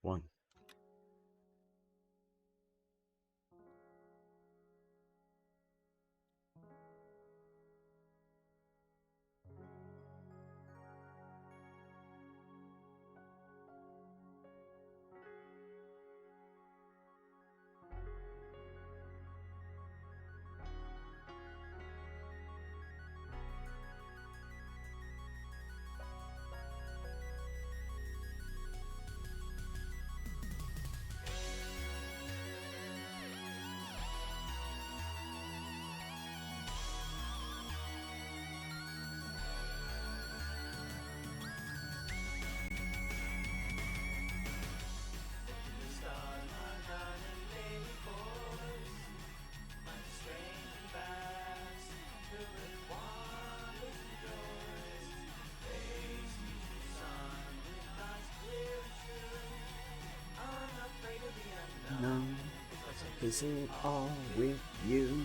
One. No, is it all with you?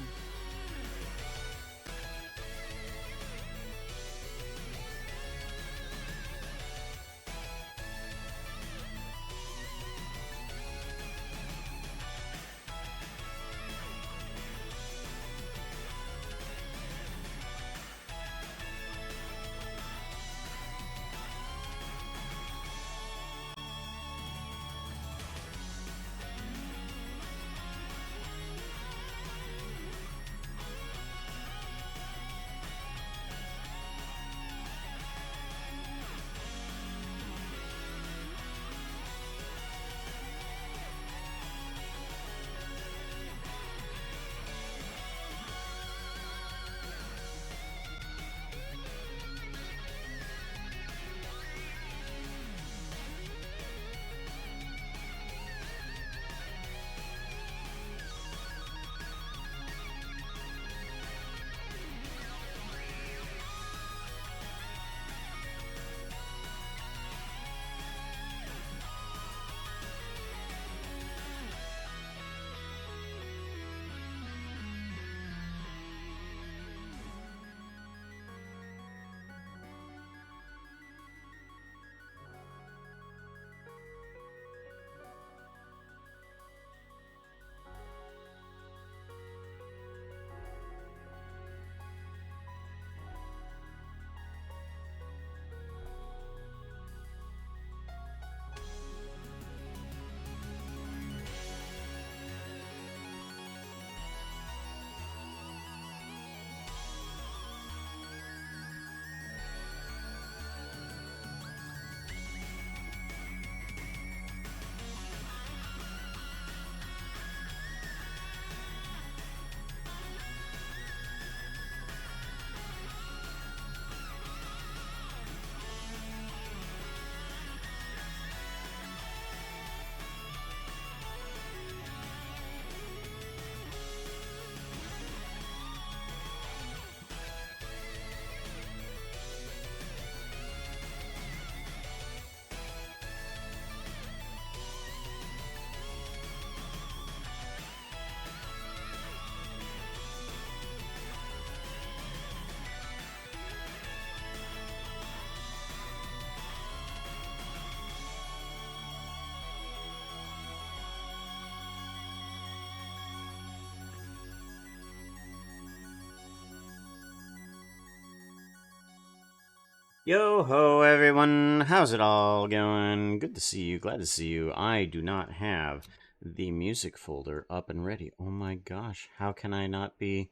Yo ho, everyone! How's it all going? Good to see you. Glad to see you. I do not have the music folder up and ready. Oh my gosh, how can I not be?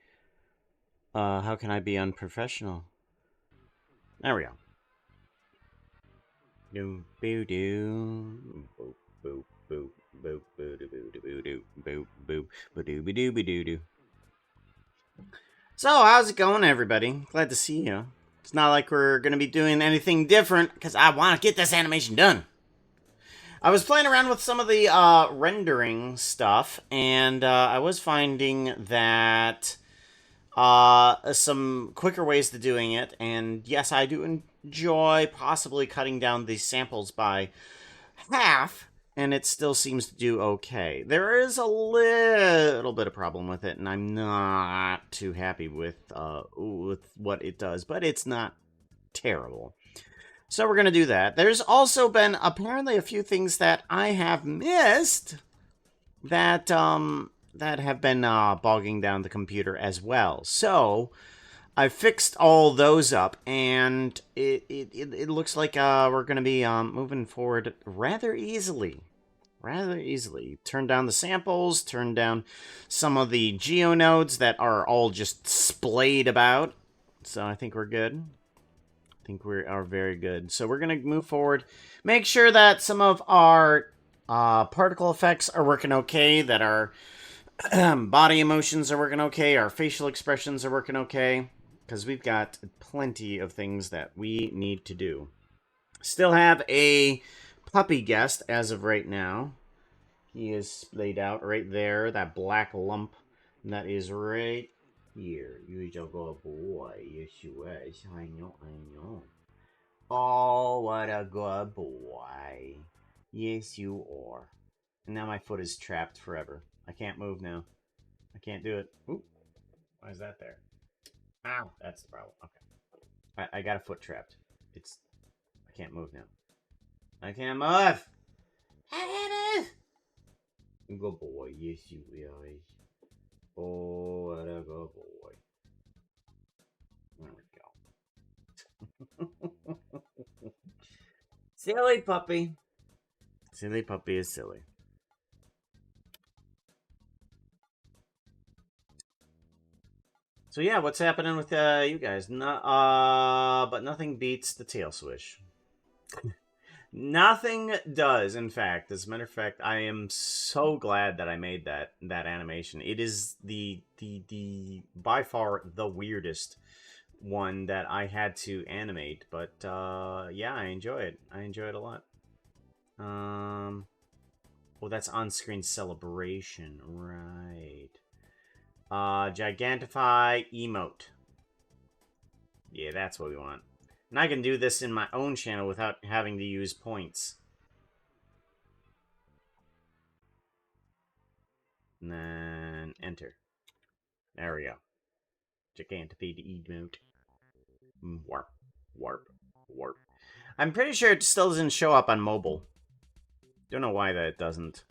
How can I be unprofessional? There we go. Do boo doo. Boop boop boop boop boo doo boo doo boo doo boop boop boo doo boo doo boo doo doo. So, how's it going, everybody? Glad to see you. It's not like we're gonna be doing anything different because I want to get this animation done. I was playing around with some of the rendering stuff, and I was finding that some quicker ways to doing it. And yes, I do enjoy possibly cutting down the samples by half, and it still seems to do okay. There is a little bit of problem with it, and I'm not too happy with what it does, but it's not terrible. So we're going to do that. There's also been apparently a few things that I have missed that have been bogging down the computer as well. So I fixed all those up, and it looks like we're going to be moving forward rather easily. Rather easily. Turn down the samples, turn down some of the geonodes that are all just splayed about. So I think we're good. I think we are very good. So we're going to move forward. Make sure that some of our particle effects are working okay, that our body emotions are working okay, our facial expressions are working okay, because we've got plenty of things that we need to do. Still have a puppy guest as of right now. He is splayed out right there, that black lump. And that is right here. You're a good boy. Yes, you is. I know, I know. Oh, what a good boy. Yes, you are. And now my foot is trapped forever. I can't move now. I can't do it. Oop. Why is that there? Ow. That's the problem. Okay. I got a foot trapped. I can't move now. I can't move. I can't move. Good boy. Yes, you is. Oh, what a good boy. There we go. Silly puppy. Silly puppy is silly. So yeah, what's happening with you guys? But nothing beats the tail swish. Nothing does, in fact. As a matter of fact, I am so glad that I made that animation. It is the by far the weirdest one that I had to animate, but yeah, I enjoy it. I enjoy it a lot. Oh, that's on-screen celebration, right? Gigantify emote. Yeah, that's what we want. And I can do this in my own channel without having to use points. And then enter. There we go. Gigantify emote. Warp. Warp. Warp. I'm pretty sure it still doesn't show up on mobile. Don't know why that it doesn't.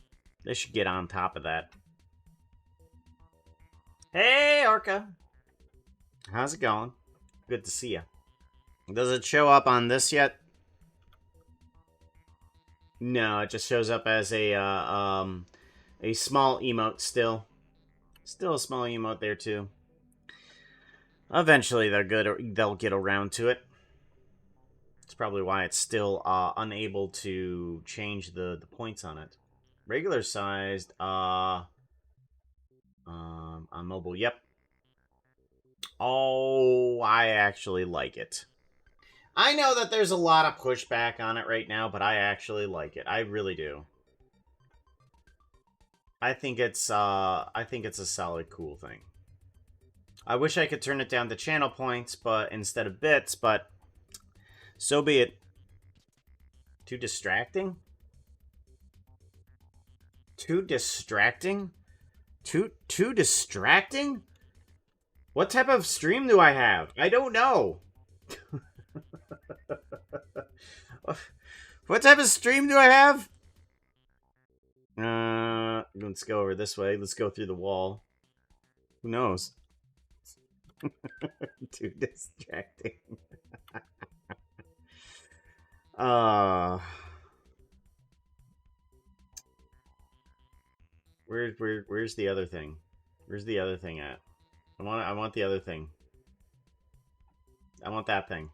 They should get on top of that. Hey, Orca. How's it going? Good to see you. Does it show up on this yet? No, it just shows up as a small emote still. Still a small emote there too. Eventually they'll get around to it. That's probably why it's still unable to change the points on it. Regular sized on mobile, yep. Oh, I actually like it. I know that there's a lot of pushback on it right now, but I actually like it. I really do. I think it's a solid, cool thing. I wish I could turn it down to channel points, but instead of bits, but so be it. Too distracting? Too distracting? Too distracting? What type of stream do I have? I don't know. What type of stream do I have? Let's go over this way. Let's go through the wall. Who knows? Too distracting. Where's the other thing? Where's the other thing at? I want the other thing. I want that thing.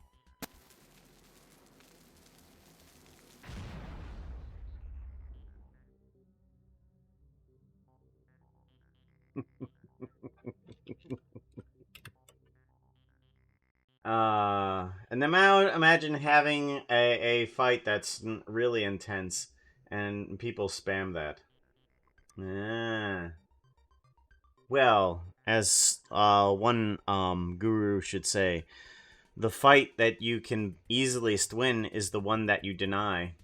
And then imagine having a fight that's really intense and people spam that. Ah. Well, as one guru should say, the fight that you can easiest win is the one that you deny.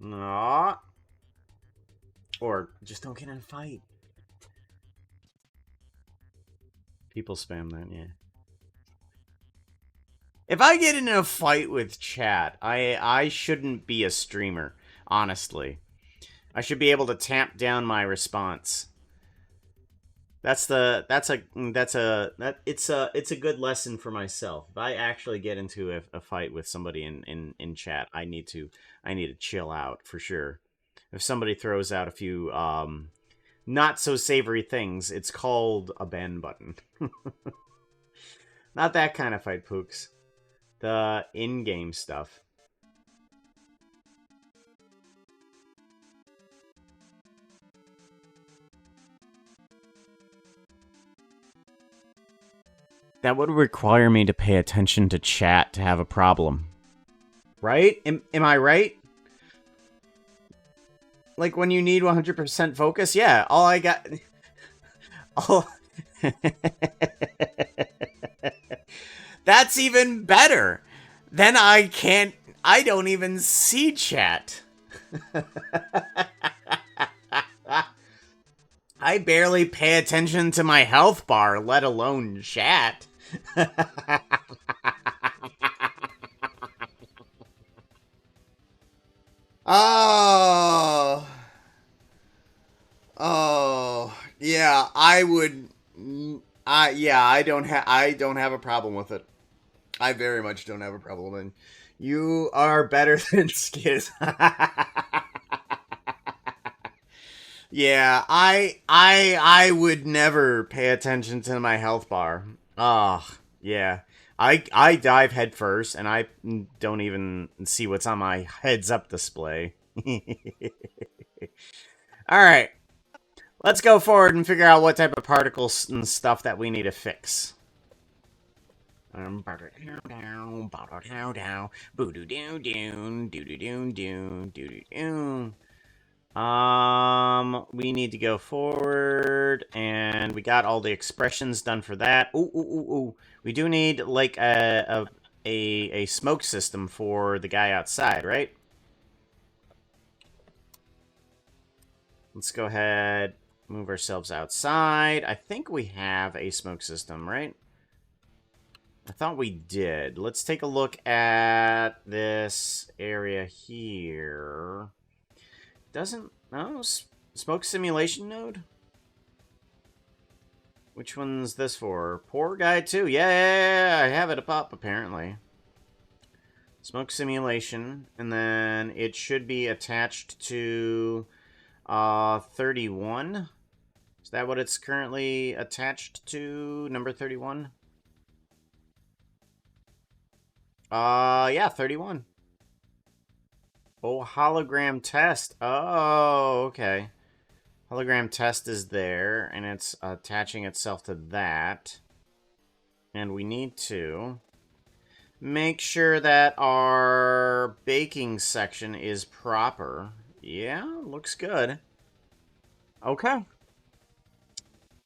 Aww. Or just don't get in a fight. People spam that, yeah. If I get in a fight with chat, I shouldn't be a streamer, honestly. I should be able to tamp down my response. That's it's a good lesson for myself. If I actually get into a fight with somebody in chat, I need to chill out for sure. If somebody throws out a few not so savory things, it's called a ban button. Not that kind of fight, Pooks. The in-game stuff. That would require me to pay attention to chat to have a problem. Right? Am I right? Like when you need 100% focus? Yeah, all I got... All... That's even better. Then I don't even see chat. I barely pay attention to my health bar, let alone chat. Oh. Oh. Yeah, I would I don't have a problem with it. I very much don't have a problem with it. You are better than Skiz. Yeah, I would never pay attention to my health bar. Oh, yeah. I dive head first and I don't even see what's on my heads up display. All right. Let's go forward and figure out what type of particles and stuff that we need to fix. We need to go forward, and we got all the expressions done for that. Ooh. We do need like a smoke system for the guy outside, right? Let's go ahead, move ourselves outside. I think we have a smoke system, right? I thought we did. Let's take a look at this area here. Doesn't... No, smoke simulation node? Which one's this for? Poor guy too. Yeah, I have it up apparently. Smoke simulation, and then it should be attached to 31. Is that what it's currently attached to? Number 31? Yeah, 31. Oh, hologram test. Oh, okay. Hologram test is there, and it's attaching itself to that. And we need to make sure that our baking section is proper. Yeah, looks good. Okay. All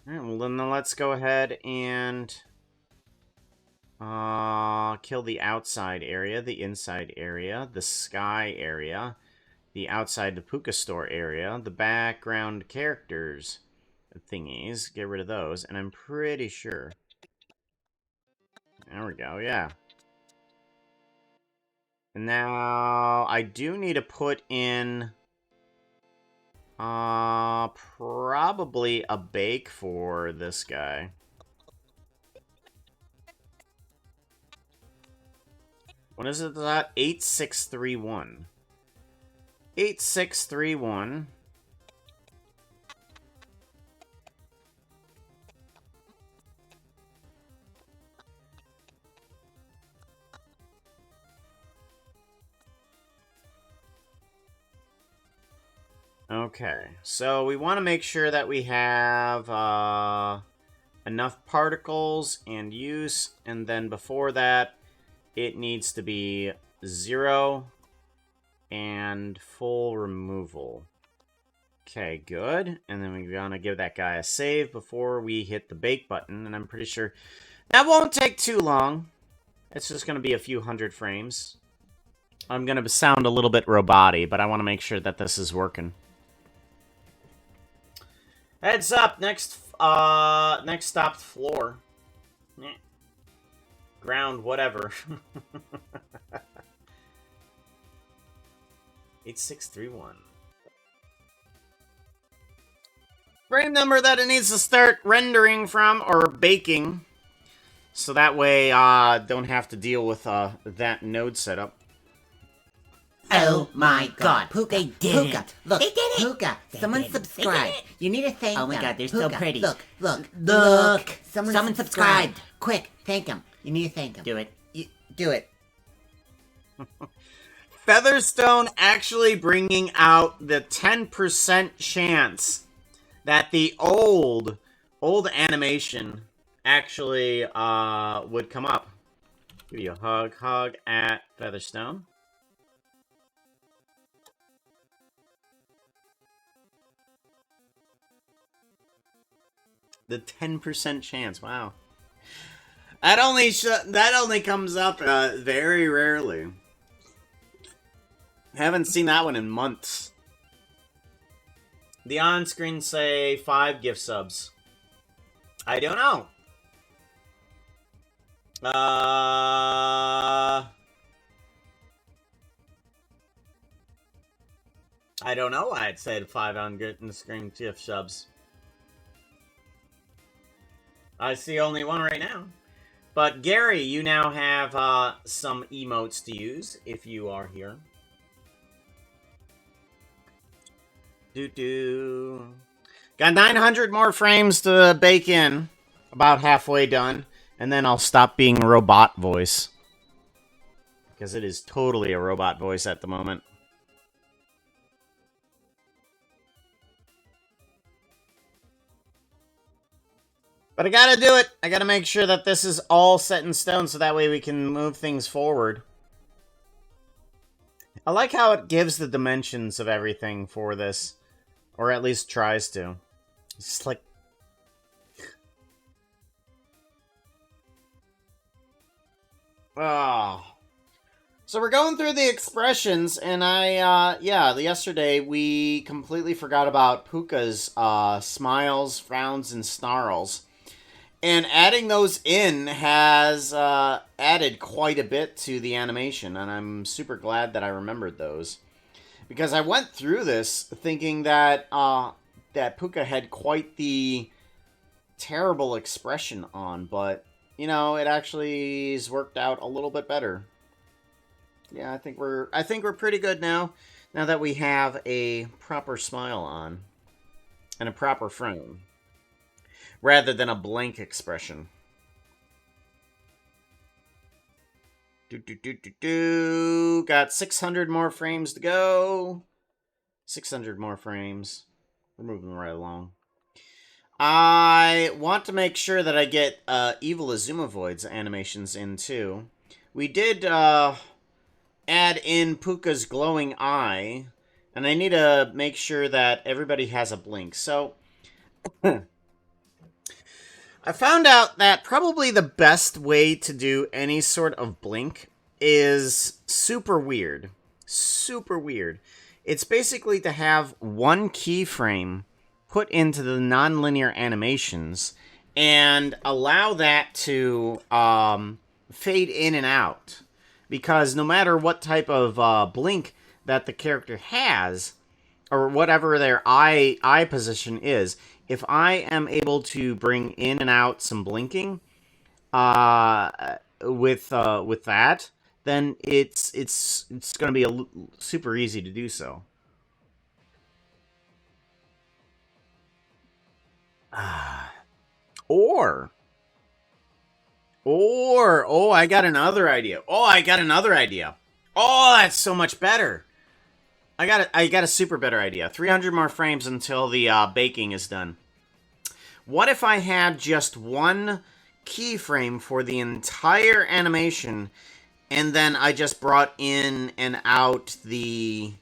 right, well, then let's go ahead and kill the outside area, the inside area, the sky area, the outside the Puka store area, the background characters thingies. Get rid of those, and I'm pretty sure. There we go, yeah. And now I do need to put in probably a bake for this guy. What is it that? 8631. 8631. Okay, so we want to make sure that we have enough particles and use, and then before that, it needs to be 0 and full removal. Okay, good. And then we're gonna give that guy a save before we hit the bake button, and I'm pretty sure that won't take too long. It's just gonna be a few hundred frames. I'm gonna sound a little bit roboty, but I want to make sure that this is working. Heads up, next stop floor. ground, whatever. 8631. Frame number that it needs to start rendering from or baking. So that way, don't have to deal with that node setup. Oh my god, Puka, they did Puka, it. look, They did it. Puka, someone subscribed. You need to thank them. Oh my god, they're so Puka, pretty. Look. Someone subscribed. subscribed. Quick, thank them. You need to thank them. Do it. Do it. Featherstone actually bringing out the 10% chance that the old animation actually would come up. Give you a hug at Featherstone. The 10% chance. Wow. That only comes up very rarely. Haven't seen that one in months. The on-screen say 5 gift subs. I don't know. I don't know why it said 5 on-screen gift subs. I see only one right now. But Gary, you now have some emotes to use if you are here. Got 900 more frames to bake in. About halfway done. And then I'll stop being robot voice. Because it is totally a robot voice at the moment. But I gotta do it. I gotta make sure that this is all set in stone so that way we can move things forward. I like how it gives the dimensions of everything for this. Or at least tries to. It's just like... Oh. So we're going through the expressions, and yesterday we completely forgot about Puka's smiles, frowns, and snarls. And adding those in has added quite a bit to the animation, and I'm super glad that I remembered those. Because I went through this thinking that that Puka had quite the terrible expression on, but, you know, it actually has worked out a little bit better. Yeah, I think we're pretty good now that we have a proper smile on and a proper frown rather than a blank expression. Got 600 more frames to go. 600 more frames. We're moving right along. I want to make sure that I get Evil Azumovoid's animations in too. We did add in Puka's glowing eye, and I need to make sure that everybody has a blink. So I found out that probably the best way to do any sort of blink is super weird. Super weird. It's basically to have one keyframe put into the nonlinear animations and allow that to fade in and out. Because no matter what type of blink that the character has, or whatever their eye position is, if I am able to bring in and out some blinking with that, then it's going to be super easy to do so. Or I got another idea. Oh, that's so much better. I got a super better idea. 300 more frames until the baking is done. What if I had just one keyframe for the entire animation, and then I just brought in and out the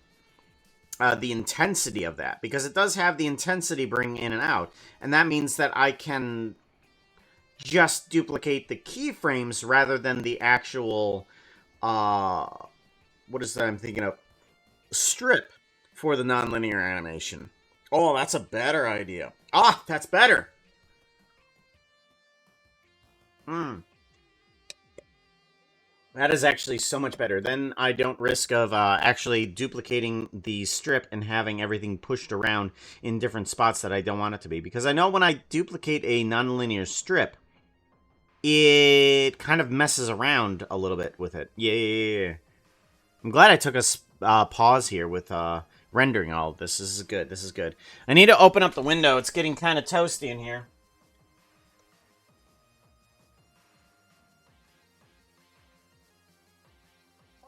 intensity of that? Because it does have the intensity bring in and out, and that means that I can just duplicate the keyframes rather than the actual what is that I'm thinking of? Strip for the nonlinear animation. Oh, that's a better idea. Ah, that's better. That is actually so much better. Then I don't risk of actually duplicating the strip and having everything pushed around in different spots that I don't want it to be. Because I know when I duplicate a nonlinear strip, it kind of messes around a little bit with it. Yeah. I'm glad I took a pause here with rendering all of this. This is good. This is good. I need to open up the window. It's getting kind of toasty in here.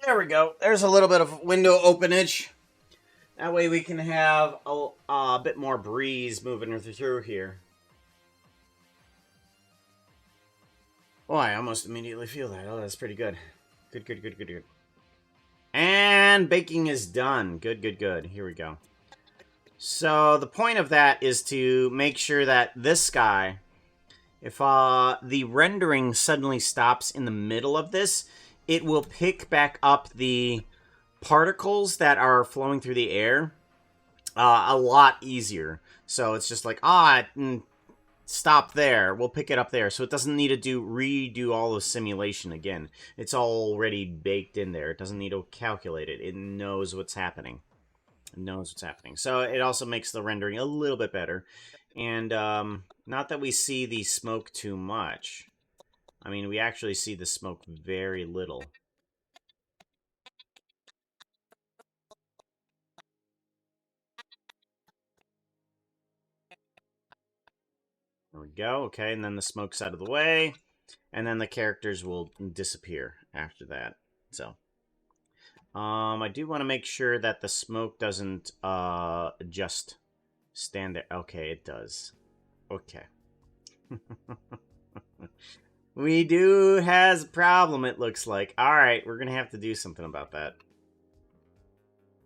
There we go. There's a little bit of window openage. That way we can have a bit more breeze moving through here. Oh, I almost immediately feel that. Oh, that's pretty good. Good. And baking is done. Good. Here we go. So the point of that is to make sure that this guy, if the rendering suddenly stops in the middle of this, it will pick back up the particles that are flowing through the air a lot easier. So it's just like, stop there. We'll pick it up there. So it doesn't need to redo all the simulation again. It's already baked in there. It doesn't need to calculate it. It knows what's happening. So it also makes the rendering a little bit better. And not that we see the smoke too much. I mean, we actually see the smoke very little. There we go. Okay, and then the smoke's out of the way. And then the characters will disappear after that. So, I do want to make sure that the smoke doesn't just stand there. Okay, it does. Okay. We do has a problem, it looks like. Alright, we're gonna have to do something about that.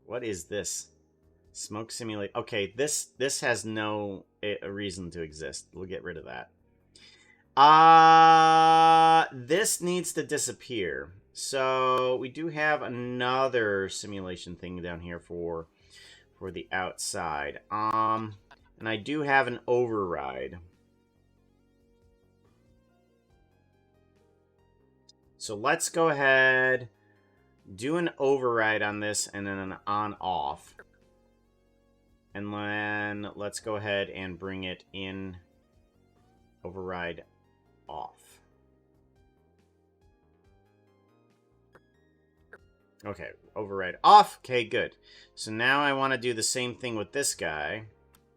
What is this? Smoke simulate. Okay, this has no a reason to exist. We'll get rid of that. This needs to disappear. So we do have another simulation thing down here for the outside. And I do have an override. So let's go ahead, do an override on this, and then an on-off. And then let's go ahead and bring it in, override off. Okay, override off. Okay, good. So now I want to do the same thing with this guy.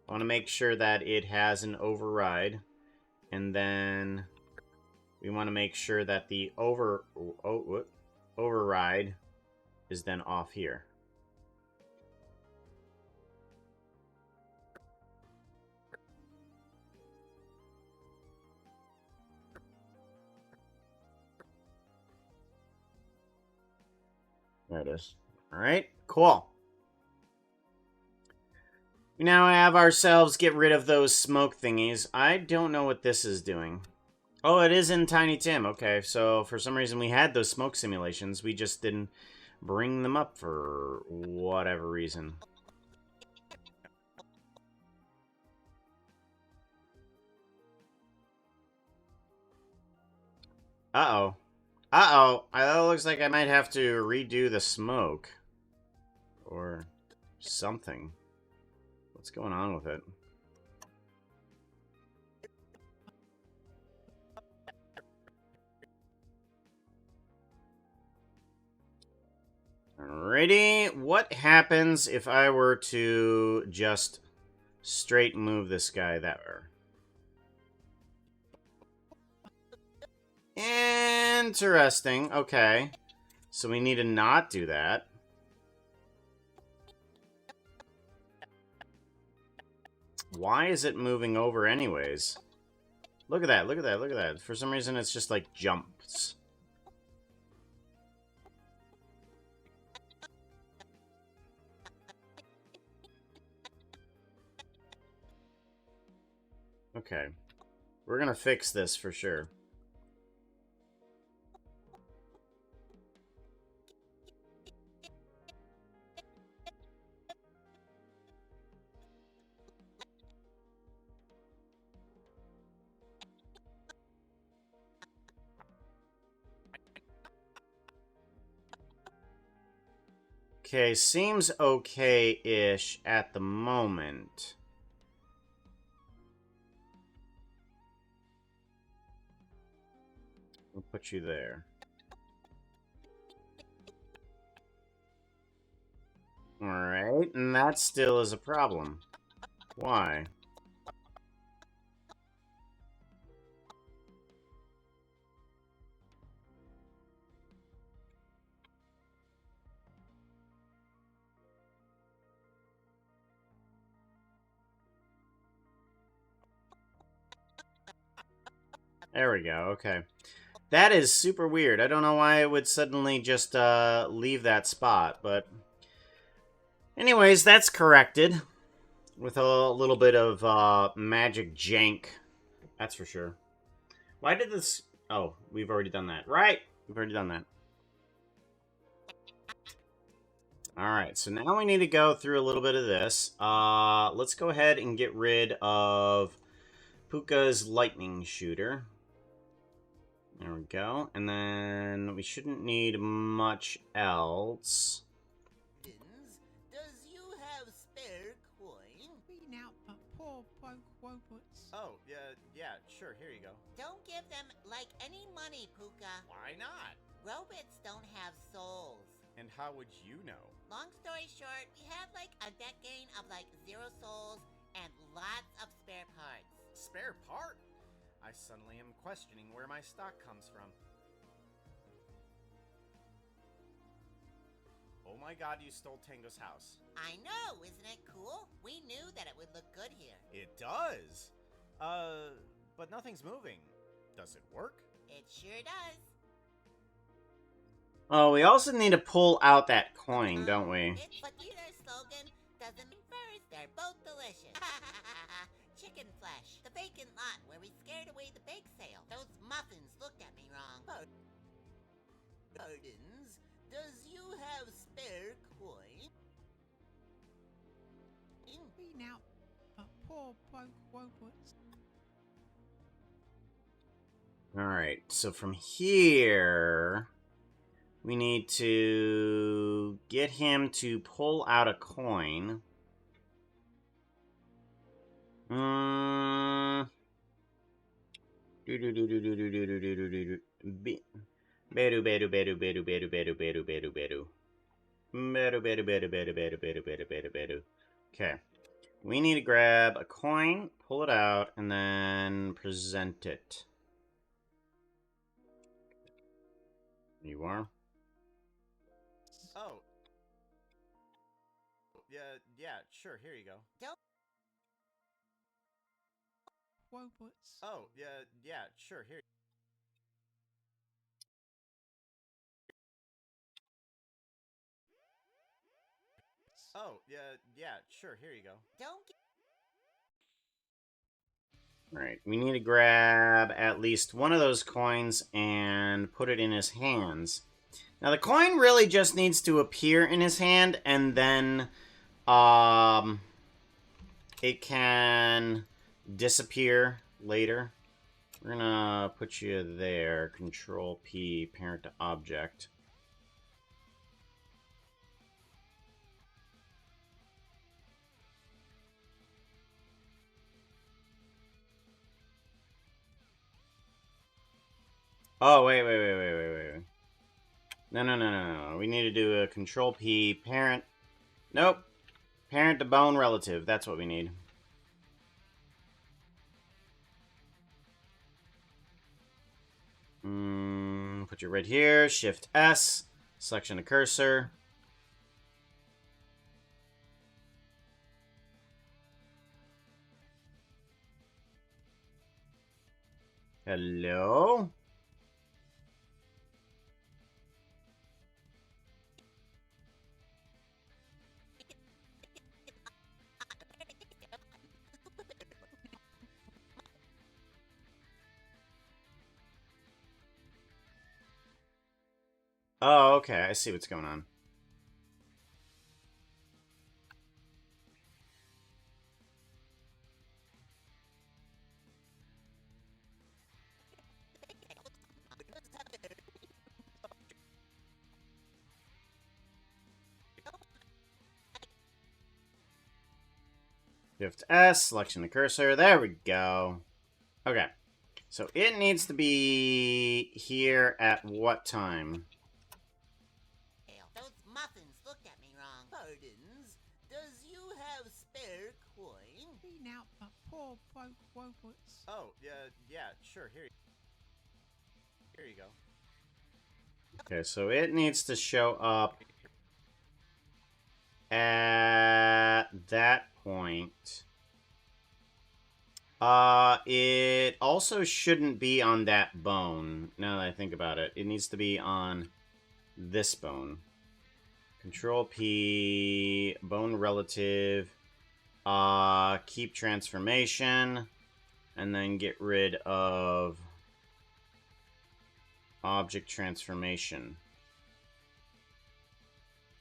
I want to make sure that it has an override. And then we want to make sure that the override is then off here. There it is. All right, cool. We now have ourselves get rid of those smoke thingies. I don't know what this is doing. Oh, it is in Tiny Tim. Okay, so for some reason we had those smoke simulations. We just didn't bring them up for whatever reason. Uh-oh. Uh-oh. It looks like I might have to redo the smoke. Or something. What's going on with it? Alrighty. What happens if I were to just straight move this guy that way? Interesting. Okay. So we need to not do that. Why is it moving over anyways? Look at that. Look at that. Look at that. For some reason, it's just like jumps. Okay. We're gonna fix this for sure. Okay, seems okay-ish at the moment. We'll put you there. Alright, and that still is a problem. Why? There we go, okay. That is super weird. I don't know why it would suddenly just leave that spot, but... Anyways, that's corrected. With a little bit of magic jank. That's for sure. Why did this... Oh, we've already done that. Right! We've already done that. Alright, so now we need to go through a little bit of this. Let's go ahead and get rid of Puka's lightning shooter. There we go. And then we shouldn't need much else. Does you have spare coin? Been out but poor broke robots. Oh, yeah, sure, here you go. Don't give them, like, any money, Puka. Why not? Robots don't have souls. And how would you know? Long story short, we have, like, a deck gain of, like, 0 souls and lots of spare parts. Spare part? I suddenly am questioning where my stock comes from. Oh my god, you stole Tango's house. I know, isn't it cool? We knew that it would look good here. It does. But nothing's moving. Does it work? It sure does. Oh, we also need to pull out that coin, don't we? But their slogan doesn't mean first. They're both delicious. Chicken flesh. The vacant lot where we scared away the bake sale. Those muffins looked at me wrong. Pardons? Does you have spare coin? Been out but poor broke robots. Alright, so from here... We need to get him to pull out a coin. Bedu bedu bedu bedu bedu bedu bedu bedu bedu bedu. Bedu bedu bedu bedu bedu bedu bedu bedu bedu. Okay. We need to grab a coin, pull it out, and then present it. You are? Oh. Yeah, sure, here you go. Robots. Oh, yeah, sure, here. Oh, yeah, sure, here you go. Don't get Alright, we need to grab at least one of those coins and put it in his hands. Now, the coin really just needs to appear in his hand, and then, it can disappear later. We're gonna put you there. Control P, parent to object. Oh, wait. No. We need to do a Control P, parent. Nope. Parent to bone relative. That's what we need. Put you right here. Shift S. Selection of cursor. Hello? Oh, okay. I see what's going on. Shift S, selection the cursor. There we go. Okay. So it needs to be here at what time? Those muffins looked at me wrong. Pardons? Does you have spare coin? Clean out the poor broke robots. Oh, yeah, sure. Here you go. Okay, so it needs to show up at that point. It also shouldn't be on that bone, now that I think about it. It needs to be on this bone. Control P, bone relative, keep transformation, and then get rid of object transformation.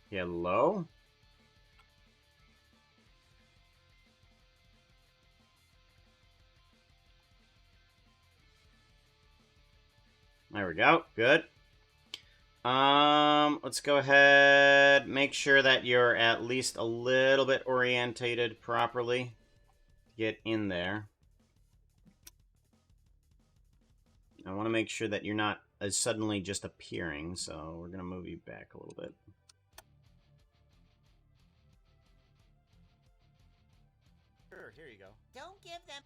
Hello? There we go. Good. Let's go ahead. Make sure that you're at least a little bit orientated properly. Get in there. I want to make sure that you're not suddenly just appearing, so we're going to move you back a little bit. Sure, here you go. Don't give them.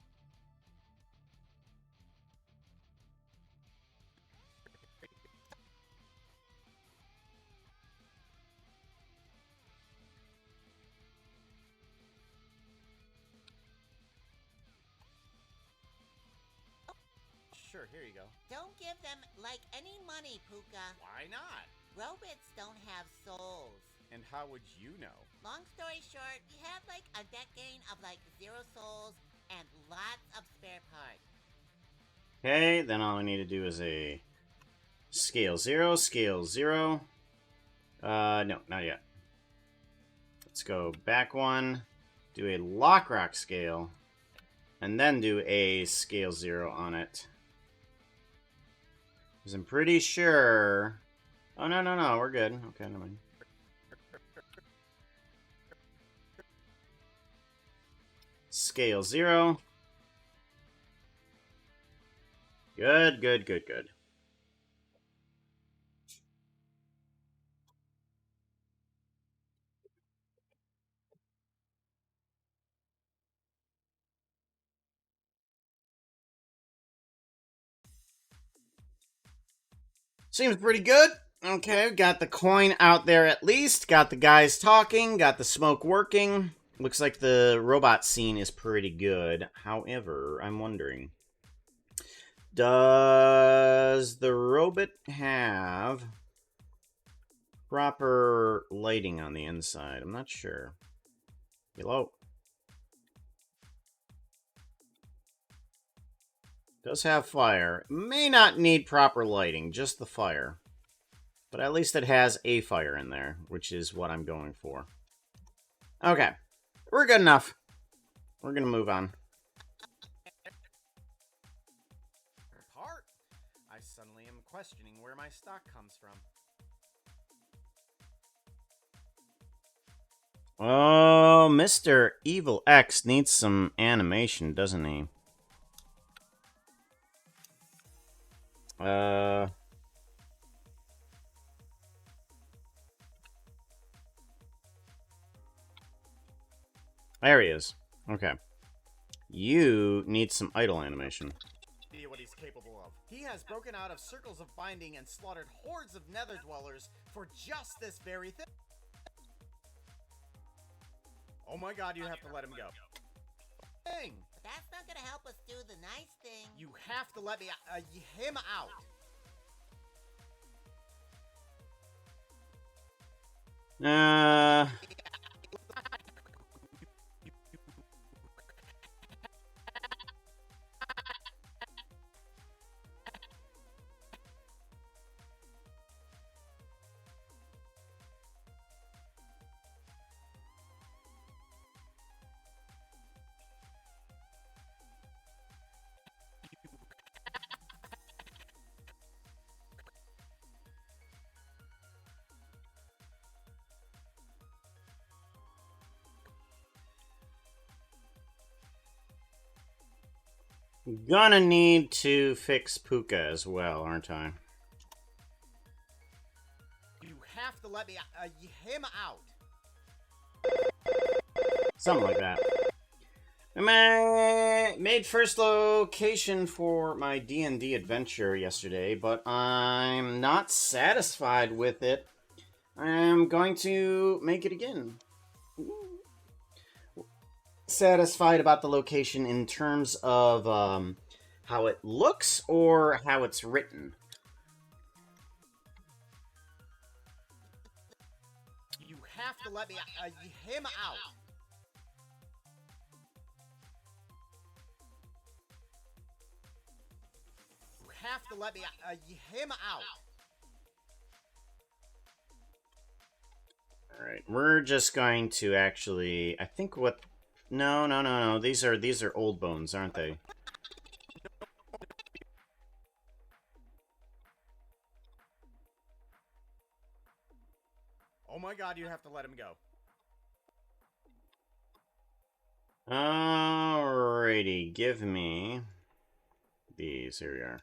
Sure, here you go. Don't give them like any money, Puka. Why not? Robots don't have souls. And how would you know? Long story short, we have like a decade of like 0 souls and lots of spare parts. Okay, then all I need to do is a scale 0, scale 0. No, not yet. Let's go back one, do a lock rock scale, and then do a scale 0 on it. Because I'm pretty sure... Oh, no, we're good. Okay, never mind. Scale 0. Good. Seems pretty good. Okay, got the coin out there at least. Got the guys talking. Got the smoke working. Looks like the robot scene is pretty good. However, I'm wondering... Does the robot have proper lighting on the inside? I'm not sure. Hello? Does have fire. May not need proper lighting, just the fire. But at least it has a fire in there, which is what I'm going for. Okay. We're good enough. We're gonna move on. Part? I suddenly am questioning where my stock comes from. Oh, Mr. Evil X needs some animation, doesn't he? There he is. Okay. You need some idle animation. See what he's capable of. He has broken out of circles of binding and slaughtered hordes of nether dwellers for just this very thing. Oh my god, you have to let him go. Thing. But that's not gonna help us do the nice thing. You have to let me him out. Gonna need to fix Puka as well, aren't I? You have to let me him out. Something like that. I made first location for my D&D adventure yesterday, but I'm not satisfied with it. I'm going to make it again. Satisfied about the location in terms of how it looks or how it's written. You have to let me him out. You have to let me him out. Alright, we're just going to actually... I think what... No. These are old bones, aren't they? Oh my god, you have to let him go. Alrighty, give me these. Here we are.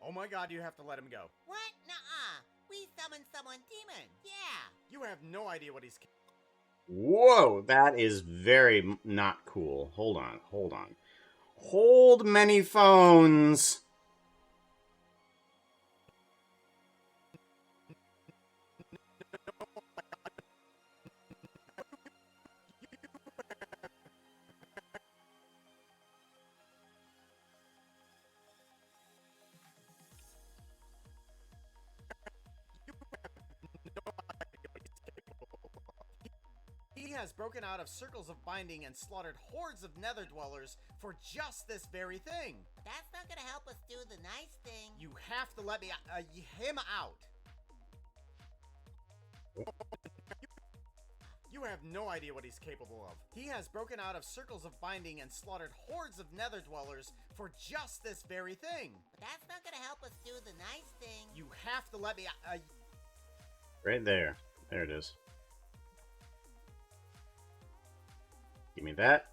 Oh my god, you have to let him go. What? Nuh-uh. We summoned someone demon. Yeah. You have no idea what he's... Whoa, that is very not cool. Hold on. Hold many phones. He has broken out of circles of binding and slaughtered hordes of nether dwellers for just this very thing. But that's not gonna help us do the nice thing. You have to let me him out. You have no idea what he's capable of. He has broken out of circles of binding and slaughtered hordes of nether dwellers for just this very thing. But that's not gonna help us do the nice thing. You have to let me Right there. There it is. Give me that.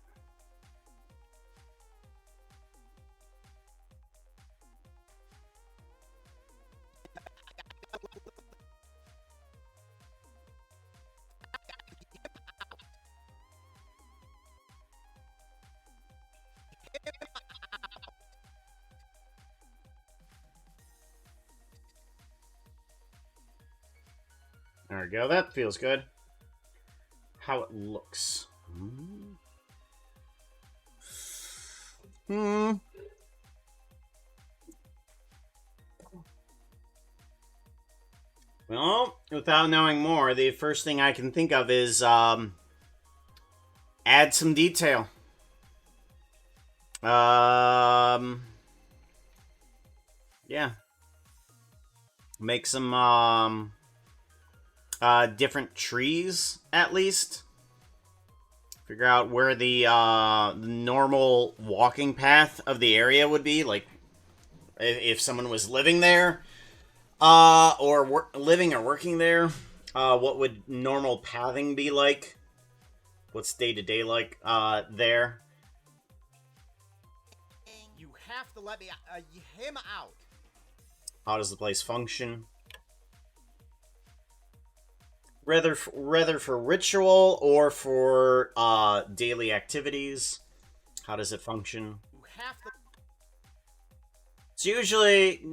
There we go. That feels good. How it looks. Well, without knowing more, the first thing I can think of is add some detail. Yeah. Make some different trees at least. Figure out where the normal walking path of the area would be, like if someone was living there, or living or working there. What would normal pathing be like? What's day-to-day like there? You have to let me him out. How does the place function? Rather for ritual or for daily activities. How does it function? You have to... It's usually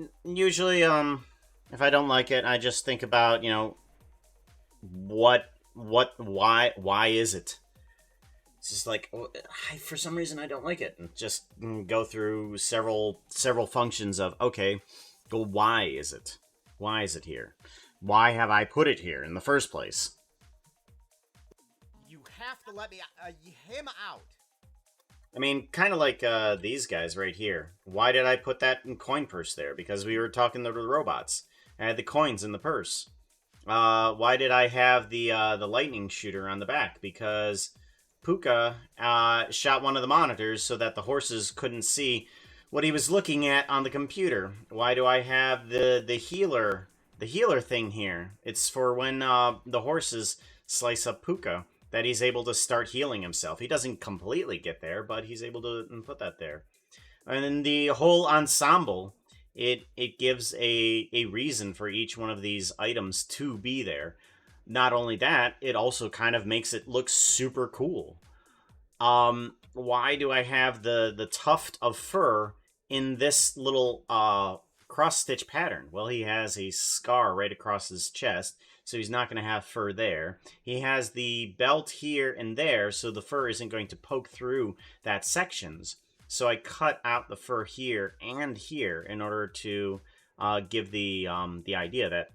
if I don't like it, I just think about, why is it? It's just like, for some reason I don't like it, and just go through several functions of, okay, well, why is it? Why is it here? Why have I put it here in the first place? You have to let me him out. I mean, kind of like these guys right here. Why did I put that in coin purse there? Because we were talking to the robots. I had the coins in the purse. Why did I have the lightning shooter on the back? Because Puka shot one of the monitors so that the horses couldn't see what he was looking at on the computer. Why do I have the healer thing here? It's for when the horses slice up Puka that he's able to start healing himself. He doesn't completely get there, but he's able to put that there. And then the whole ensemble, it gives a reason for each one of these items to be there. Not only that, it also kind of makes it look super cool. Why do I have the tuft of fur in this little cross-stitch pattern? Well, he has a scar right across his chest, so he's not going to have fur there. He has the belt here and there, so the fur isn't going to poke through that sections. So I cut out the fur here and here in order to give the idea that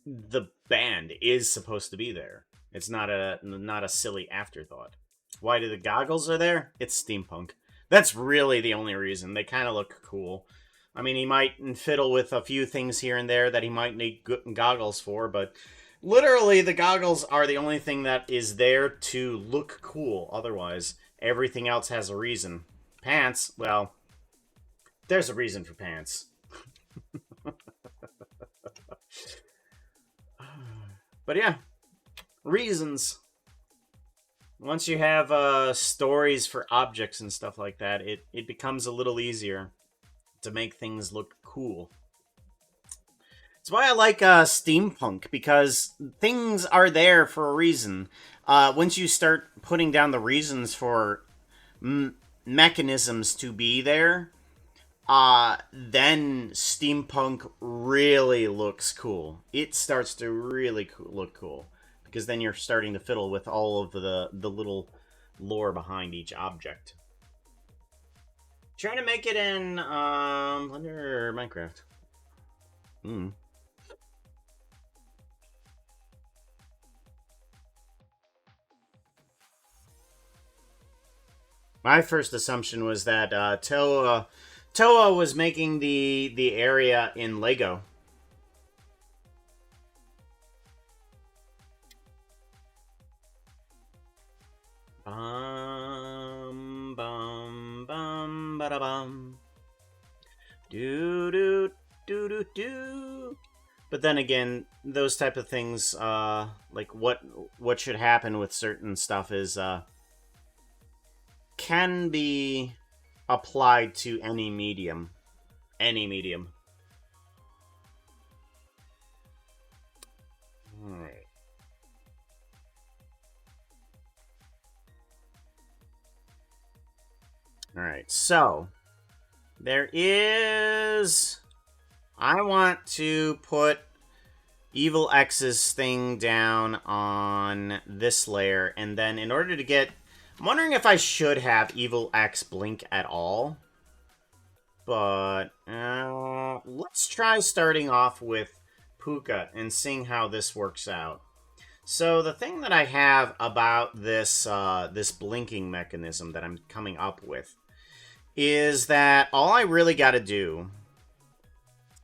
the band is supposed to be there. It's not a silly afterthought. Why do the goggles are there? It's steampunk. That's really the only reason. They kind of look cool. I mean, he might fiddle with a few things here and there that he might need goggles for, but literally the goggles are the only thing that is there to look cool. Otherwise, everything else has a reason. Pants, well, there's a reason for pants. But yeah, reasons. Once you have stories for objects and stuff like that, it becomes a little easier to make things look cool. That's why I like steampunk, because things are there for a reason. Once you start putting down the reasons for mechanisms to be there, then steampunk really looks cool. It starts to really look cool, because then you're starting to fiddle with all of the little lore behind each object. Trying to make it in Blender or Minecraft. My first assumption was that Toa was making the area in Lego. Bum bum bum ba da bum. Do do do do do. But then again, those type of things, like what should happen with certain stuff is can be applied to any medium. Any medium. Alright. Alright, so there is... I want to put Evil X's thing down on this layer, and then in order to get... I'm wondering if I should have Evil X blink at all. But let's try starting off with Puka and seeing how this works out. So the thing that I have about this this blinking mechanism that I'm coming up with is that all I really got to do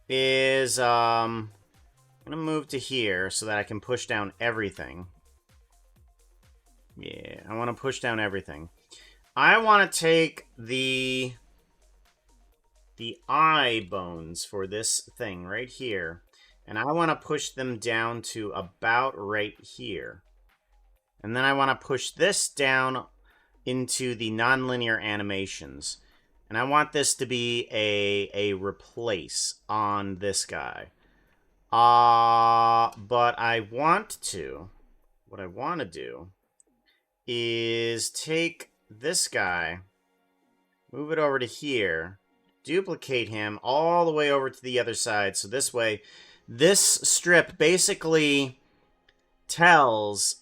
is I'm gonna move to here so that I can push down everything. Yeah, I want to push down everything. I want to take the eye bones for this thing right here, and I want to push them down to about right here. And then I want to push this down into the nonlinear animations. And I want this to be a replace on this guy. But I want to... What I want to do is take this guy, move it over to here, duplicate him all the way over to the other side. So this way, this strip basically tells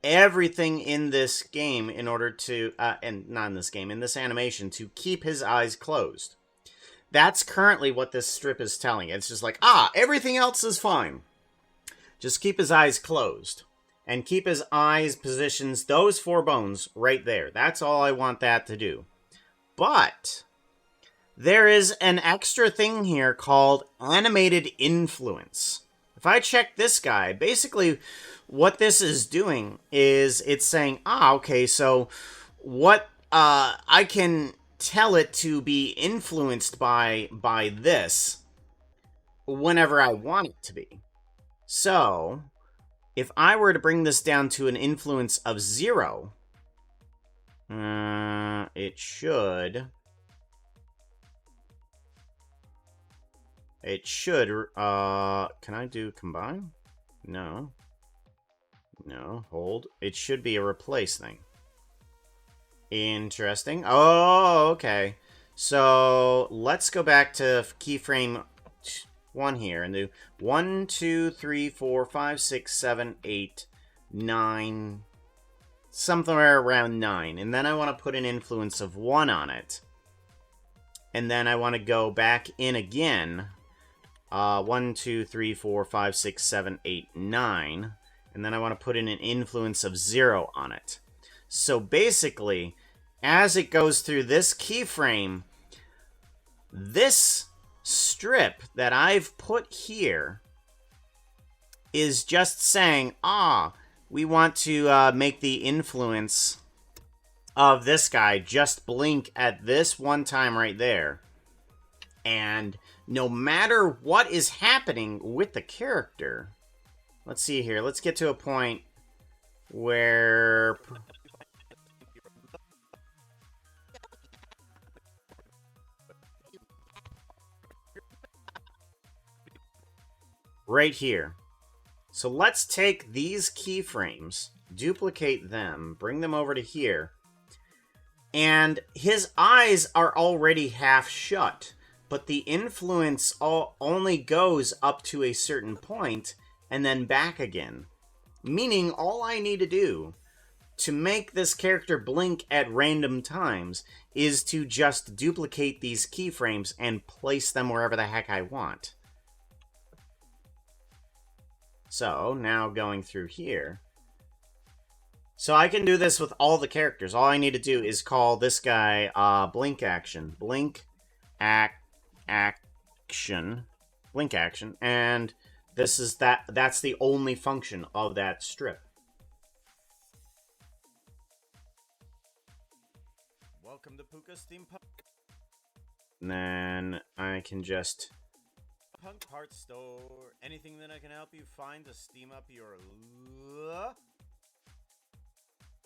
everything in this game in order to, and not in this game, in this animation, to keep his eyes closed. That's currently what this strip is telling. It's just like, everything else is fine. Just keep his eyes closed. And keep his eyes positions, those 4 bones, right there. That's all I want that to do. But there is an extra thing here called animated influence. If I check this guy, basically what this is doing is it's saying, okay, so what I can tell it to be influenced by this whenever I want it to be. So, if I were to bring this down to an influence of 0, it should... can I do combine? No. No, hold. It should be a replace thing. Interesting. Oh, okay. So, let's go back to keyframe 1 here and do 1, 2, 3, 4, 5, 6, 7, 8, 9, somewhere around 9. And then I want to put an influence of 1 on it. And then I want to go back in again. 1, 2, 3, 4, 5, 6, 7, 8, 9. And then I want to put in an influence of 0 on it. So basically, as it goes through this keyframe, this strip that I've put here is just saying, we want to make the influence of this guy just blink at this one time right there. And no matter what is happening with the character, let's see here, let's get to a point where... right here. So let's take these keyframes, duplicate them, bring them over to here, and his eyes are already half shut, but the influence only goes up to a certain point and then back again. Meaning all I need to do to make this character blink at random times is to just duplicate these keyframes and place them wherever the heck I want. So, now going through here. So I can do this with all the characters. All I need to do is call this guy blink action. Blink action. Blink action. And this is that's the only function of that strip. Welcome to Puka Steampunk And then I can just... Parts Store. Anything that I can help you find to steam up your...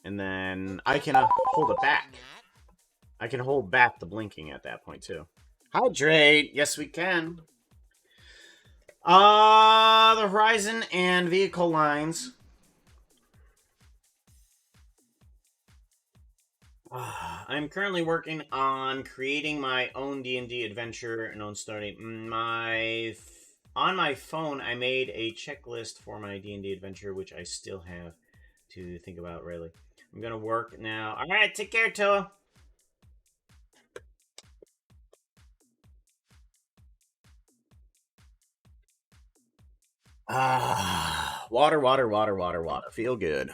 And then I can hold it back. I can hold back the blinking at that point, too. Hydrate! Yes, we can. The Horizon and vehicle lines. I'm currently working on creating my own D&D adventure and own story. On my phone, I made a checklist for my D&D adventure, which I still have to think about, really. I'm gonna work now. Alright, take care, Toa. Water, water, water, water, water. Feel good.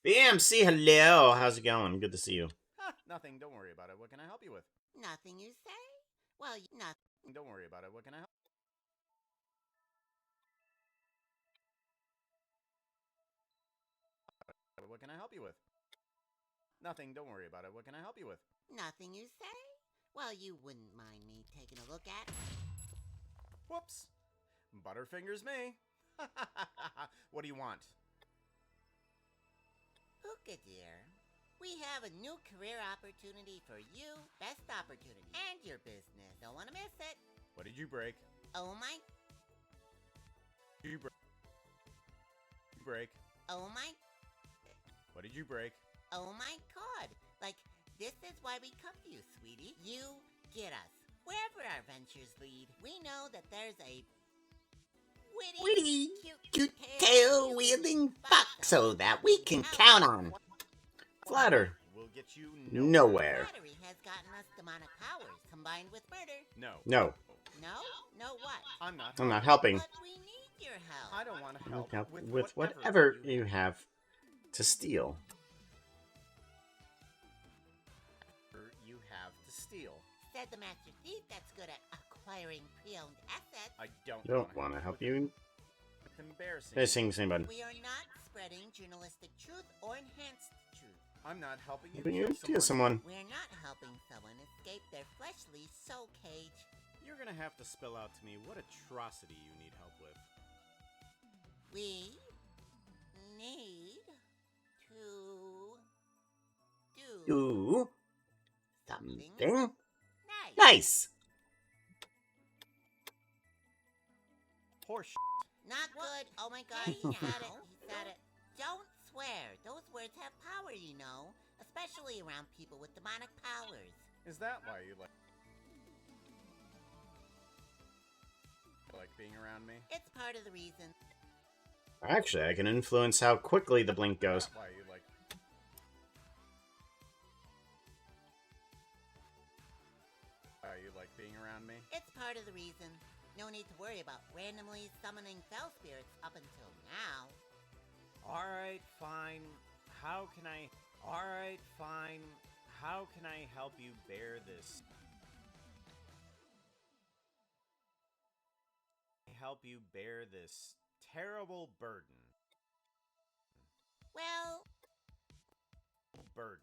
BMC, hello. How's it going? Good to see you. Nothing. Don't worry about it. What can I help you with? Nothing you say? Well, nothing. Don't worry about it. What can I help? What can I help you with? Nothing. Don't worry about it. What can I help you with? Nothing you say? Well, you wouldn't mind me taking a look at. Whoops. Butterfingers me. What do you want? Puka dear, we have a new career opportunity for you, best opportunity, and your business. Don't want to miss it. What did you break? Oh my, You break. oh my, What did you break? oh my God. Like, this is why we come to you, sweetie. You get us. Wherever our ventures lead, we know that there's a witty, cute tail-wielding fox so that we can count on. Flatter. We'll get you Nowhere. Flattery has gotten us demonic powers combined with murder. No. No, No? No what? I'm not. I'm not helping. But we need your help. I don't want to help Help with with whatever whatever you have to steal. You have to steal. Said the master thief that's good at acquiring pre-owned assets. I don't Want to help you? It's embarrassing. Hey, sing button. We are not spreading journalistic truth or enhanced truth. I'm not helping you Helping you kill kill someone. We're not helping someone escape their fleshly soul cage. You're gonna have to spell out to me what atrocity you need help with. We need to do Do something something nice. nice. Horse. Not good. Oh my god, he said it. He said it. Don't swear. Those words have power, you know. Especially around people with demonic powers. Is that why you like being around me? It's part of the reason. Actually, I can influence how quickly the blink goes. Is that why you like being around me? It's part of the reason. No need to worry about randomly summoning fell spirits up until now. Alright, fine. How can I... Alright, fine. How can I help you bear this? Help you bear this terrible burden. Well, Burden.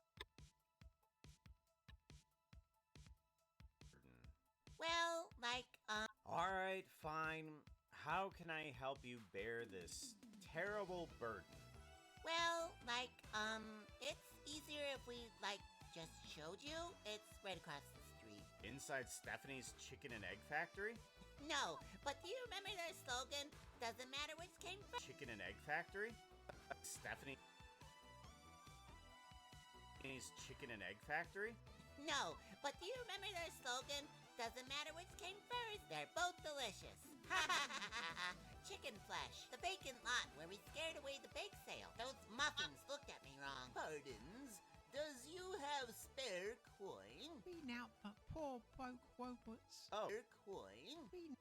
like, Alright, fine. How can I help you bear this terrible burden? it's easier if we, just showed you. It's right across the street. Inside Stephanie's Chicken and Egg Factory? No, but do you remember their slogan? Doesn't matter which came first. Chicken and Egg Factory? Stephanie's Chicken and Egg Factory? No, but do you remember their slogan? Doesn't matter which came first. They're both delicious. Chicken flesh, the vacant lot where we scared away the bake sale. Those muffins looked at me wrong. Pardons? Does you have spare coin? Be now but poor broke wobots. Oh. Spare coin? Be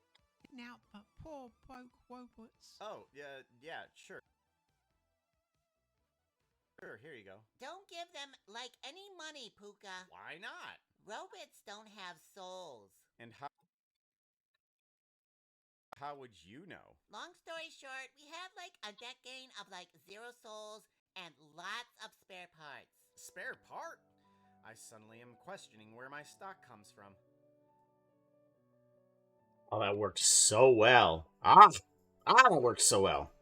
now but poor broke wobots. Oh, yeah, sure. Sure, here you go. Don't give them, any money, Puka. Why not? Robots don't have souls. And how would you know? Long story short, we have, a deck gain of, 0 souls and lots of spare parts. Spare part? I suddenly am questioning where my stock comes from. Oh, that worked so well. That worked so well.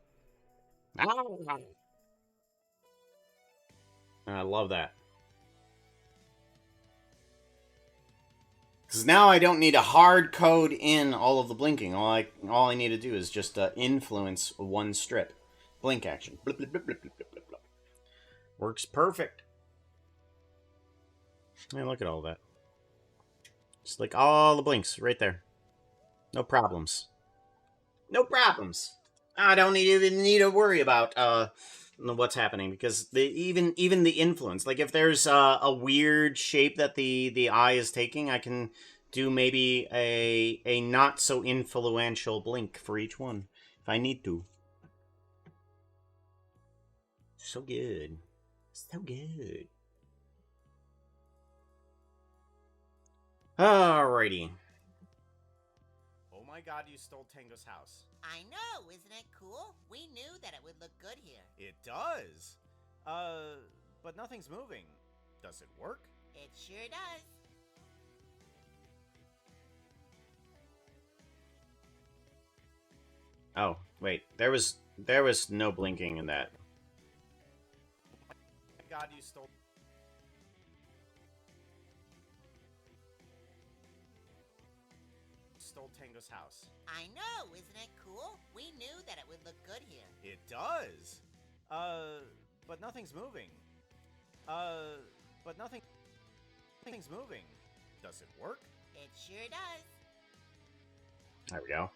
I love that. Because now I don't need to hard code in all of the blinking. All I need to do is just influence one strip. Blink action. Blip, blip, blip, blip, blip, blip, blip. Works perfect. Man, look at all that. Just like all the blinks right there. No problems. No problems. I don't even need to worry about what's happening, because even the influence, like if there's a weird shape that the eye is taking, I can do maybe a not so influential blink for each one if I need to. So good. So good. Alrighty. Oh my god, you stole Tango's house. I know, isn't it cool? We knew that it would look good here. It does. But nothing's moving. Does it work? It sure does. Oh, wait. There was no blinking in that. Oh my god, you stole Tango's house. I know, isn't it cool? We knew that it would look good here. It does. But nothing's moving. But nothing's moving. Does it work? It sure does. There we go.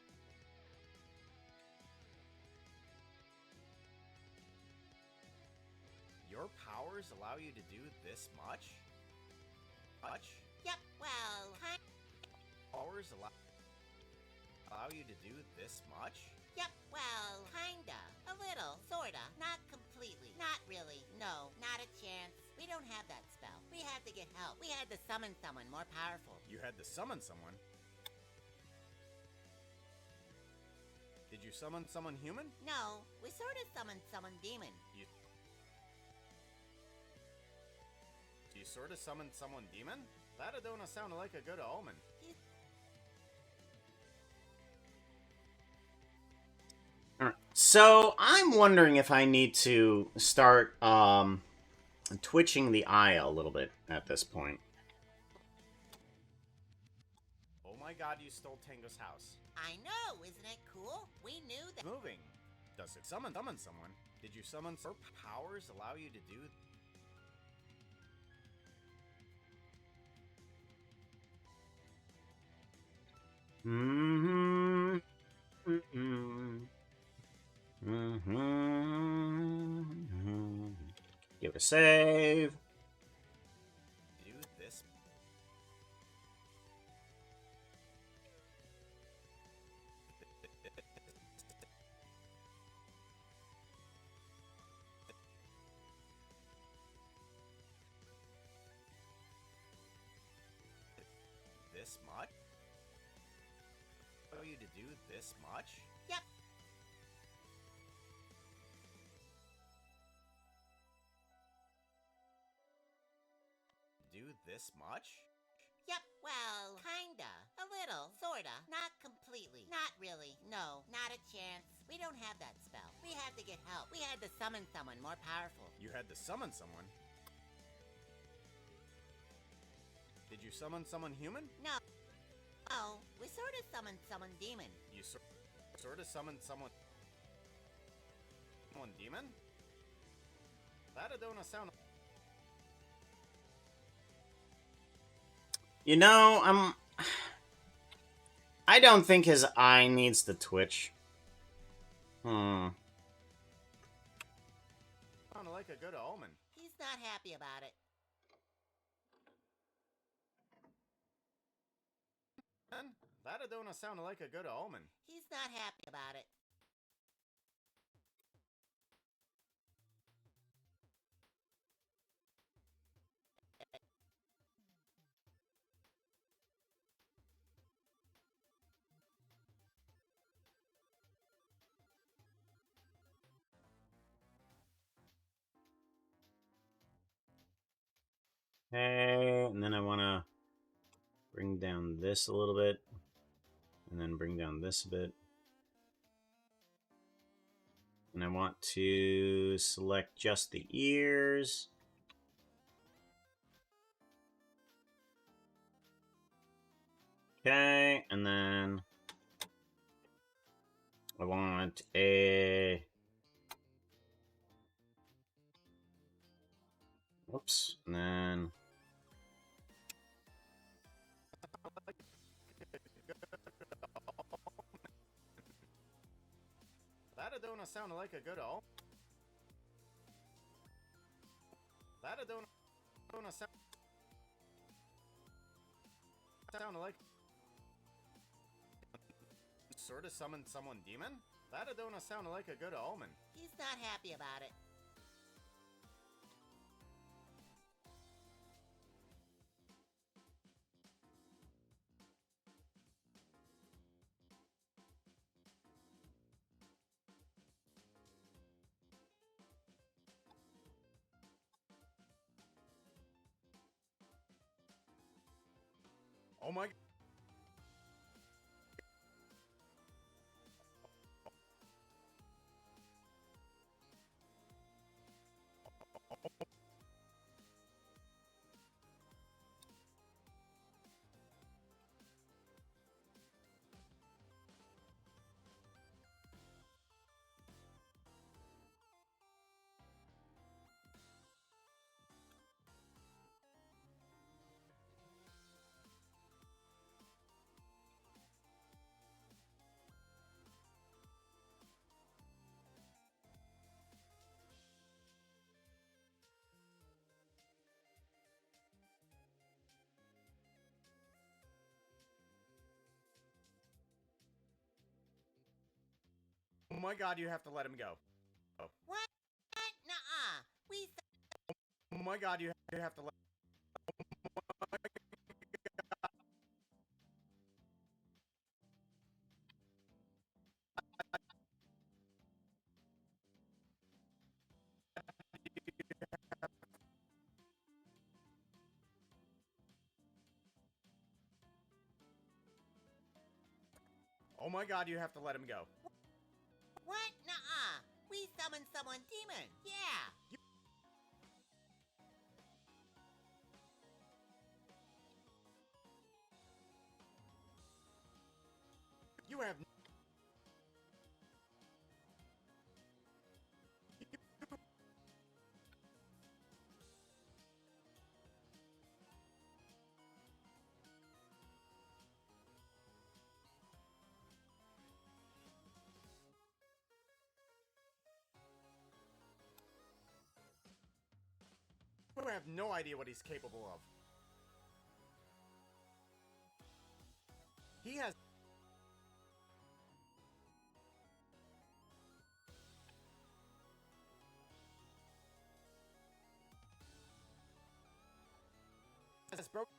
Your powers allow you to do this much? Yep, well, Powers allow you to do this much? Yep, well, kinda. A little, sorta. Not completely. Not really. No, not a chance. We don't have that spell. We had to get help. We had to summon someone more powerful. You had to summon someone? Did you summon someone human? No, we sorta summoned someone demon. You sort of summoned someone demon? That don't sound like a good omen. Alright, so I'm wondering if I need to start twitching the eye a little bit at this point. Oh my god, you stole Tango's house. I know, isn't it cool? We knew that. Moving. Does it summon someone? Did you summon her powers allow you to do? Mm-hmm. Mm-hmm. Mm-hmm. Give it a save. Do this. This much? Allow you to do this much? Yep. Do this much? Yep, well, kinda. A little. Sorta. Not completely. Not really. No, not a chance. We don't have that spell. We had to get help. We had to summon someone more powerful. You had to summon someone? Did you summon someone human? No. Oh, we sort of summoned someone demon. You sort of summoned someone demon? That don't sound. You know, I don't think his eye needs to twitch. Sound like a good omen. He's not happy about it. That don't sound like a good omen. He's not happy about it. Okay, and then I want to bring down this a little bit, and then bring down this a bit. And I want to select just the ears. Okay, and then I want a... Whoops, and then... That don't sound like a good omen. That don't sound like. Sort of summoned someone demon? That don't sound like a good omen. He's not happy about it. Oh my. Oh my god, you have to let him go. What? Nuh-uh. We Oh my god, you have to let. Oh my god, you have to let him go. What? Nuh-uh. We summoned someone demon. Yeah. You have... You have no idea what he's capable of. He has broken.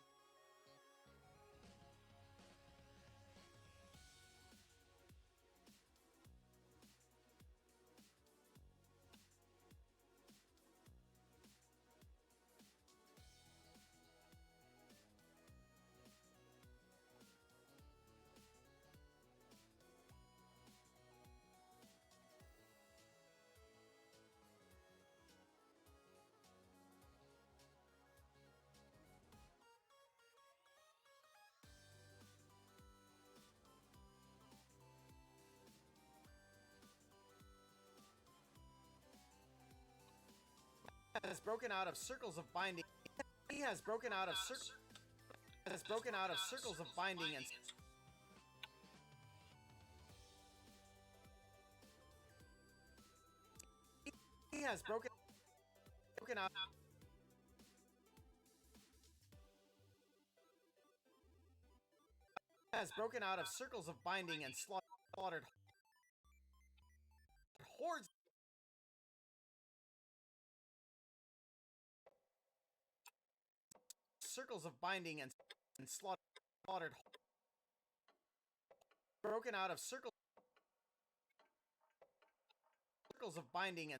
Has broken out of circles of binding. He has broken out of circles. Has broken out of circles of binding and. He has broken out. Has broken out of circles of binding and slaughtered hordes. Circles of binding and slaughtered. Broken out of circles of binding and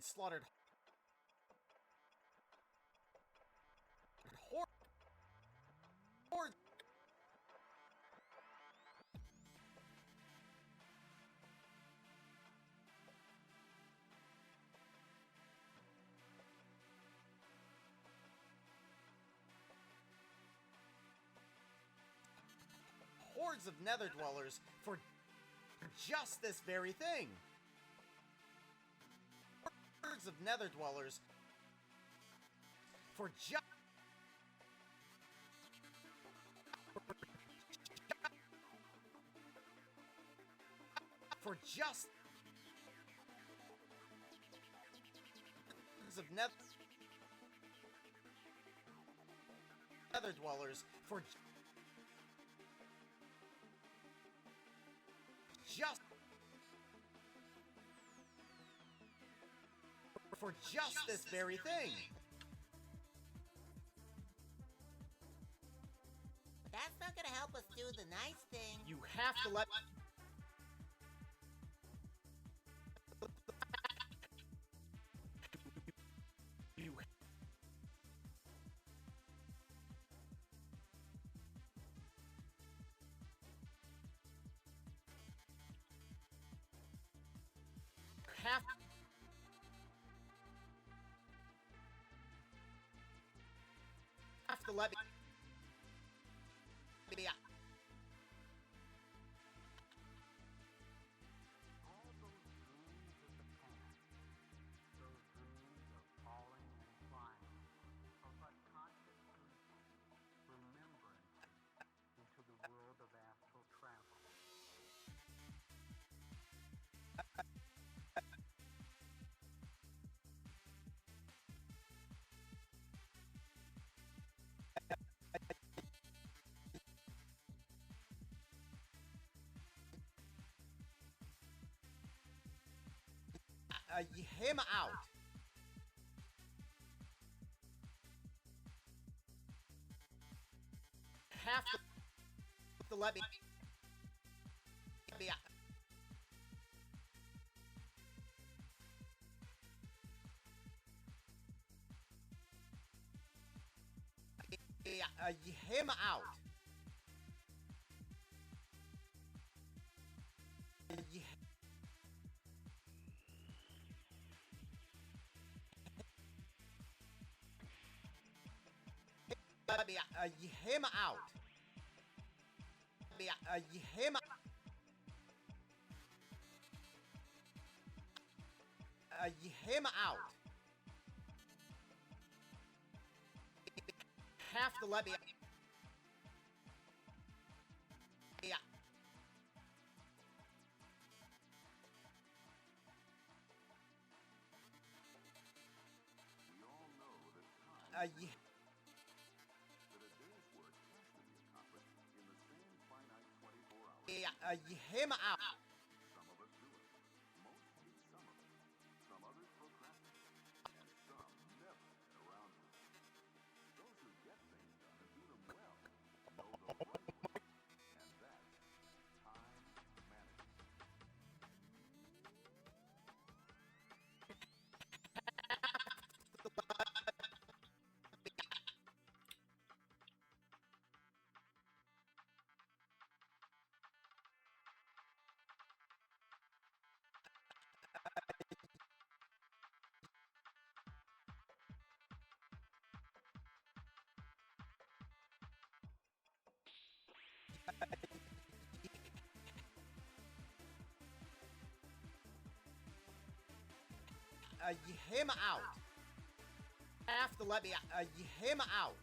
slaughtered hordes. Hordes of nether dwellers for just this very thing. Hordes of nether dwellers for just of nether dwellers for just this very thing. That's not gonna help us do the nice thing. You have to let. You have to let me. All those dreams of the past, those dreams of falling and flying, are but conscious glimpses, remembrances into the world of astral travel. Him out. Have to let me. him out. Him out. Him him out. Have to let me. Yeah. We all know that time Ye- that a day's work has to be accomplished in the same finite 24 hours. him out. Some of us do it. Most keep some of it. Some others procrastinate. And some never get around to it. Those who get things done and do them well know the right way. And that's time management. Him out. Have to let me. Him out.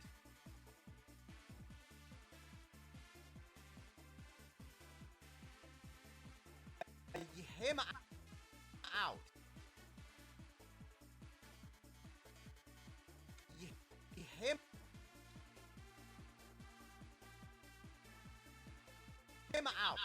Him out.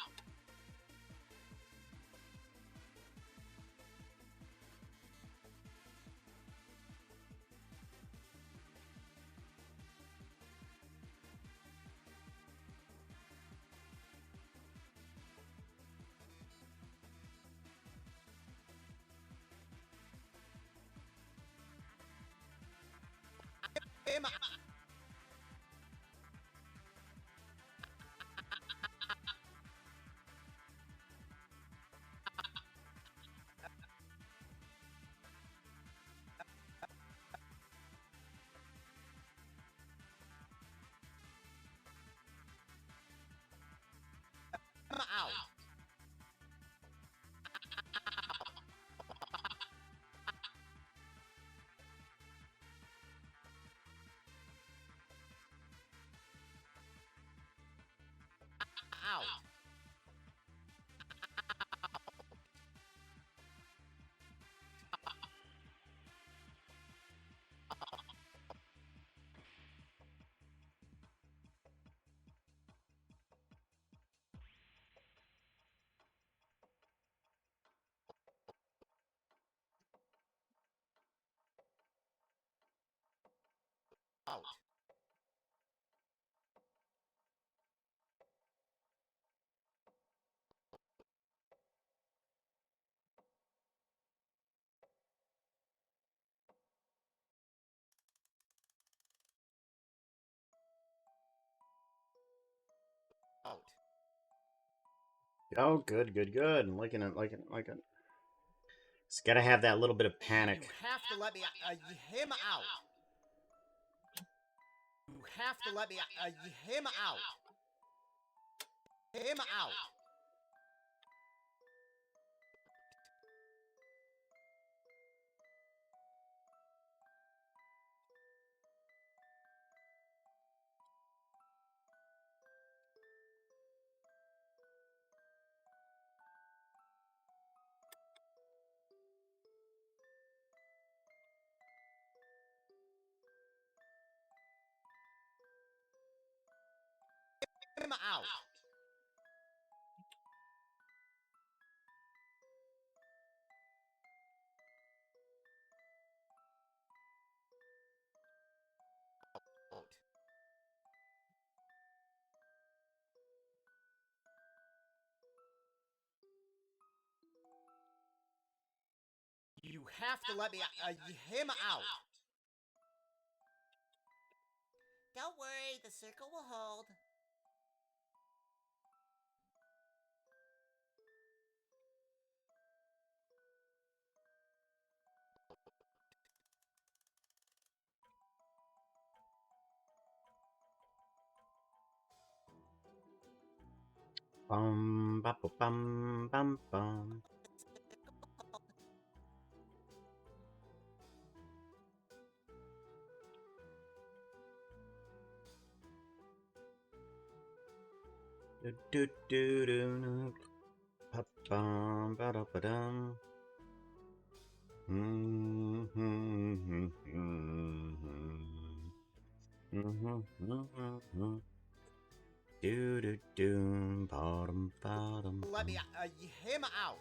Him out. Him out. Out. Out. Out. Oh, good, good, good. Liking it. It's gotta have that little bit of panic. You have to let me. Him out. You have to let me. Him out. Him out. Him out. Out. You have to let me. Him out. Don't worry, the circle will hold. Bum ba ba bum bum bum. Do do do do. Ba bum ba da ba dum. Do do do. Bottom bottom. Let me him out.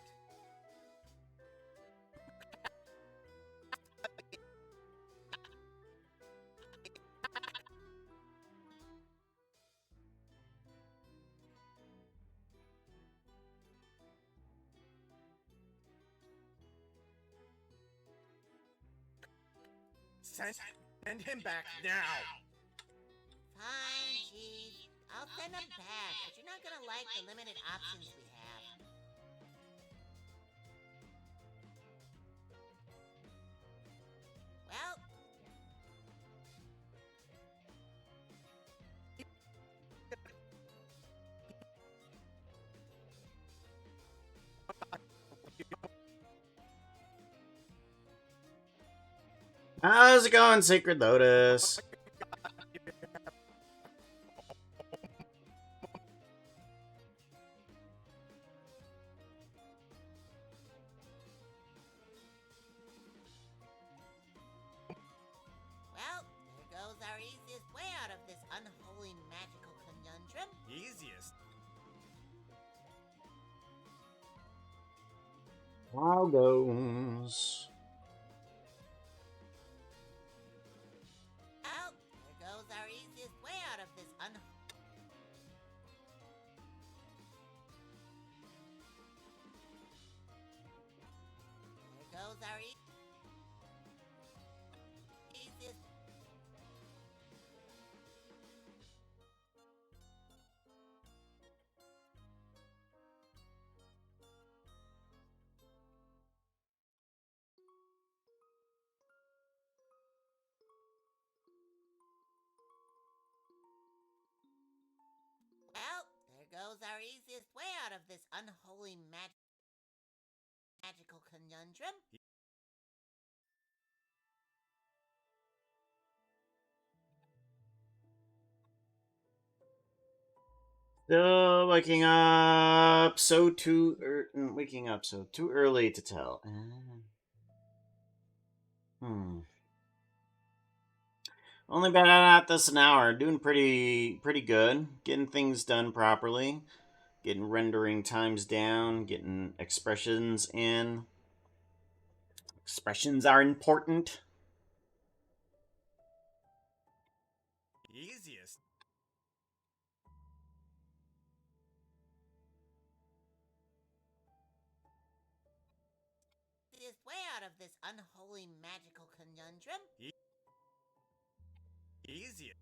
Send him back now. Fine, Chief. I'll send him back, but you're not gonna like the limited options we have. Well, How's it going, Sacred Lotus? well, there goes our easiest way out of this unholy magical conundrum. Easiest. How goes? Well, there goes our easiest way out of this There goes our easiest. Well, there goes our easiest way out of this unholy magical conundrum. Still waking up so too early to tell. Only been at this an hour. Doing pretty good. Getting things done properly. Getting rendering times down. Getting expressions in. Expressions are important. Easiest. Easiest way out of this unholy magical conundrum. Easiest.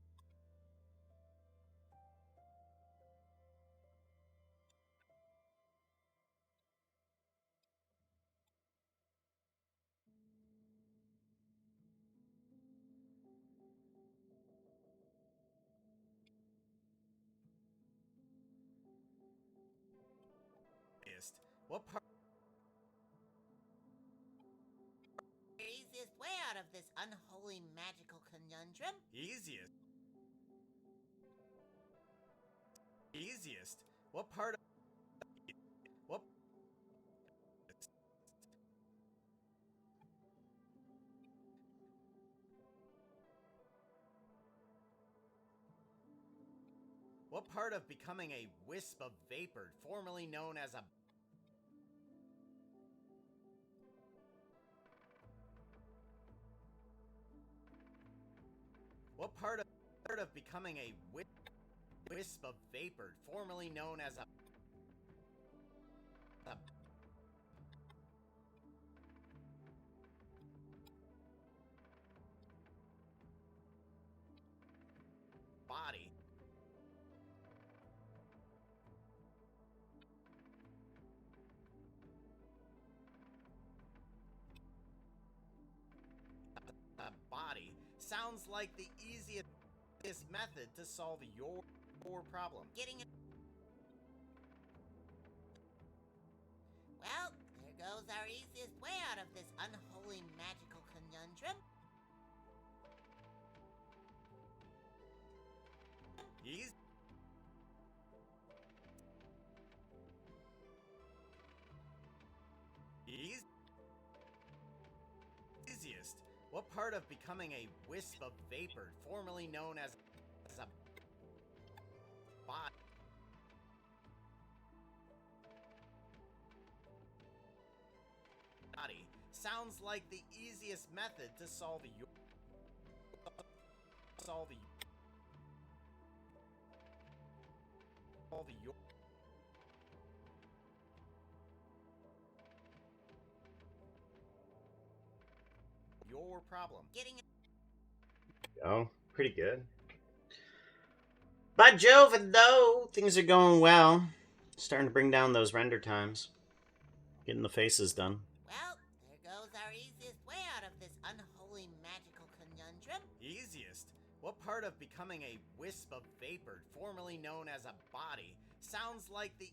What part? Easiest way out of this unholy magical conundrum. Easiest. Easiest. What part of what What part of becoming a wisp of vapor, formerly known as a What part of becoming a wisp of vapor, formerly known as a sounds like the easiest method to solve your problem. Well, there goes our easiest way out of this unholy magical conundrum. Easy. Easiest. What part of becoming a wisp of vapor, formerly known as a body, sounds like the easiest method to solve your problem. Oh, pretty good. By Jove, though, things are going well. Starting to bring down those render times. Getting the faces done. Well, there goes our easiest way out of this unholy magical conundrum. Easiest? What part of becoming a wisp of vapor, formerly known as a body, sounds like the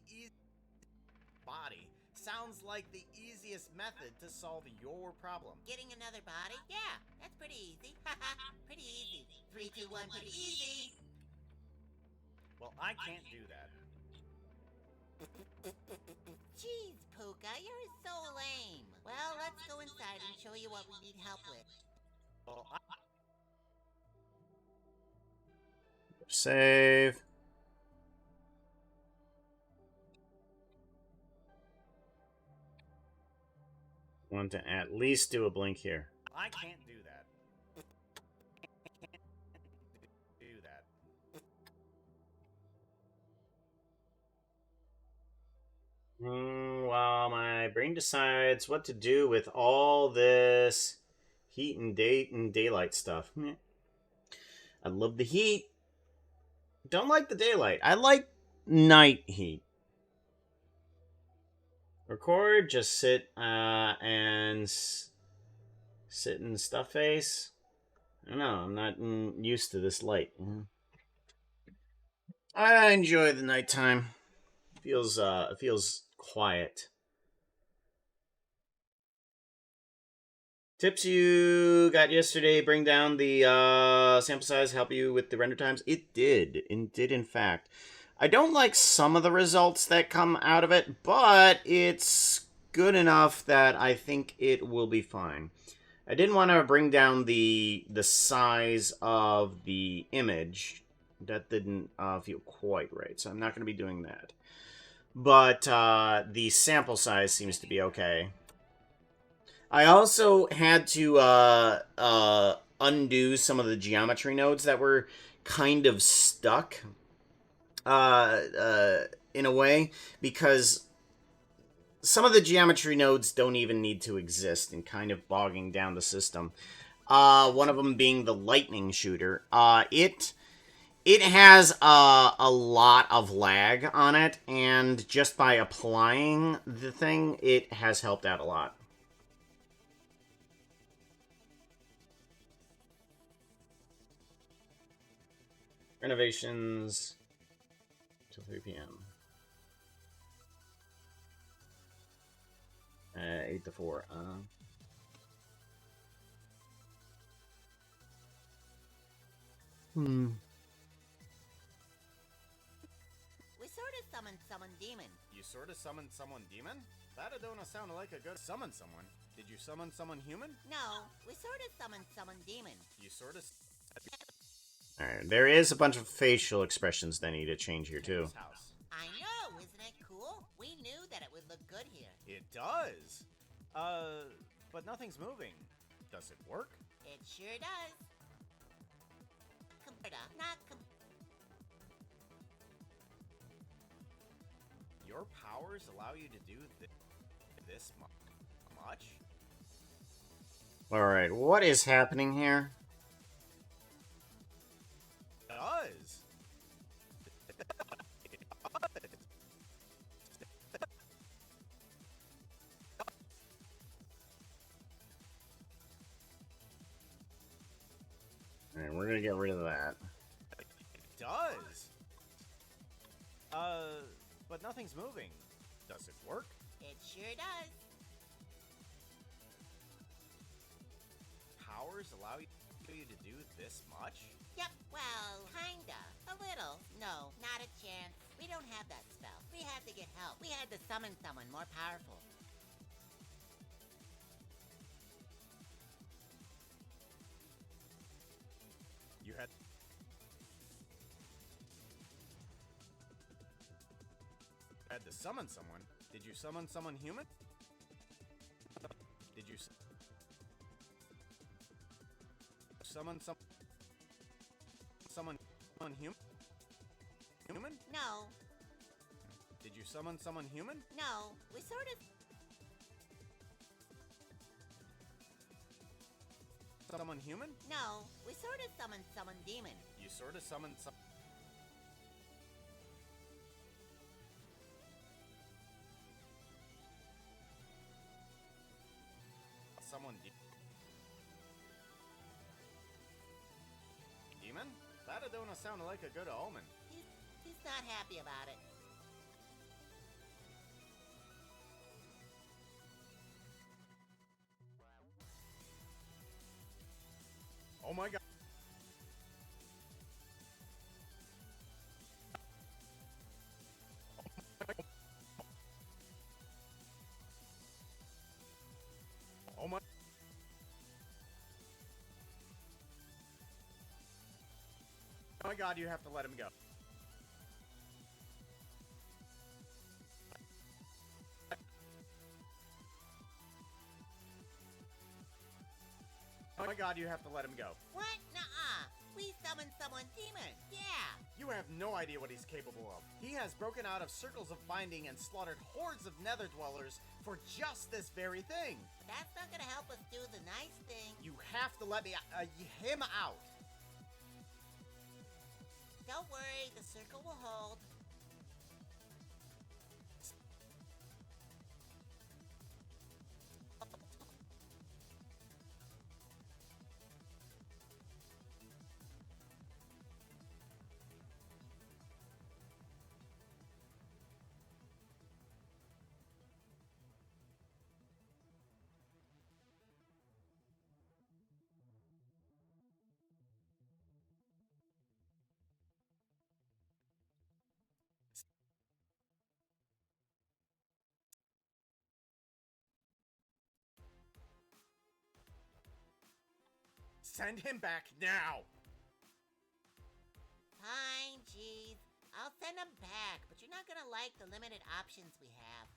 easiest method to solve your problem? Getting another body? Yeah, that's pretty easy. Pretty easy. 3, 2, 1, pretty easy. Well, I can't do that. Jeez, Puka, you're so lame. Well, let's go inside and show you what we need help with. Well, Save. Want to at least do a blink here. I can't do that. While my brain decides what to do with all this heat and daylight stuff. I love the heat. Don't like the daylight. I like night heat. Record, just sit and sit in stuff face. I don't know. I'm not used to this light. I enjoy the nighttime. It feels quiet. Tips you got yesterday bring down the sample size, help you with the render times? It did. It did, in fact. I don't like some of the results that come out of it, but it's good enough that I think it will be fine. I didn't want to bring down the size of the image. That didn't feel quite right, so I'm not going to be doing that. But the sample size seems to be okay. I also had to undo some of the geometry nodes that were kind of stuck in a way, because some of the geometry nodes don't even need to exist and kind of bogging down the system. One of them being the lightning shooter. It has a lot of lag on it, and just by applying the thing, it has helped out a lot. Renovations till 3 p.m. 8 to 4. We sort of summoned demon. You sort of summoned someone demon? That don't sound like a good summon someone. Did you summon someone human? No, we sort of summoned demon. You sort of... Alright, there is a bunch of facial expressions that need to change here, too. House. I know, isn't it cool? We knew that it would look good here. It does. But nothing's moving. Does it work? It sure does. Your powers allow you to do this much? Alright, what is happening here? It does. Alright, we're gonna get rid of that. It does. But nothing's moving. Does it work? It sure does. Powers allow you to do this much? Yep, well, kinda. A little. No, not a chance. We don't have that spell. We had to get help. We had to summon someone more powerful. You had to summon someone. Did you summon someone human? Did you summon someone human? No, Did you summon someone human? no, we sort of... Someone human? No, we sort of summoned someone demon. You sort of summoned someone demon? That don't sound like a good omen. He's not happy about it. Oh my god. Oh my. Oh my god, you have to let him go. Oh my god, you have to let him go. What? Nuh-uh. We summoned someone demon. Yeah. You have no idea what he's capable of. He has broken out of circles of binding and slaughtered hordes of nether dwellers for just this very thing. But that's not gonna help us do the nice thing. You have to let me him out. Don't worry, the circle will hold. Send him back now. Fine, jeez. I'll send him back, but you're not gonna like the limited options we have.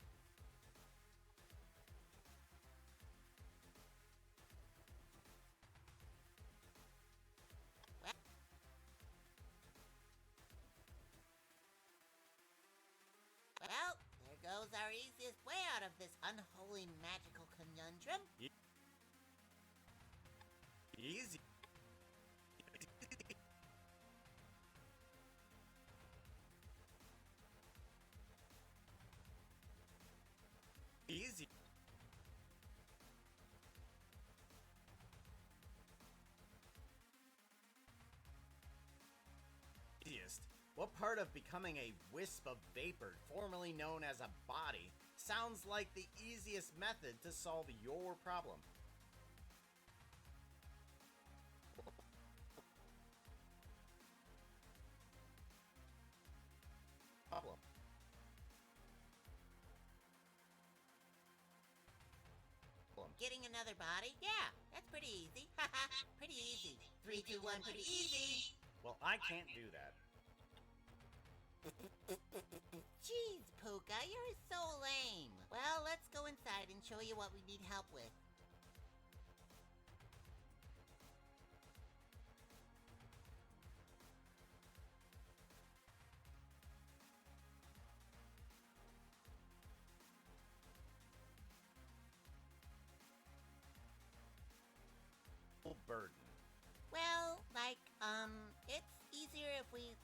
Well, there goes our easiest way out of this unholy magical conundrum. Easy. Easy. Easiest. What part of becoming a wisp of vapor, formerly known as a body, sounds like the easiest method to solve your problem? Problem. Getting another body? Yeah, that's pretty easy. Pretty easy. 3, 2, 1, pretty easy. Well, I can't do that. Jeez, Puka, you're so lame. Well, let's go inside and show you what we need help with. Burden. Well, it's easier if we,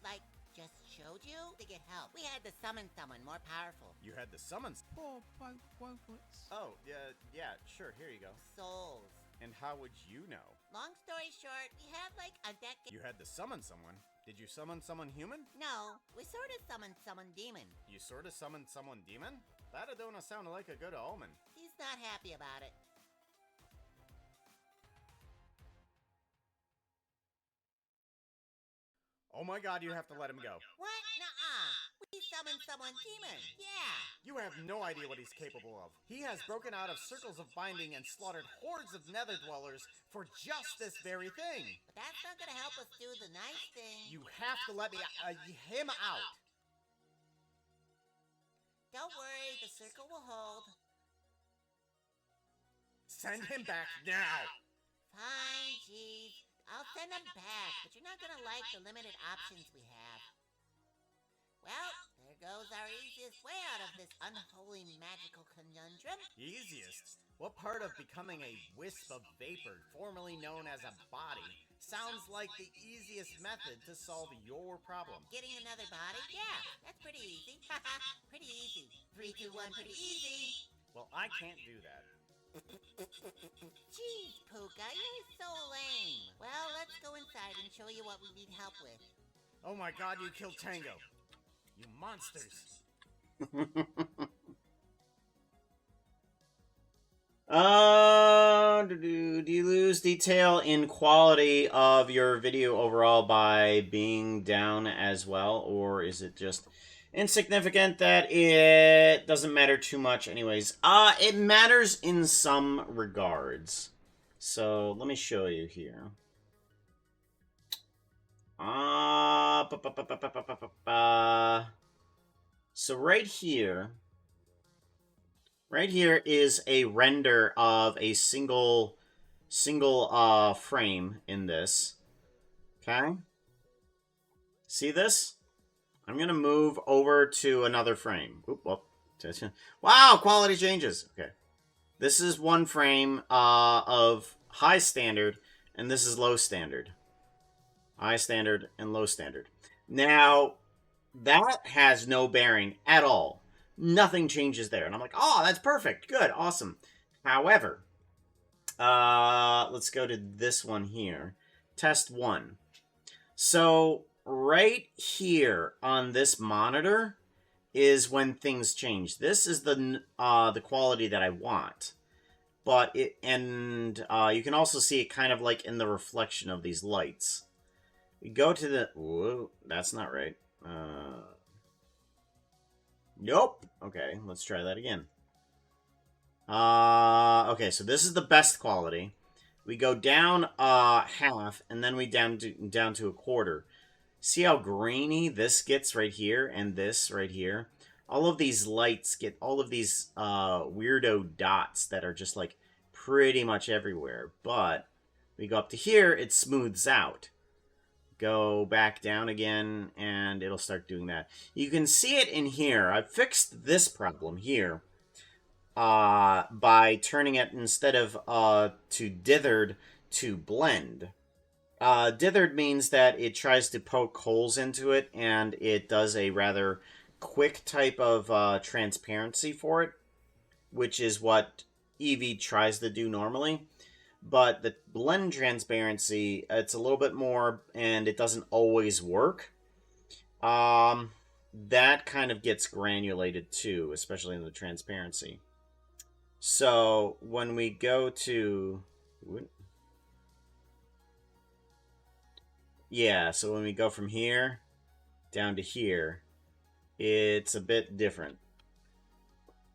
just showed you to get help. We had to summon someone more powerful. You had the summons. Poor woglets. Oh, yeah, sure, here you go. Souls. And how would you know? Long story short, we had like a decade. You had to summon someone. Did you summon someone human? No, we sort of summoned someone demon. You sort of summoned someone demon? That don't sound like a good omen. He's not happy about it. Oh my god, you have to let him go. What? Nuh-uh. We summoned someone demon. Yeah. You have no idea what he's capable of. He has broken out of circles of binding and slaughtered hordes of nether dwellers for just this very thing. But that's not gonna help us do the nice thing. You have to let me him out. Don't worry, the circle will hold. Send him back now. Fine, geez. I'll send him back, but you're not gonna like the limited options we have. Well, there goes our easiest way out of this unholy magical conundrum. Easiest? What part of becoming a wisp of vapor, formerly known as a body, sounds like the easiest method to solve your problem? Getting another body? Yeah, that's pretty easy. Pretty easy. 3, 2, 1, pretty easy. Well, I can't do that. Jeez, Puka, you're so lame. Well, let's go inside and show you what we need help with. Oh my god, you killed Tango. You monsters. Do you lose detail in quality of your video overall by being down as well? Or is it just insignificant that it doesn't matter too much anyways? It matters in some regards. So, let me show you here. So right here is a render of a single frame in this. Okay? See this? I'm gonna move over to another frame. Oop, whoop. Wow, quality changes. Okay. This is one frame of high standard, and this is low standard. High standard and low standard. Now, that has no bearing at all. Nothing changes there. And I'm like, oh, that's perfect. Good. Awesome. However, let's go to this one here. Test 1. So, right here on this monitor is when things change. This is the quality that I want. But you can also see it kind of like in the reflection of these lights. We go to the... Whoa, that's not right. Nope. Okay, let's try that again. Okay, so this is the best quality. We go down half, and then we down to a quarter. See how grainy this gets right here, and this right here? All of these lights get all of these weirdo dots that are just like pretty much everywhere. But we go up to here, it smooths out. Go back down again, and it'll start doing that. You can see it in here. I've fixed this problem here by turning it, instead of to dithered, to blend. Dithered means that it tries to poke holes into it, and it does a rather quick type of transparency for it, which is what Eevee tries to do normally. But the blend transparency, it's a little bit more, and it doesn't always work. That kind of gets granulated too, especially in the transparency. So when we go to... Yeah, so when we go from here down to here, it's a bit different.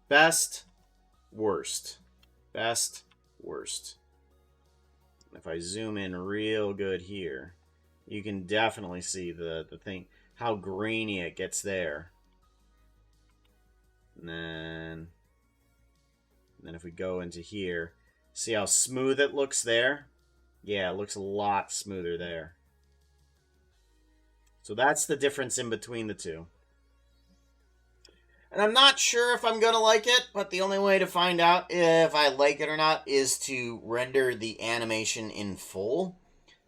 Best, worst. Best, worst. If I zoom in real good here, you can definitely see the thing, how grainy it gets there. And then if we go into here, see how smooth it looks there? Yeah, it looks a lot smoother there. So that's the difference in between the two. And I'm not sure if I'm going to like it, but the only way to find out if I like it or not is to render the animation in full.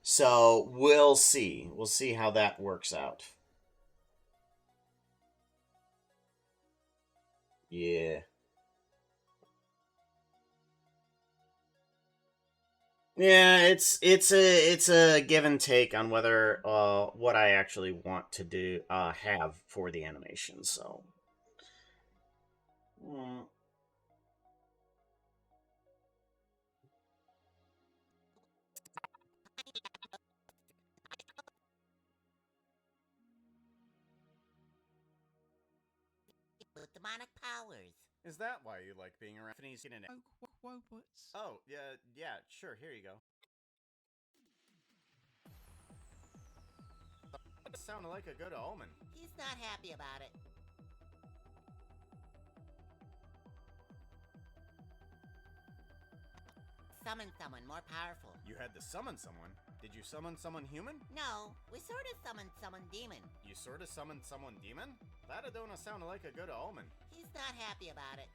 So we'll see. We'll see how that works out. Yeah. Yeah, it's a give and take on whether what I actually want to do have for the animation. So mm, With demonic powers. Is that why you like being around Tiffany's in an... Robots. Oh, yeah, sure, here you go. That sounded like a good omen. He's not happy about it. Summon someone more powerful. You had to summon someone. Did you summon someone human? No, we sort of summoned someone demon. You sort of summoned someone demon? That don't sound like a good omen. He's not happy about it.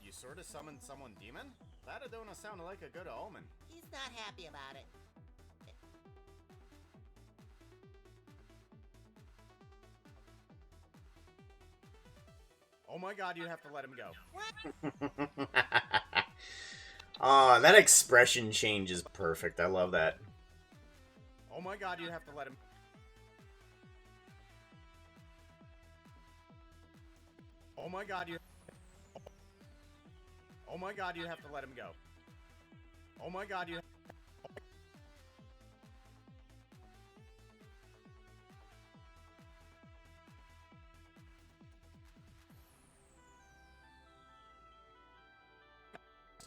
You sort of summoned someone demon? That don't sound like a good omen. He's not happy about it. Oh my god, you have to let him go. What? that expression change is perfect. I love that. Oh my god, you have to let him... Oh my god, you... Oh my god, you have to let him go. Oh my god, you...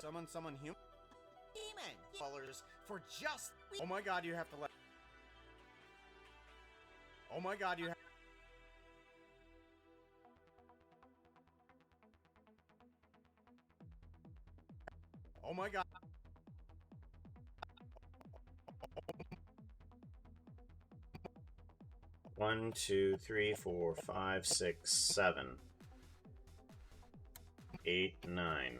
Summon someone human? Demon! Colors for just... Oh my god, you have to let... Oh my god, you have... Oh my god. One, two, three, four, five, six, 7, 8, 9.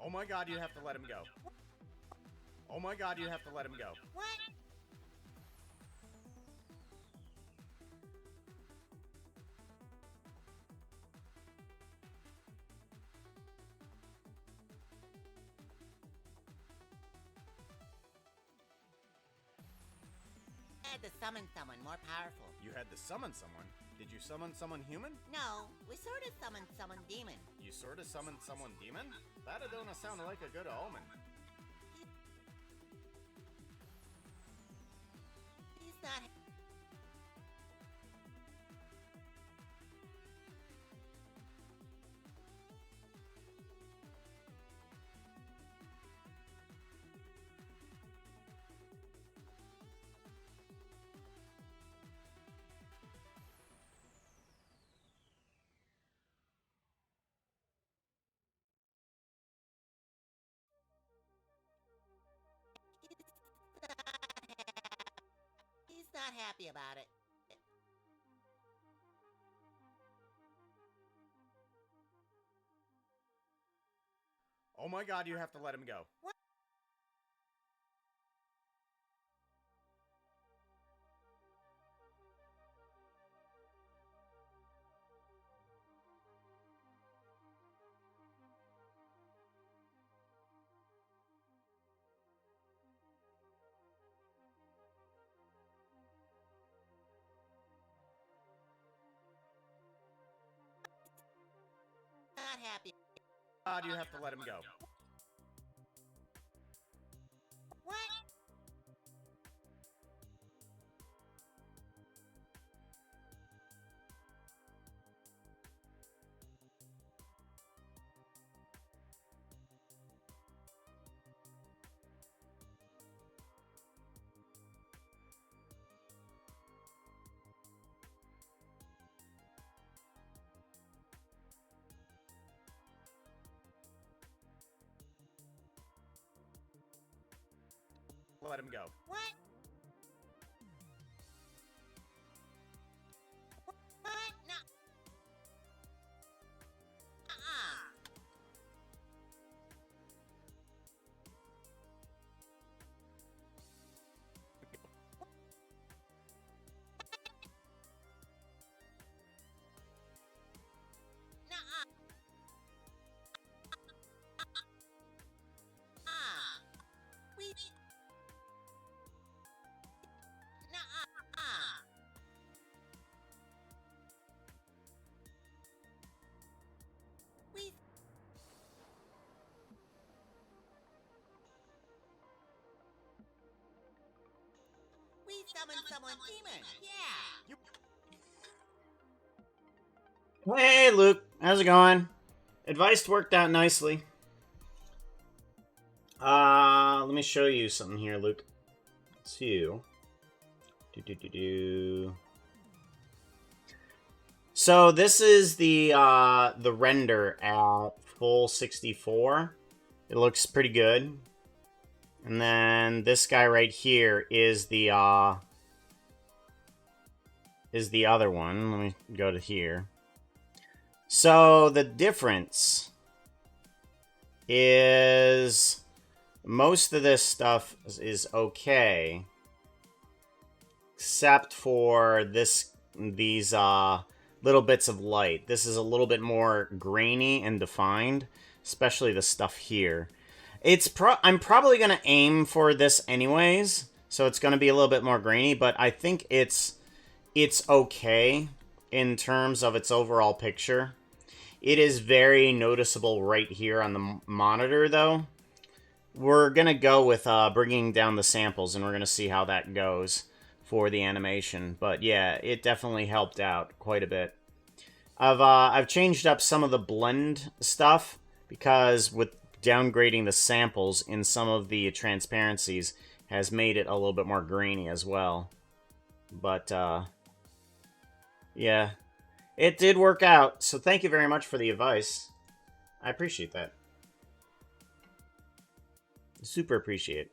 Oh my god, you have to let him go. Oh my god, you have to let him go. What? I had to summon someone more powerful. You had to summon someone? Did you summon someone human? No, we sort of summoned someone demon. You sort of summoned someone demon? That don't sound like a good omen. He's not. He's not happy about it. Oh my god, you have to let him go. Not happy. God, you have to let him go. What? Let him go. What? What? No. Uh-uh. summon someone demon. Yeah. Hey, Luke. How's it going? Advice worked out nicely. Let me show you something here, Luke. Two. So this is the render at full 64. It looks pretty good. And then this guy right here is the other one. Let me go to here. So the difference is most of this stuff is okay, except for these little bits of light. This is a little bit more grainy and defined, especially the stuff here. I'm probably gonna aim for this anyways, so it's gonna be a little bit more grainy, but I think it's okay in terms of its overall picture. It is very noticeable right here on the monitor, though. We're going to go with bringing down the samples, and we're going to see how that goes for the animation. But yeah, it definitely helped out quite a bit. I've changed up some of the blend stuff, because with downgrading the samples in some of the transparencies has made it a little bit more grainy as well. But yeah, it did work out, so thank you very much for the advice. I appreciate that. Super appreciate.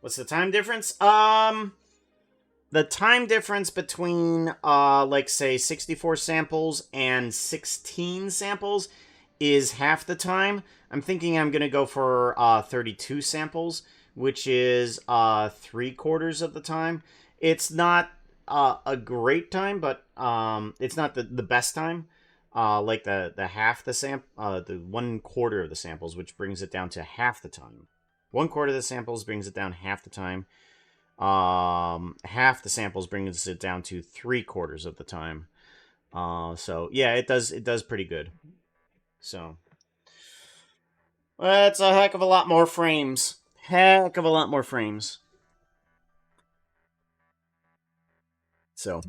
What's the time difference? The time difference between, like, say, 64 samples and 16 samples is half the time. I'm thinking I'm gonna go for 32 samples, which is 3/4 of the time. It's not a great time, but it's not the best time. Like the half the the 1/4 of the samples, which brings it down to half the time. 1/4 of the samples brings it down half the time. Half the samples brings it down to 3/4 of the time. So yeah, it does pretty good. So that's a heck of a lot more frames. Heck of a lot more frames. So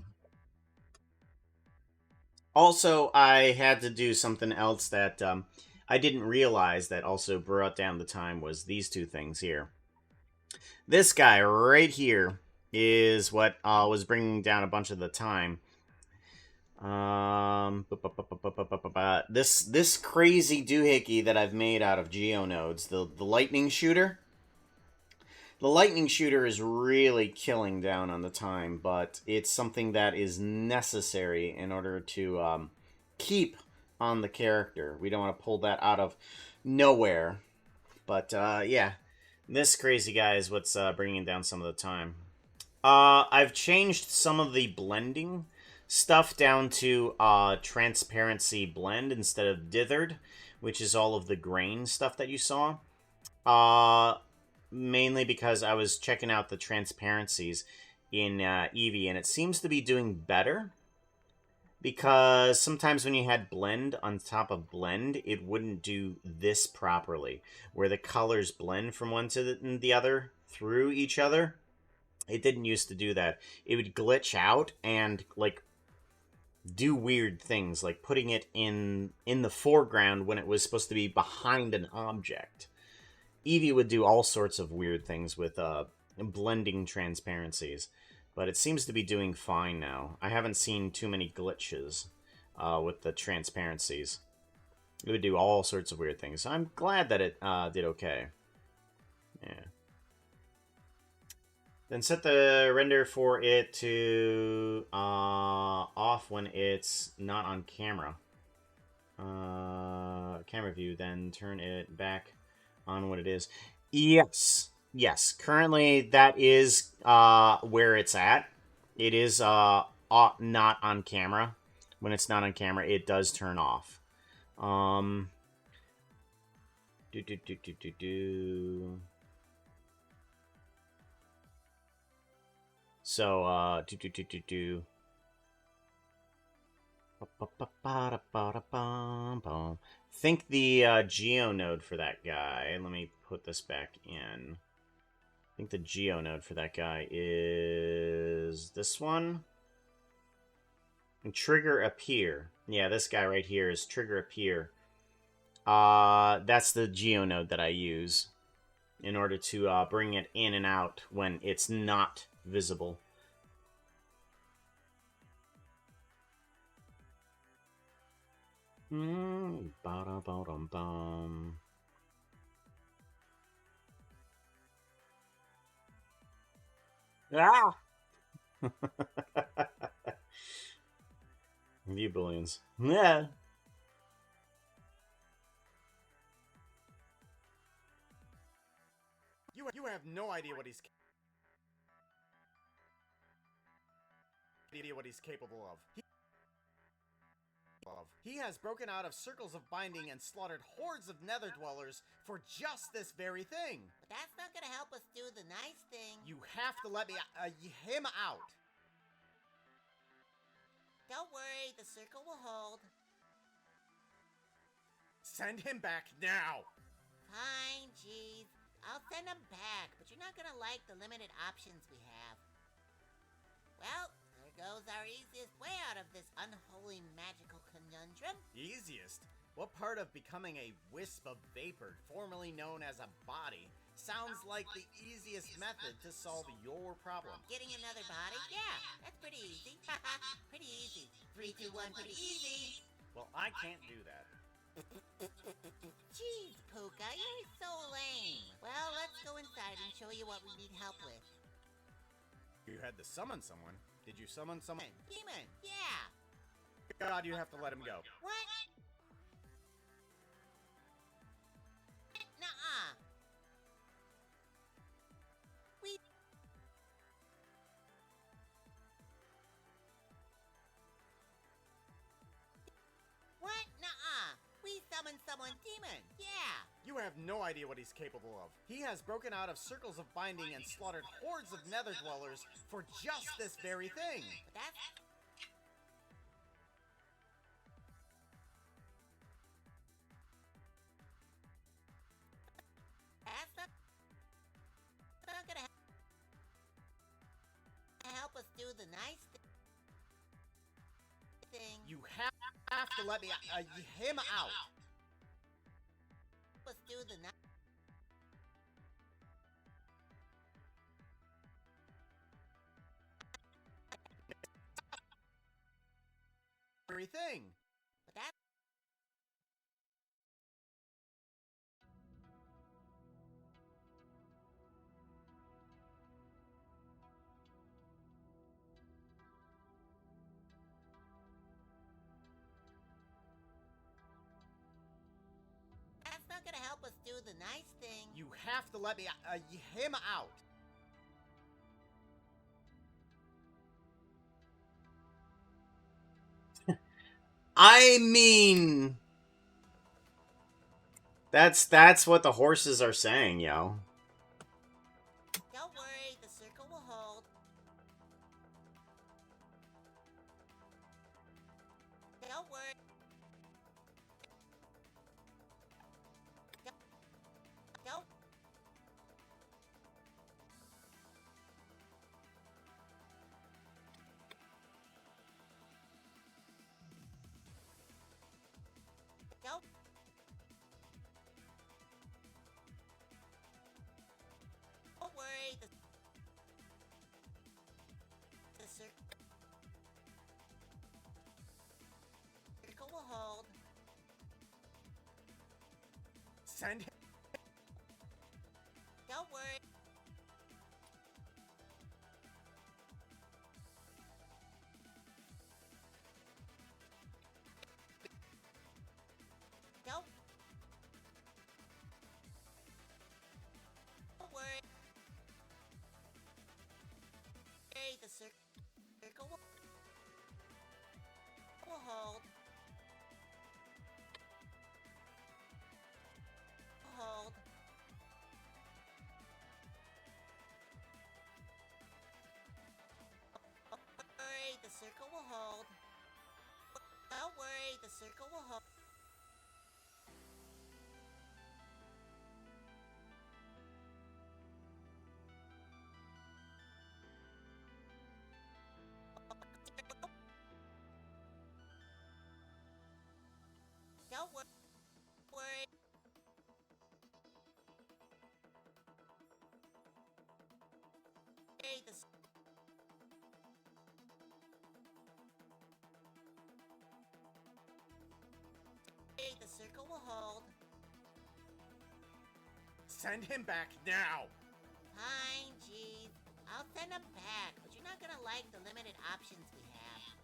also, I had to do something else that I didn't realize that also brought down the time was these two things here. This guy right here is what was bringing down a bunch of the time. This crazy doohickey that I've made out of geonodes, the lightning shooter. The lightning shooter is really killing down on the time, but it's something that is necessary in order to keep on the character. We don't want to pull that out of nowhere. But yeah, this crazy guy is what's bringing down some of the time. I've changed some of the blending stuff down to transparency blend instead of dithered, which is all of the grain stuff that you saw. Mainly because I was checking out the transparencies in Eevee, and it seems to be doing better. Because sometimes when you had blend on top of blend, it wouldn't do this properly, where the colors blend from one to the other through each other. It didn't used to do that. It would glitch out and like do weird things, like putting it in the foreground when it was supposed to be behind an object. Eevee would do all sorts of weird things with blending transparencies, but it seems to be doing fine now. I haven't seen too many glitches with the transparencies. It would do all sorts of weird things. So I'm glad that it did okay. Yeah. Then set the render for it to off when it's not on camera. Camera view, then turn it back on what it is. Yes. Yes. Currently, that is where it's at. It is not on camera. When it's not on camera, it does turn off. So, think the geonode for that guy. Let me put this back in. think the geo node for that guy is this one. And trigger appear. Yeah, this guy right here is trigger appear. That's the geo node that I use in order to bring it in and out when it's not visible. Ba-da-ba-dum-bum. Ah! View billions. Yeah. You have no idea what he's capable of. He has broken out of circles of binding and slaughtered hordes of nether dwellers for just this very thing. But that's not gonna help us do the nice thing. You have to let me him out. Don't worry, the circle will hold. Send him back now. Fine, jeez. I'll send him back, but you're not gonna like the limited options we have. Well, there goes our easiest way out of this unholy magical conundrum. Easiest? What part of becoming a wisp of vapor, formerly known as a body, sounds like the easiest method to solve your problem? Getting another body? Yeah, that's pretty easy. Pretty easy. 3, 2, 1, pretty easy. Well, I can't do that. Jeez, Puka, you're so lame. Well, let's go inside and show you what we need help with. You had to summon someone. Did you summon someone? Demon, yeah. God, you have to let him go. What? Nuh-uh. We... What? Nuh-uh. We summoned someone demon. Yeah. You have no idea what he's capable of. He has broken out of circles of binding and slaughtered hordes of nether dwellers for just this very thing. But that's... That's not gonna help us do the nice thing. You have to let me him out. Help us do the nice... Very thing. But that... That's not gonna help us do the nice thing. You have to let me him out. I mean, that's what the horses are saying, yo. Don't worry, the circle will hold. Don't worry. Don't... Don't... Don't worry, the circle will hold. Send him. Don't worry. Don't worry. The circle will hold. Hold. Don't worry, the circle will hold. Don't worry, the circle will hold. the circle will hold. Send him back now! Fine, geez. I'll send him back, but you're not gonna like the limited options we have.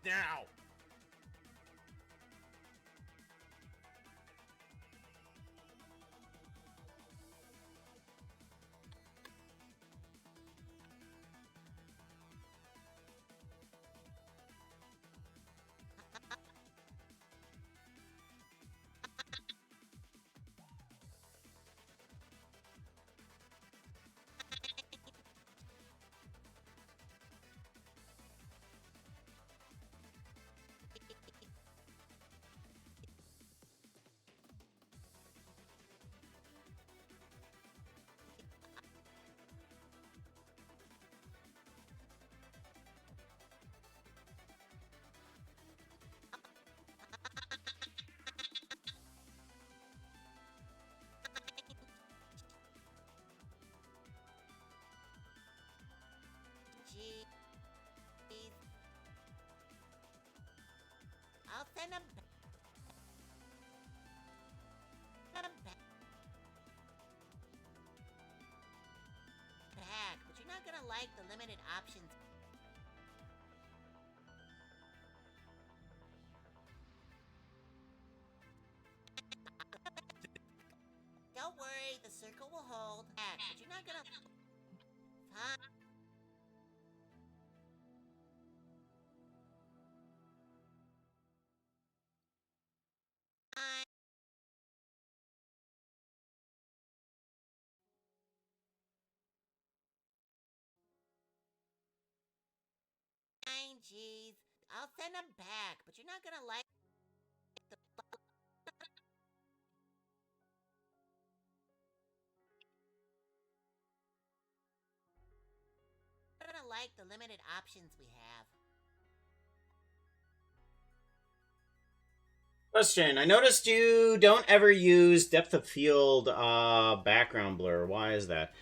Now! Geez. I'll send him back. Back, but you're not gonna like the limited options. Don't worry, the circle will hold. Back, but you're not gonna. Fine. Fine, geez. I'll send him back, but you're not gonna like the. You're gonna like the limited options we have. Question. I noticed you don't ever use depth of field background blur. Why is that?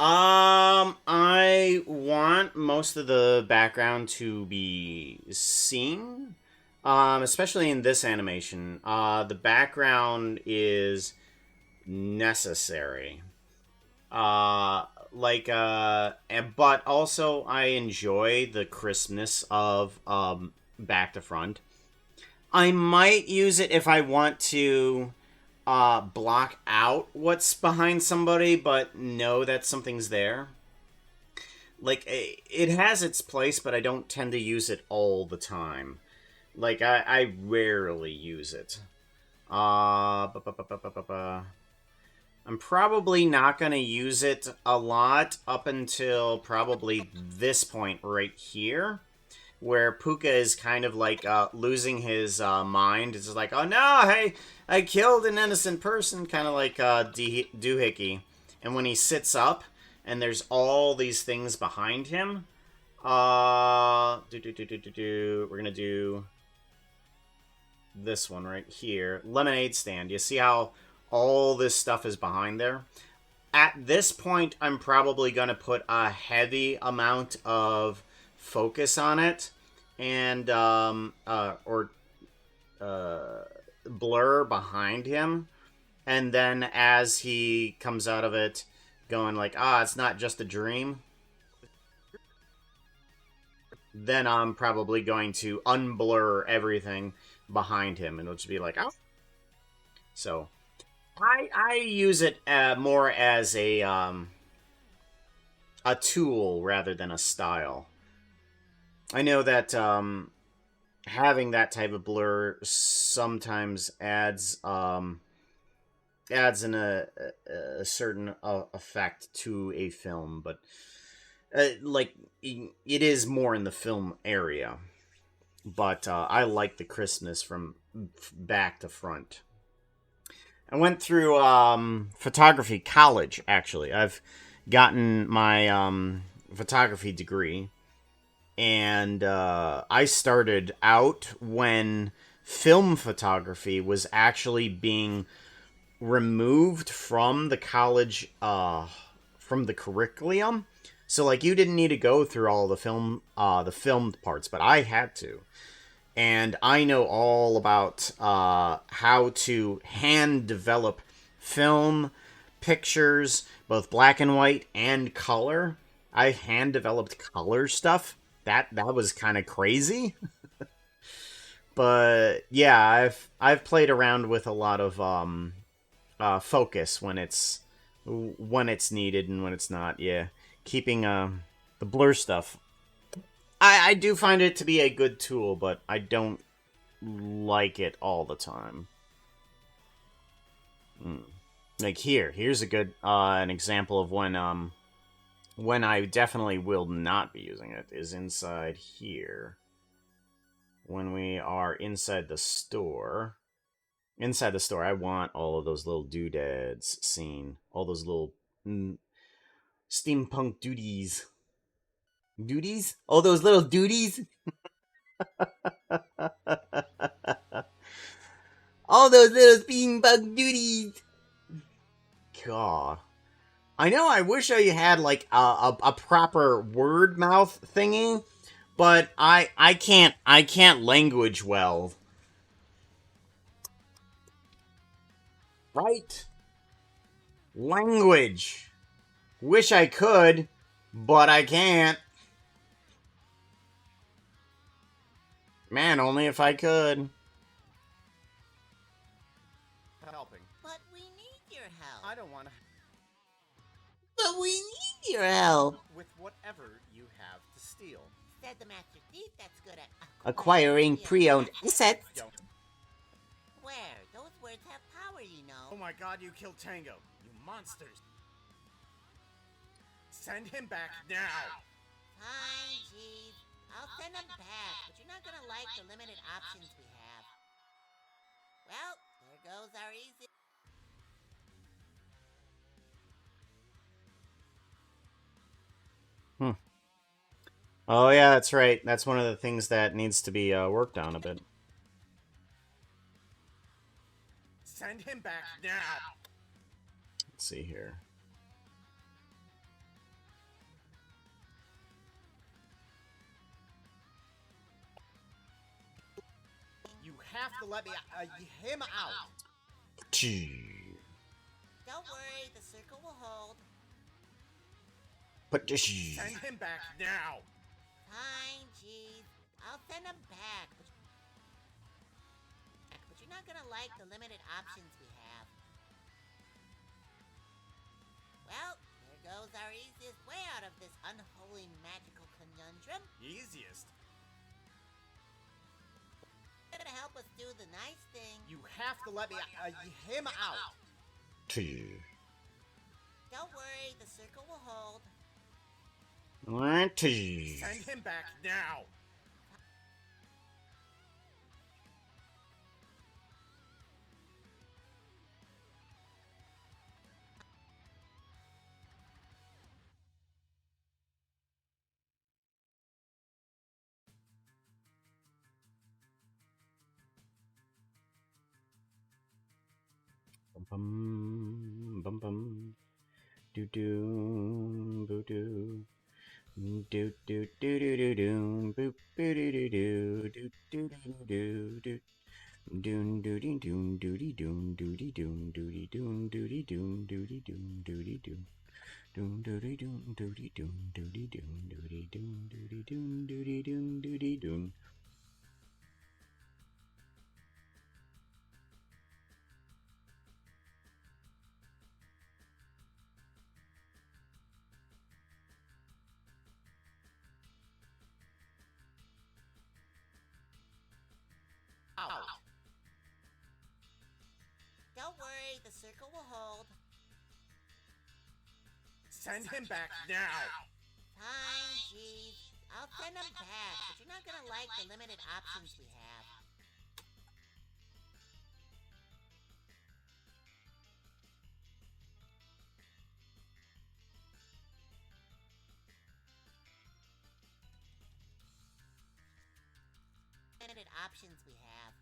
I want most of the background to be seen. Especially in this animation. The background is necessary. But also I enjoy the crispness of back to front. I might use it if I want to block out what's behind somebody, but know that something's there. Like, it has its place, but I don't tend to use it all the time. Like, I rarely use it. I'm probably not going to use it a lot up until probably this point right here, where Puka is kind of like losing his mind. It's just like, oh no, hey, I killed an innocent person, kind of like Doohickey. And when he sits up and there's all these things behind him, we're gonna do this one right here, lemonade stand. You see how all this stuff is behind there? At this point, I'm probably gonna put a heavy amount of focus on it and blur behind him, and then as he comes out of it going like, it's not just a dream, then I'm probably going to unblur everything behind him and it'll just be like, oh. So I use it more as a tool rather than a style. I know that having that type of blur sometimes adds a certain effect to a film, but it is more in the film area. But I like the crispness from back to front. I went through photography college, actually. I've gotten my photography degree. And I started out when film photography was actually being removed from the college, from the curriculum. So like you didn't need to go through all the filmed parts, but I had to. And I know all about how to hand develop film pictures, both black and white and color. I hand developed color stuff. That was kind of crazy, but yeah, I've played around with a lot of focus when it's needed and when it's not. Yeah, keeping the blur stuff. I do find it to be a good tool, but I don't like it all the time. Mm. Like here's a good an example of when I definitely will not be using it is inside here. When we are inside the store, I want all of those little doodads seen, all those little steampunk duties, all those little duties, all those little steampunk duties. God. I know. I wish I had like a proper word mouth thingy, but I can't language well. Right? Language. Wish I could, but I can't. Man, only if I could. Helping. But we need your help. I don't want to. But we need your help. With whatever you have to steal. Said the master thief that's good at Acquiring pre-owned assets. Don't. Where? Those words have power, you Oh know. my god, you killed Tango. You monsters. Send him back now. Fine, Chief. I'll send them back, but you're not gonna like the limited options we have. Well, there goes our easy. Oh yeah, that's right. That's one of the things that needs to be worked on a bit. Send him back now. Let's see here. You have to let me him out. Don't worry, the circle will hold. But Send him back now. Fine, Chief. I'll send them back, but you're not gonna like the limited options we have. Well, there goes our easiest way out of this unholy magical conundrum. Easiest. You're gonna help us do the nice thing. You have to let me him out. Don't worry, the circle will hold. Send him back now. Bum bum bum. Do do boo do. Do do do do do do. Boop boo do do do. Do do do do do. Doon doody doon doody doon doody doon doody doon doody doon doody doon doody doon. Doon doody doon doody doon doody doon doody doon doody doon doody doon doody doon. Out. Don't worry, the circle will hold. Send him back now. Fine, Chief. I'll send them back, but you're not gonna like the limited options we have. Limited options we have.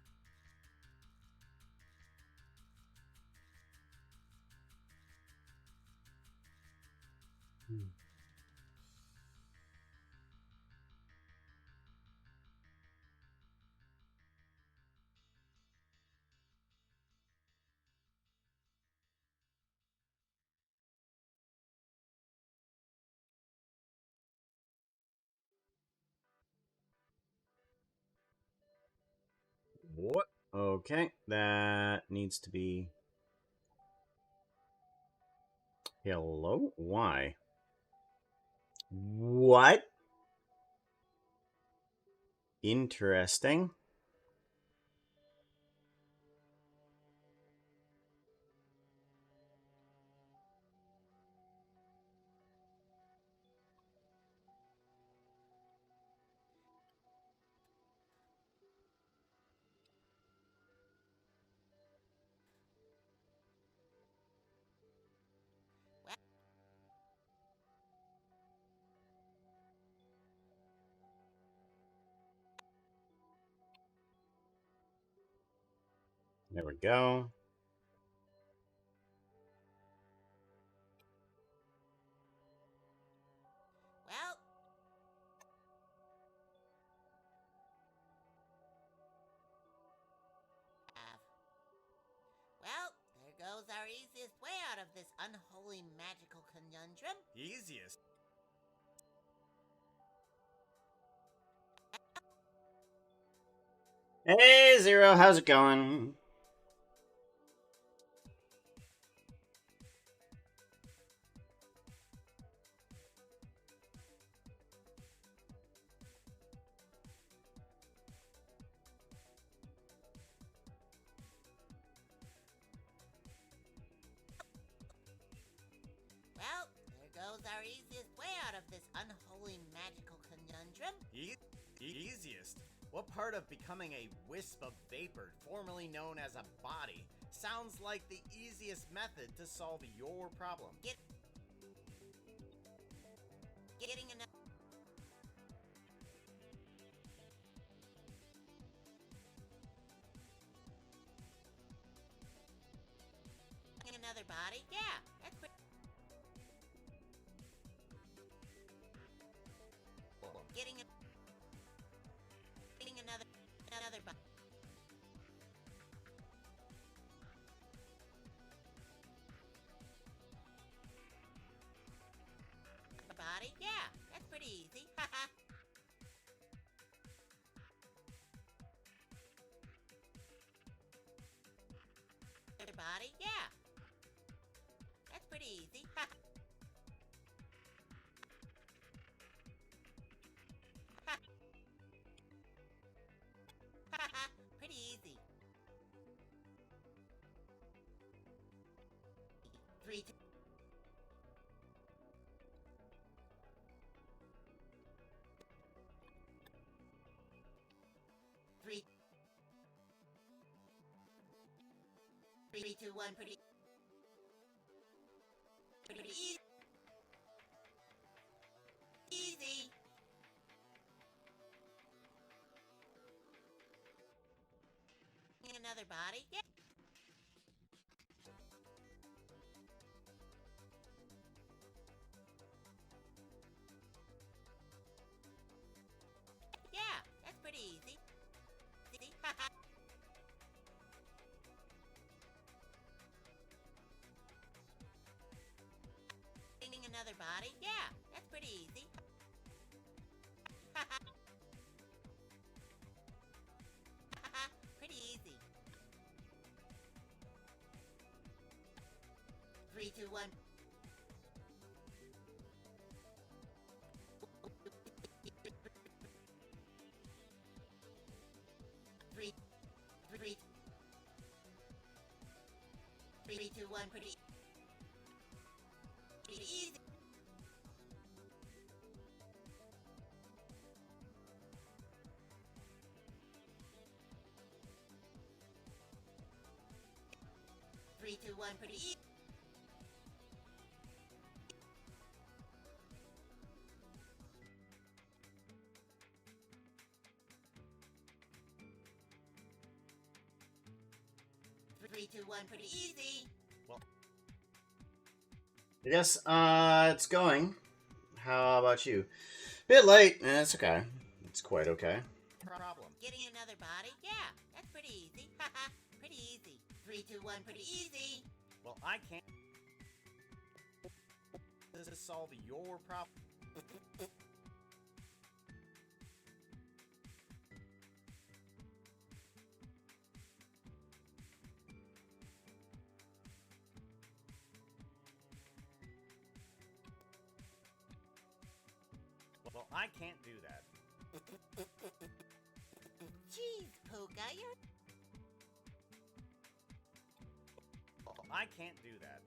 Okay, that needs to be... Hello? Why? What? Interesting. There we go. Well, well, there goes our easiest way out of this unholy magical conundrum. Easiest. Hey, Zero, how's it going? Well, there goes our easiest way out of this unholy magical conundrum. Easiest. What part of becoming a wisp of vapor, formerly known as a body, sounds like the easiest method to solve your problem? Getting enough. Another body? Yeah, that's pretty. Getting another body. Body? Yeah, that's pretty easy. Another body? Yeah, that's pretty easy. Pretty easy. 3, 2. Three, 2, 1. Pretty easy. Easy. Another body? Yeah. Yeah, that's pretty easy. Finding another body? Yeah, that's pretty easy. Pretty easy. 3, 2, 1. 3, 3, 3, 2, 1. Pretty easy. 3, 2, 1. Pretty easy. 3, 2, 1. Pretty easy. I guess, it's going. How about you? Bit late. It's okay. It's quite okay. Problem. Getting another body? Yeah, that's pretty easy. Pretty easy. 3, 2, 1. Pretty easy. Well, I can't. This is solve your problem. Well, I can't do that. Jeez, Puka, you're... Well, I can't do that.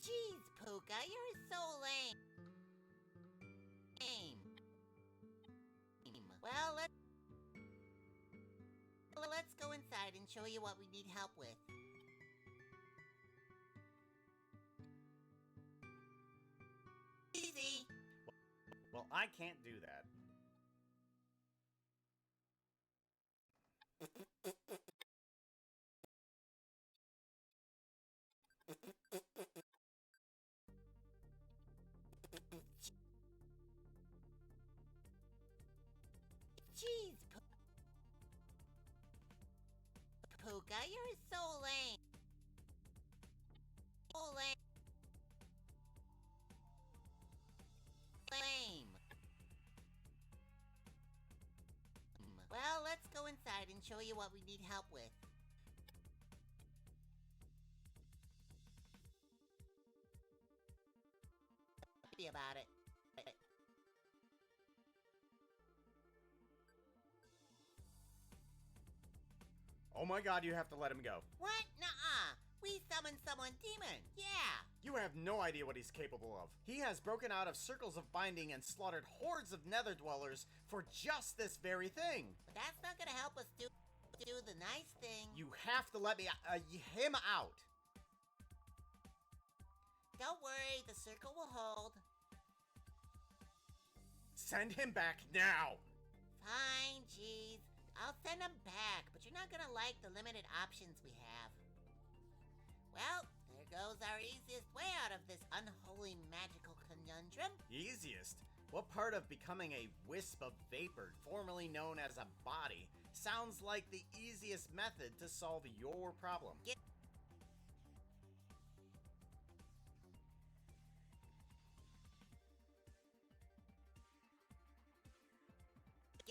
Jeez, Puka, you're so lame. Well, let's go inside and show you what we need help with. Easy. Well, I can't do that. Jeez, Puka, you're so lame. So lame. Lame. Well, let's go inside and show you what we need help with. Happy about it. Oh my god, you have to let him go. What? Nuh-uh. We summoned someone demon. Yeah. You have no idea what he's capable of. He has broken out of circles of binding and slaughtered hordes of nether dwellers for just this very thing. But that's not gonna help us do the nice thing. You have to let me him out. Don't worry, the circle will hold. Send him back now. Fine, jeez. I'll send him back, but you're not gonna like the limited options we have. Well, there goes our easiest way out of this unholy magical conundrum. Easiest? What part of becoming a wisp of vapor, formerly known as a body, sounds like the easiest method to solve your problem?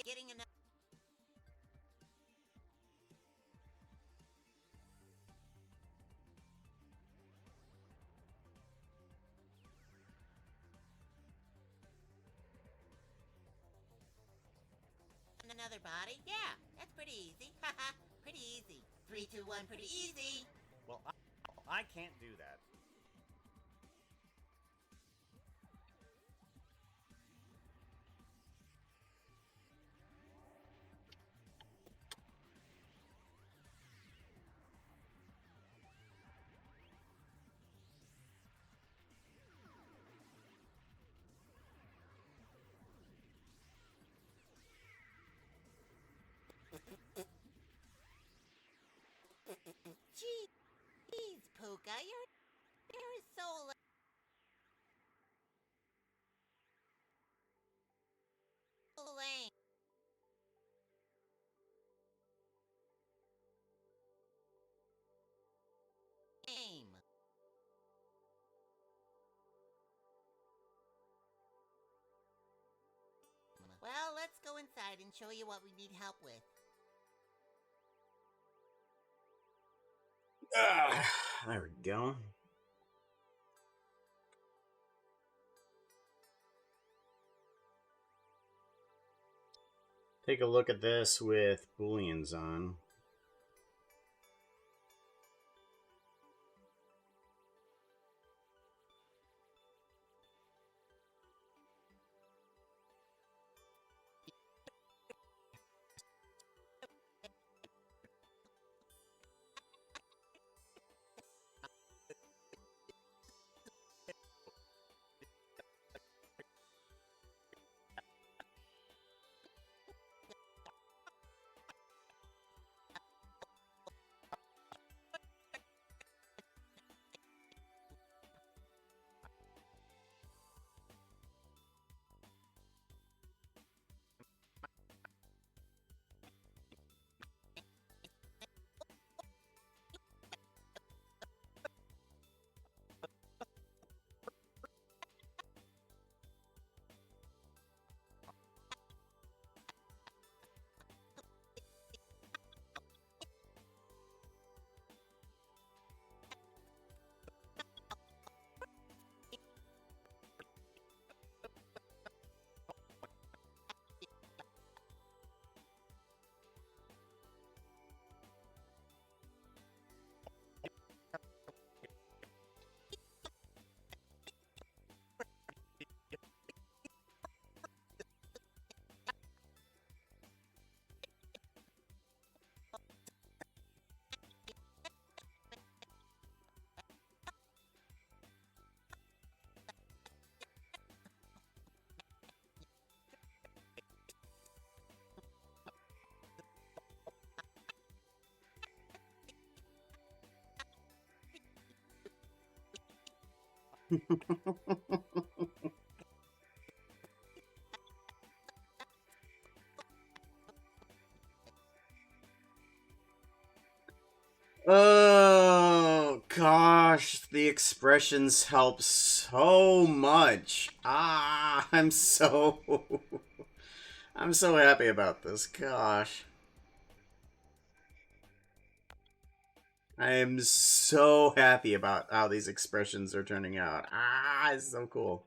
Getting enough. Another body? Yeah, that's pretty easy. Haha, pretty easy. 3, 2, 1, pretty easy. Well, I can't do that. Jeez, Puka, you're so lame. Lame. Well, let's go inside and show you what we need help with. There we go. Take a look at this with booleans on. Oh gosh, the expressions help so much. Ah, I'm so happy about this. Gosh. I am so happy about how these expressions are turning out. Ah, it's so cool.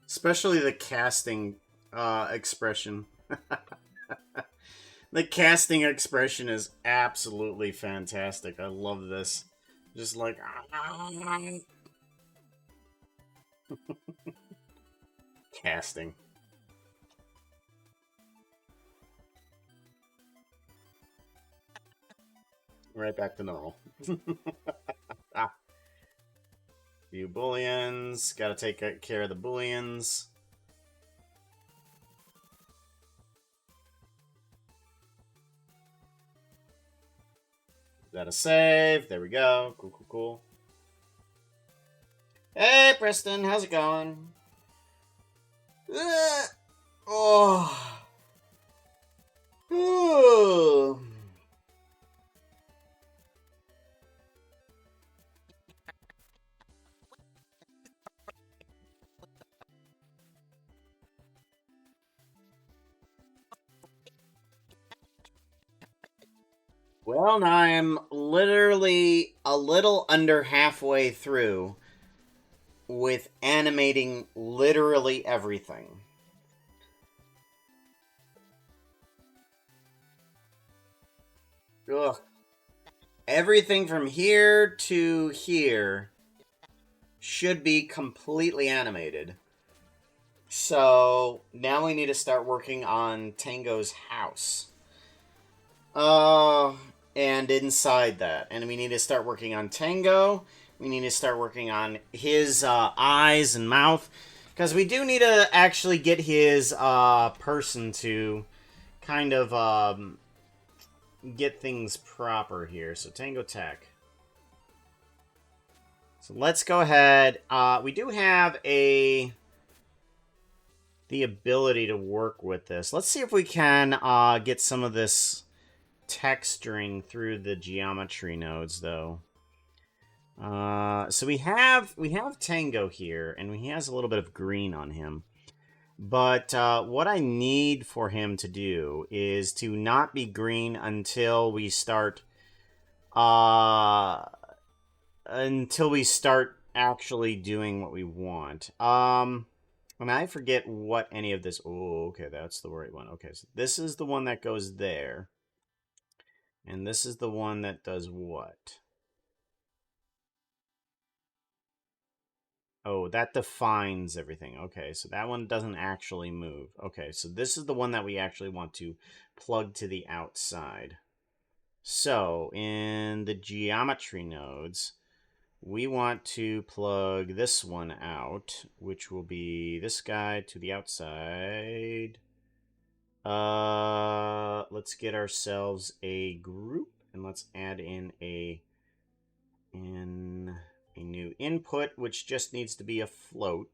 Especially the casting expression. The casting expression is absolutely fantastic. I love this. Just like casting. Right back to normal. Ah, few booleans. Gotta take care of the booleans. Got a save. There we go. Cool, cool, cool. Hey, Preston. How's it going? Oh. Ooh. Well, I'm literally a little under halfway through with animating literally everything. Ugh. Everything from here to here should be completely animated. So now we need to start working on Tango's house. Uh, and inside that, and we need to start working on Tango. We need to start working on his eyes and mouth, because we do need to actually get his person to kind of get things proper here. So Tango Tech. So let's go ahead. We do have the ability to work with this. Let's see if we can get some of this texturing through the geometry nodes, though. So we have Tango here, and he has a little bit of green on him. But what I need for him to do is to not be green until we start actually doing what we want. And I forget what any of this. Oh, okay, that's the right one. Okay, so this is the one that goes there. And this is the one that does what? Oh, that defines everything. Okay, so that one doesn't actually move. Okay, so this is the one that we actually want to plug to the outside. So, in the geometry nodes, we want to plug this one out, which will be this guy to the outside. Let's get ourselves a group, and let's add in a new input, which just needs to be a float.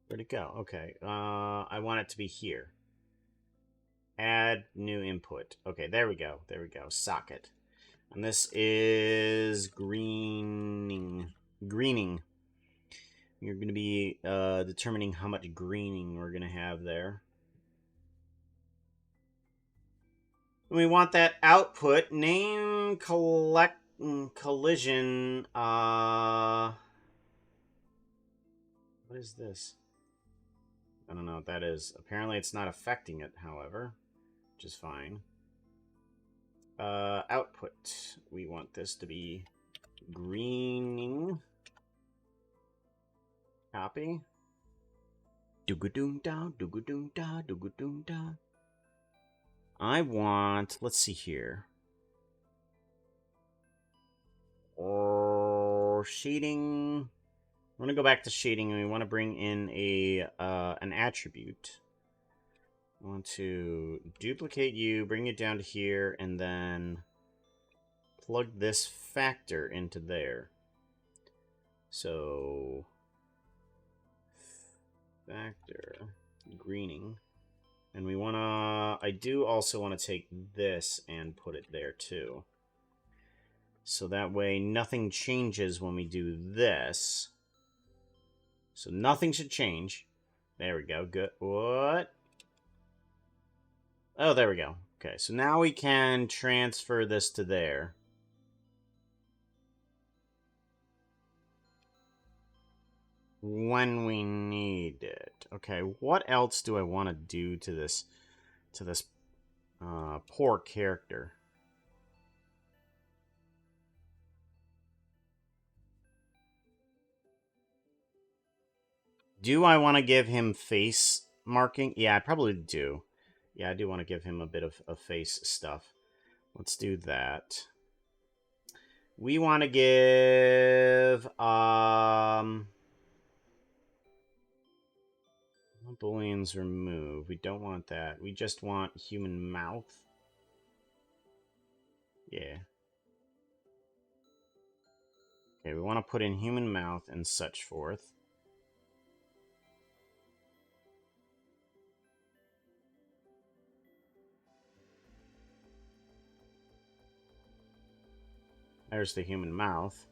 Where'd it go? Okay. I want it to be here. Add new input. Okay, there we go. There we go. Socket. And this is greening. Greening. You're going to be determining how much greening we're going to have there. We want that output name collision. What is this? I don't know what that is. Apparently it's not affecting it, however, which is fine. Output. We want this to be greening. Copy. Doogadoom da, doogadoom da, doogadoom da. I want, let's see here. Or shading. I want to go back to shading, and we want to bring in an attribute. I want to duplicate you, bring it down to here, and then plug this factor into there. So factor greening, and we want to. I do also want to take this and put it there too. So that way nothing changes when we do this. So nothing should change. There we go. Good. What? Oh, there we go. Okay, so now we can transfer this to there. When we need it. Okay, what else do I want to do to this poor character? Do I want to give him face marking? Yeah, I probably do. Yeah, I do want to give him a bit of face stuff. Let's do that. We want to give Booleans remove. We don't want that. We just want human mouth. Yeah. Okay, we want to put in human mouth and such forth. There's the human mouth.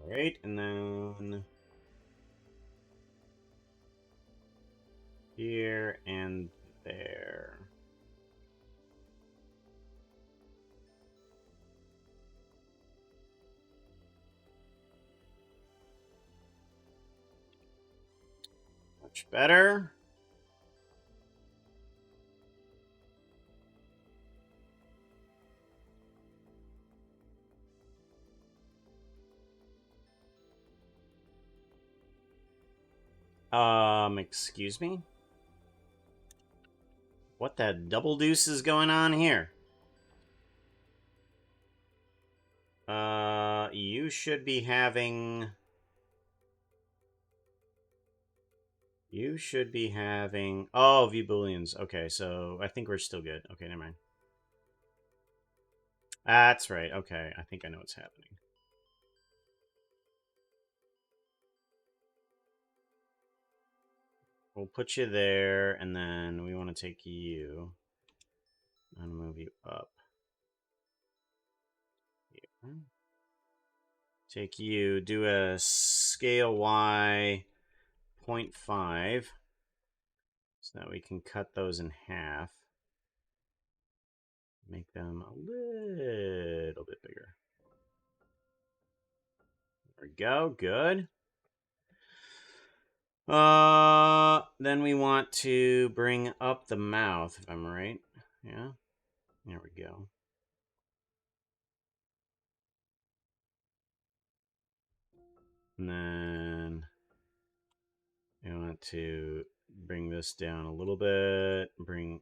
Alright, and then here and there. Much better. Excuse me? What the double deuce is going on here? You should be having... You should be having... Oh, view booleans. Okay, so I think we're still good. Okay, never mind. That's right. Okay, I think I know what's happening. We'll put you there, and then we want to take you and move you up. Here. Take you, do a scale Y 0.5 so that we can cut those in half. Make them a little bit bigger. There we go, good. Then we want to bring up the mouth, if I'm right. Yeah, there we go. And then I want to bring this down a little bit. Bring...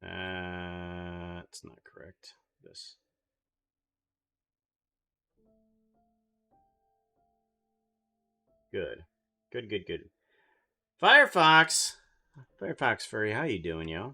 That's not correct. This. Good. Good, good, good. Firefox! Firefox Furry, how you doing, yo?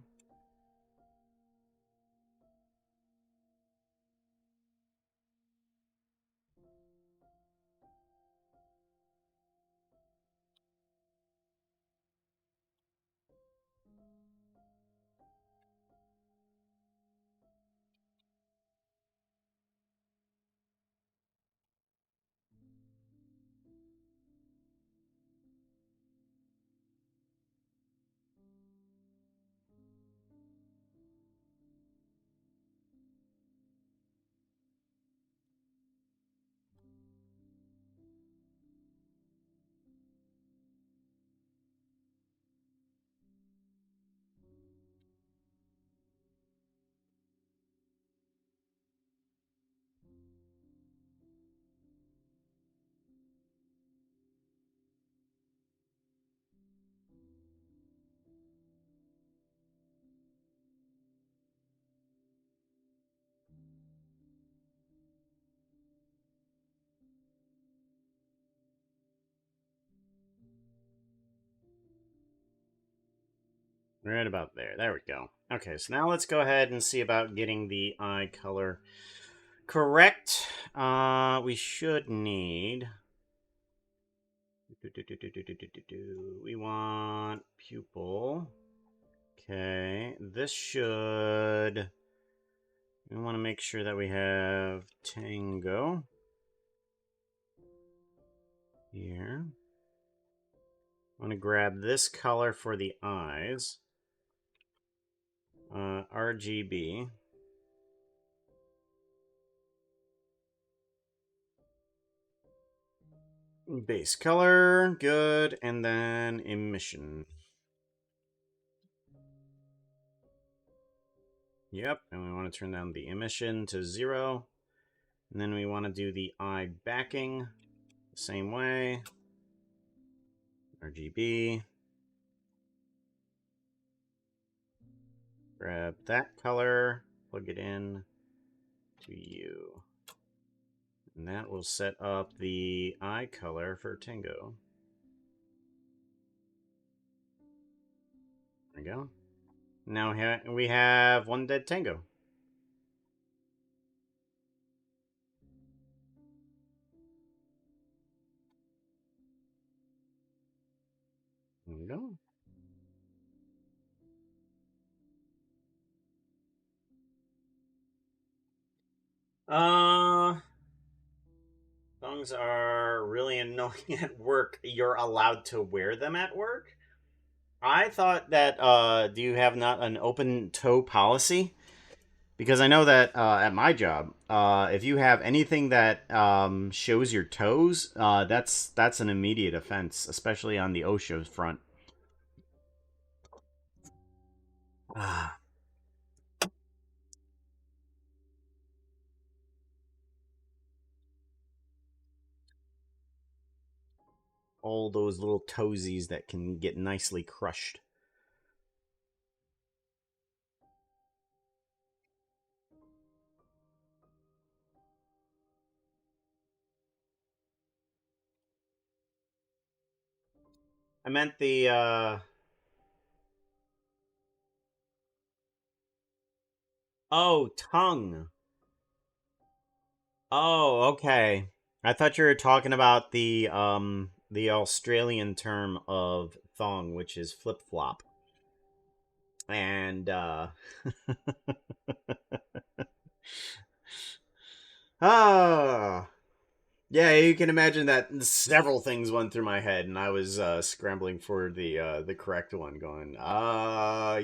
Right about there. There we go. Okay, so now let's go ahead and see about getting the eye color correct. We should need. We want pupil. Okay, this should. We want to make sure that we have tango here. I want to grab this color for the eyes. RGB. Base color, good, and then emission. Yep, and we want to turn down the emission to 0. And then we want to do the eye backing the same way. RGB. Grab that color, plug it in to you. And that will set up the eye color for Tango. There we go. Now we have one dead Tango. There we go. Thongs are really annoying at work. You're allowed to wear them at work? I thought that, do you have not an open toe policy? Because I know that at my job, if you have anything that shows your toes, that's an immediate offense, especially on the OSHA front. Ah, all those little toesies that can get nicely crushed. I meant the oh, tongue. Oh, okay. I thought you were talking about the Australian term of thong, which is flip flop. And ah, yeah, you can imagine that several things went through my head, and I was scrambling for the correct one, going,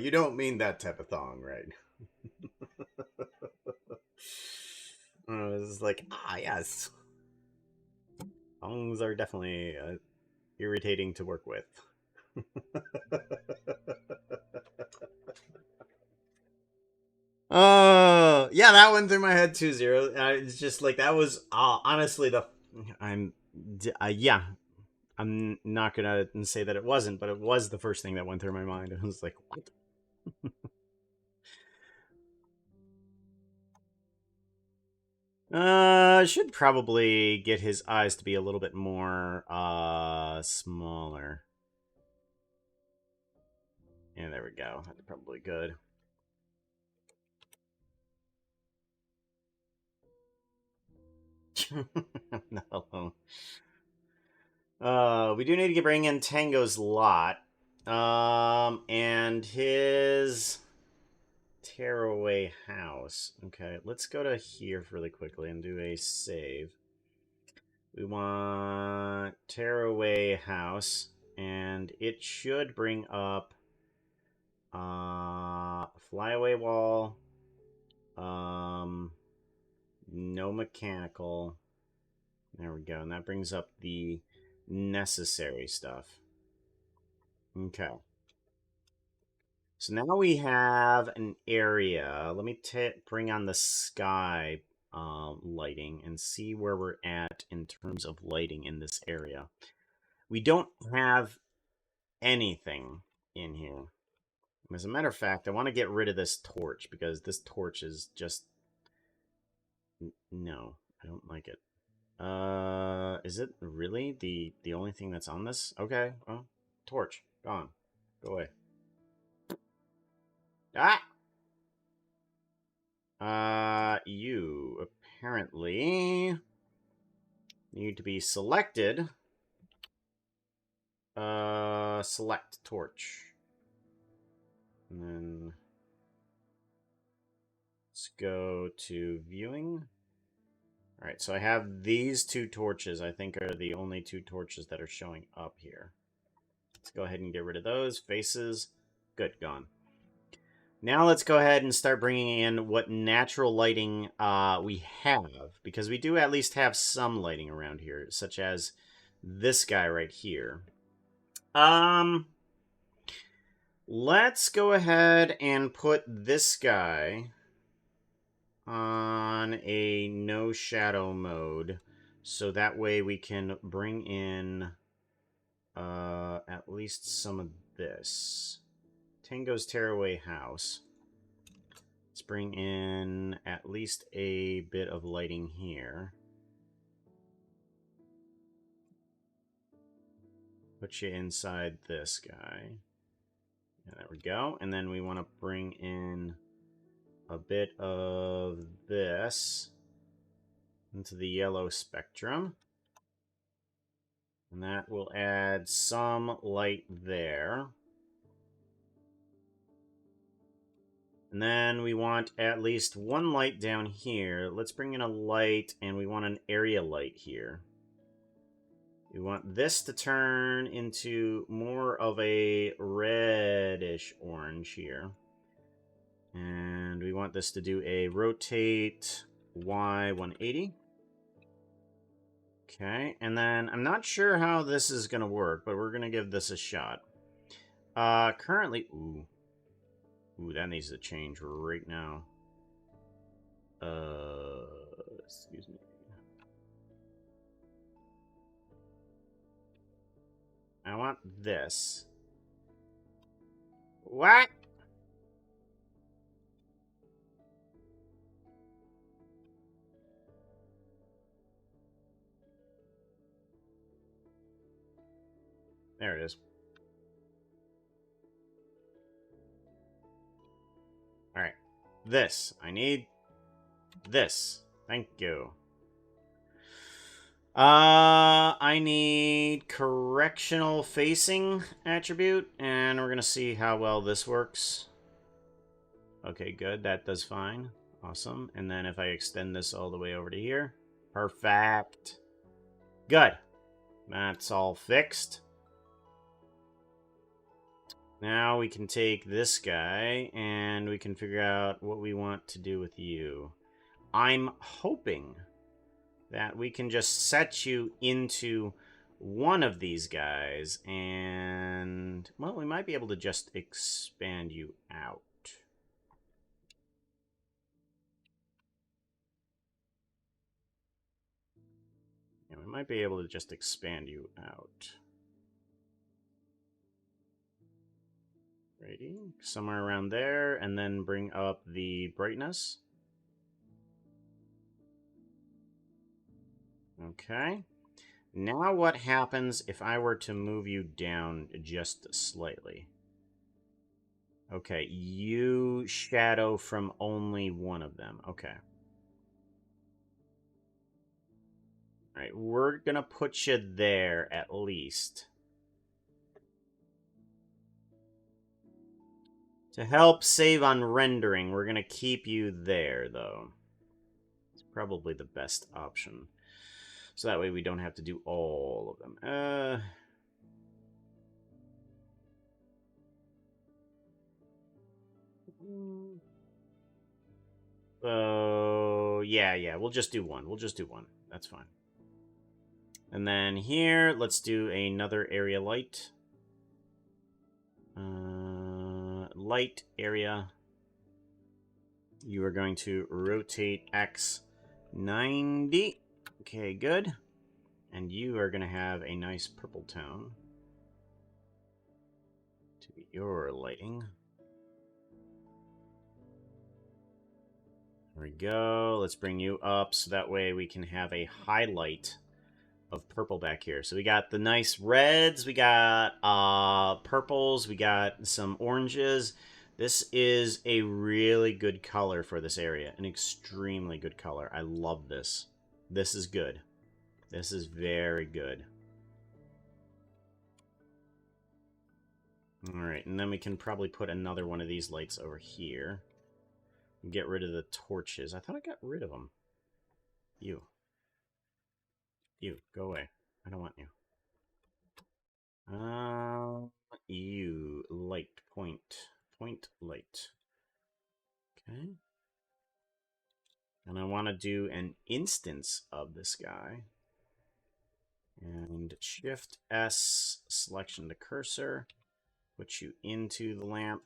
you don't mean that type of thong, right? I was like, yes, thongs are definitely irritating to work with. Yeah, that went through my head too. Zero. It's just like that was honestly the. I'm, yeah. I'm not gonna say that it wasn't, but it was the first thing that went through my mind. I was like, what? Should probably get his eyes to be a little bit more smaller. Yeah, there we go. That's probably good. No. We do need to bring in Tango's lot. And his tearaway house. Okay, let's go to here really quickly and do a save. We want tearaway house, and it should bring up flyaway wall, no mechanical. There we go, and that brings up the necessary stuff. Okay. So now we have an area. Let me bring on the sky lighting and see where we're at in terms of lighting in this area. We don't have anything in here. As a matter of fact, I want to get rid of this torch because this torch is just... No, I don't like it. Is it really the only thing that's on this? Okay, well, torch, gone. Go away. Ah! You apparently need to be selected. Select torch. And then let's go to viewing. Alright, so I have these two torches, I think are the only two torches that are showing up here. Let's go ahead and get rid of those. Faces. Good, gone. Now let's go ahead and start bringing in what natural lighting we have. Because we do at least have some lighting around here, such as this guy right here. Let's go ahead and put this guy on a no shadow mode. So that way we can bring in at least some of this. Tango's Tearaway House. Let's bring in at least a bit of lighting here. Put you inside this guy. Yeah, there we go. And then we want to bring in a bit of this into the yellow spectrum. And that will add some light there. And then we want at least one light down here. Let's bring in a light, and we want an area light here. We want this to turn into more of a reddish orange here. And we want this to do a rotate Y 180. Okay, and then I'm not sure how this is going to work, but we're going to give this a shot. Currently... Ooh, that needs to change right now. Excuse me. I want this. What? There it is. Alright. This. I need this. Thank you. I need correctional facing attribute, and we're gonna see how well this works. Okay, good. That does fine. Awesome. And then if I extend this all the way over to here. Perfect. Good. That's all fixed. Now we can take this guy, and we can figure out what we want to do with you. I'm hoping that we can just set you into one of these guys, and, well, we might be able to just expand you out. Yeah, we might be able to just expand you out. Righty, somewhere around there, and then bring up the brightness. Okay. Now what happens if I were to move you down just slightly? Okay, you shadow from only one of them. Okay. Alright, we're gonna put you there at least. To help save on rendering, we're gonna keep you there, though. It's probably the best option. So that way we don't have to do all of them. Oh, yeah, we'll just do one. We'll just do one. That's fine. And then here, let's do another area light. Light area. You are going to rotate X 90. Okay, good. And you are going to have a nice purple tone to your lighting. There we go. Let's bring you up so that way we can have a highlight of purple back here. So we got the nice reds, we got purples, we got some oranges. This is a really good color for this area. An extremely good color. I love this. This is good. This is very good. Alright, and then we can probably put another one of these lights over here. Get rid of the torches. I thought I got rid of them. You. You, go away. I don't want you. You. Light. Point. Point light. Okay. And I want to do an instance of this guy. And Shift S, selection to cursor. Put you into the lamp.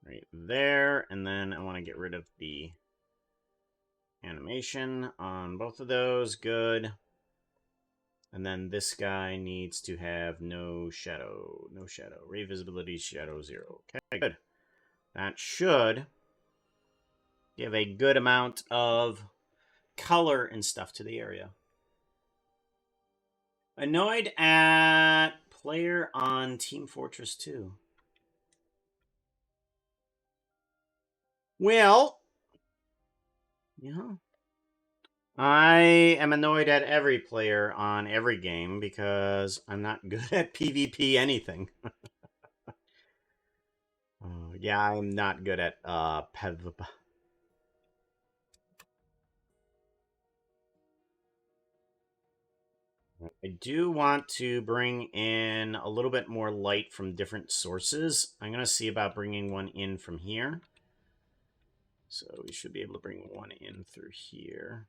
Right there. And then I want to get rid of the animation on both of those. Good. And then this guy needs to have no shadow. No shadow. Ray visibility, shadow 0. Okay, good. That should give a good amount of color and stuff to the area. Annoyed at player on Team Fortress 2. Well, yeah. I am annoyed at every player on every game because I'm not good at PvP anything. Yeah, I'm not good at PvP. I do want to bring in a little bit more light from different sources. I'm going to see about bringing one in from here. So we should be able to bring one in through here.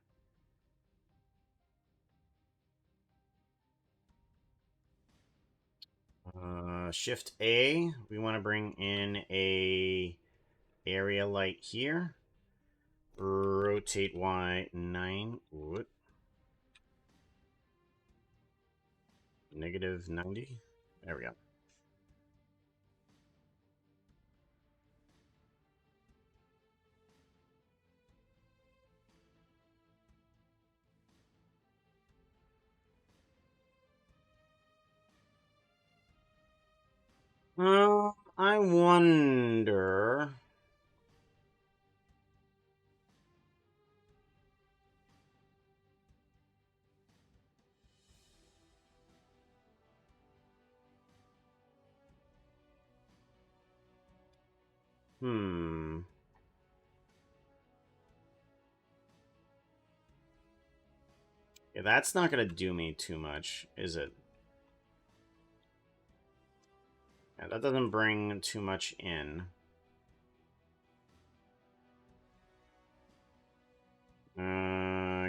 Shift A, we want to bring in a area light here. Rotate Y 9. What? Negative 90. There we go. I wonder. Yeah, that's not going to do me too much, is it? Yeah, that doesn't bring too much in.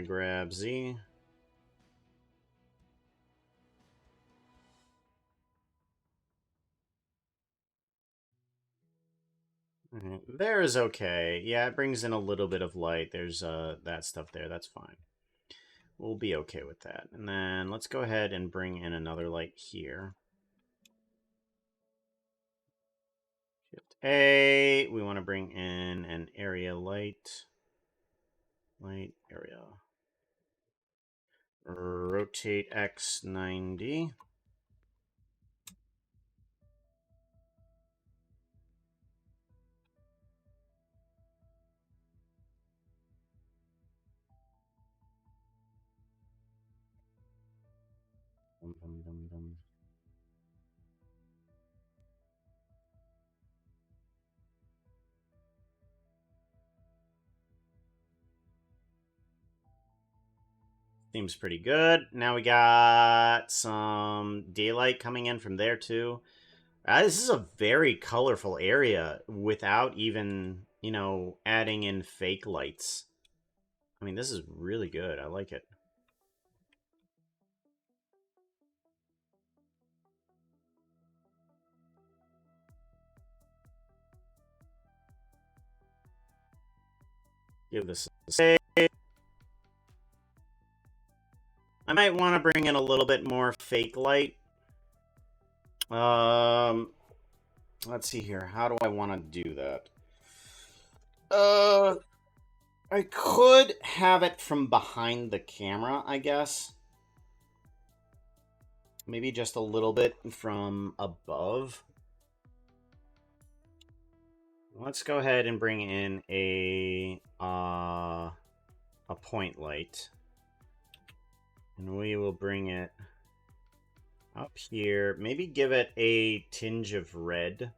Grab Z. There is okay. Yeah, it brings in a little bit of light. There's that stuff there. That's fine. We'll be okay with that. And then let's go ahead and bring in another light here. Shift A. We want to bring in an area light. Light area. Rotate X 90. Dum, dum, dum, dum. Seems pretty good. Now we got some daylight coming in from there too. This is a very colorful area without even, you know, adding in fake lights. I mean, this is really good. I like it. Give this a save. I might want to bring in a little bit more fake light. Let's see here. How do I want to do that? I could have it from behind the camera, I guess. Maybe just a little bit from above. Let's go ahead and bring in a point light. And we will bring it up here. Maybe give it a tinge of red.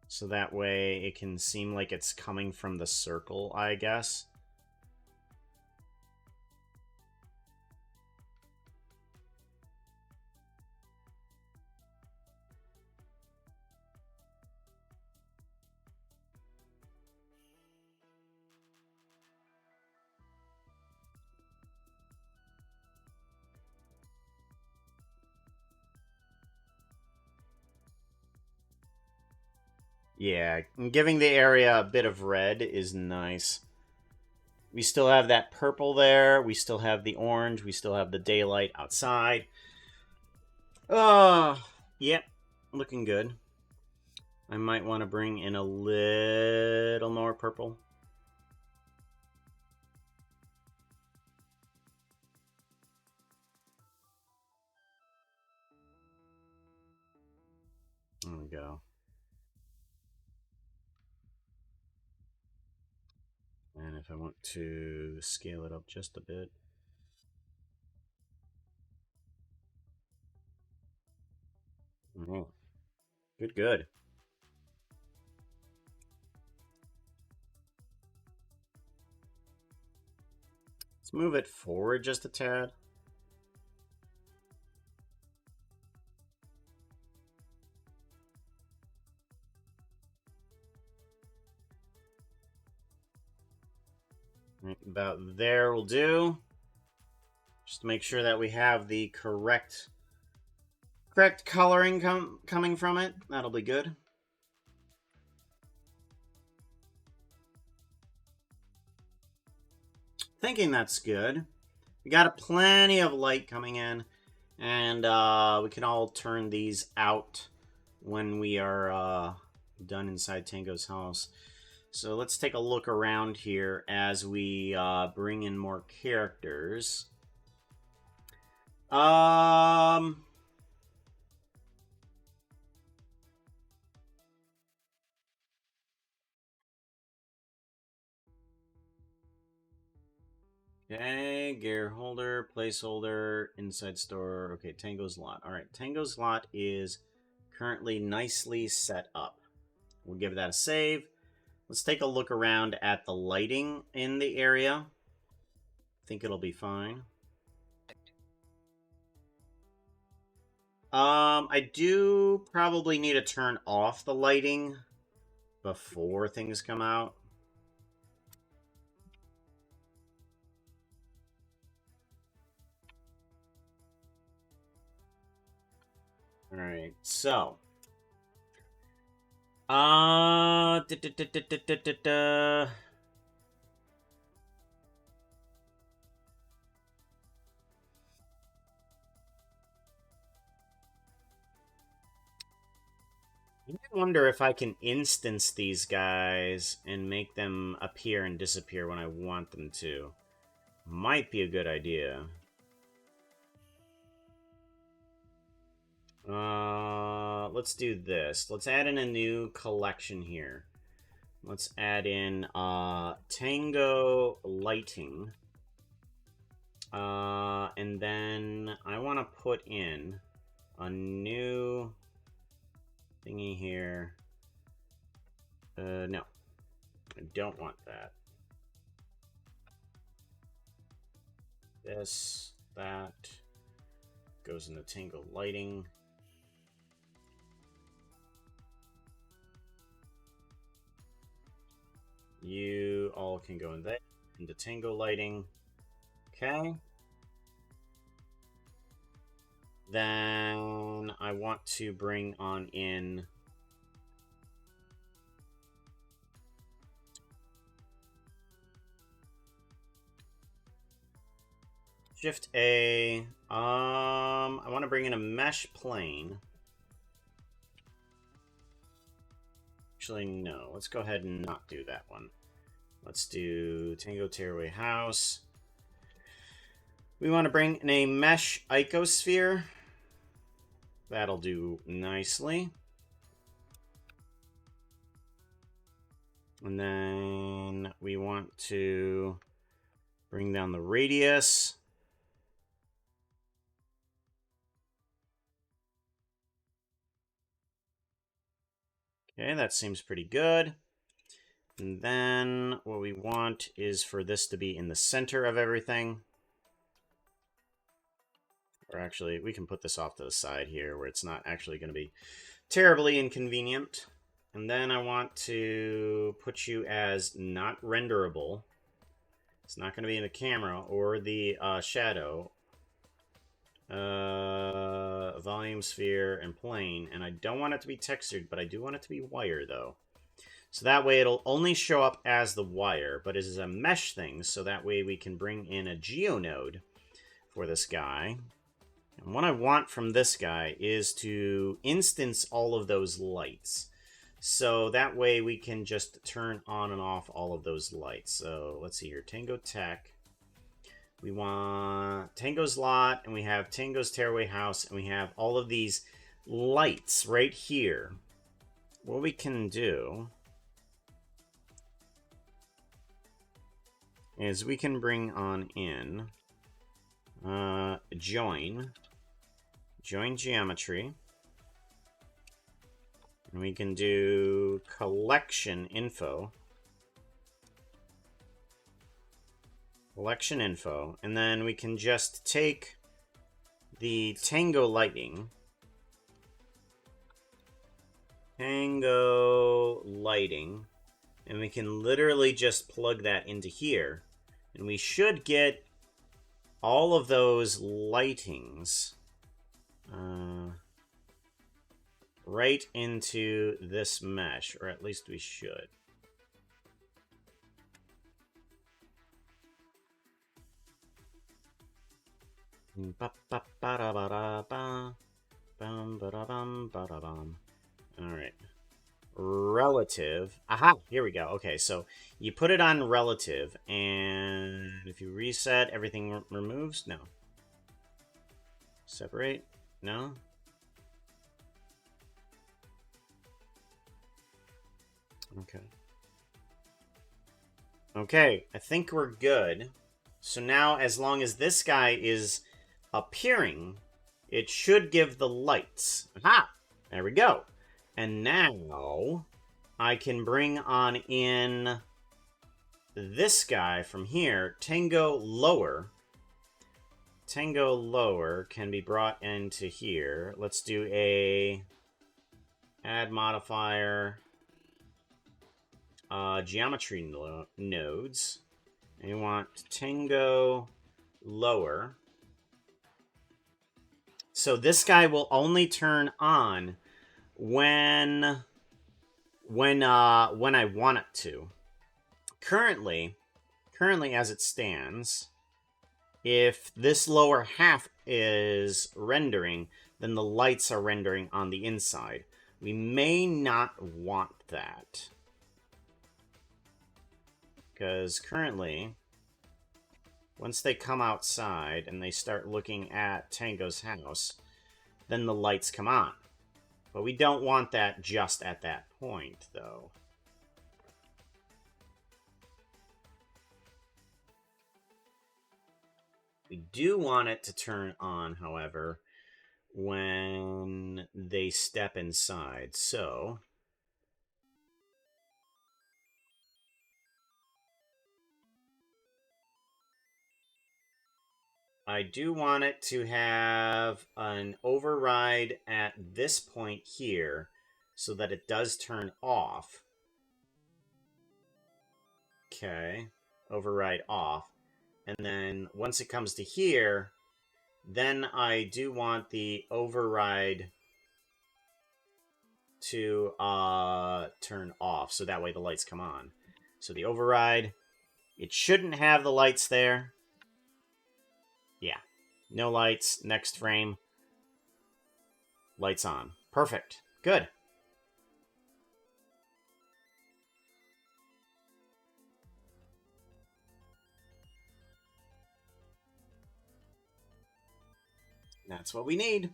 So that way it can seem like it's coming from the circle, I guess. Yeah, giving the area a bit of red is nice. We still have that purple there. We still have the orange. We still have the daylight outside. Yep, looking good. I might want to bring in a little more purple. There we go. And if I want to scale it up just a bit. Oh, good, good. Let's move it forward just a tad. Right, about there will do. Just to make sure that we have the correct coloring coming from it. That'll be good. Thinking that's good. We got plenty of light coming in, and we can all turn these out when we are done inside Tango's house. So let's take a look around here as we bring in more characters. Okay, gear holder, placeholder, inside store. Okay, Tango's lot. All right, Tango's lot is currently nicely set up. We'll give that a save. Let's take a look around at the lighting in the area. I think it'll be fine. I do probably need to turn off the lighting before things come out. Alright, so. Da, da, da, da, da, da, da. I wonder if I can instance these guys and make them appear and disappear when I want them to. Might be a good idea. Let's do this. Let's add in a new collection here. Let's add in Tango Lighting. And then I want to put in a new thingy here. No. I don't want that. This, that. Goes into Tango Lighting. You all can go in there, into Tango Lighting. Okay. Then I want to bring on in Shift A. I want to bring in a mesh plane. Actually, no. Let's go ahead and not do that one. Let's do Tango Tearaway House. We want to bring in a mesh icosphere. That'll do nicely. And then we want to bring down the radius. Okay, that seems pretty good. And then what we want is for this to be in the center of everything. Or actually, we can put this off to the side here where it's not actually going to be terribly inconvenient. And then I want to put you as not renderable. It's not going to be in the camera or the shadow. Volume, sphere, and plane. And I don't want it to be textured, but I do want it to be wire, though. So that way it'll only show up as the wire, but it is a mesh thing, so that way we can bring in a geonode for this guy. And what I want from this guy is to instance all of those lights. So that way we can just turn on and off all of those lights. So let's see here, Tango Tech. We want Tango's Lot, and we have Tango's Tearaway House, and we have all of these lights right here. What we can do is we can bring on in join geometry, and we can do collection info, and then we can just take the Tango lighting, and we can literally just plug that into here. And we should get all of those lightings right into this mesh, or at least we should. Alright. Relative. Aha! Here we go. Okay, so you put it on relative, and if you reset, everything removes? No. Separate? No? Okay. Okay, I think we're good. So now, as long as this guy is appearing, it should give the lights. Aha! There we go. And now I can bring on in this guy from here. Tango Lower. Tango Lower can be brought into here. Let's do a add modifier. Geometry nodes. And you want Tango Lower. So this guy will only turn on when I want it to. Currently as it stands, if this lower half is rendering, then the lights are rendering on the inside. We may not want that. Because currently, once they come outside and they start looking at Tango's house, then the lights come on. But we don't want that just at that point, though. We do want it to turn on, however, when they step inside. So I do want it to have an override at this point here so that it does turn off. Okay, override off. And then once it comes to here, then I do want the override to turn off, so that way the lights come on. So the override, it shouldn't have the lights there. Yeah, no lights, next frame, lights on. Perfect, good. That's what we need.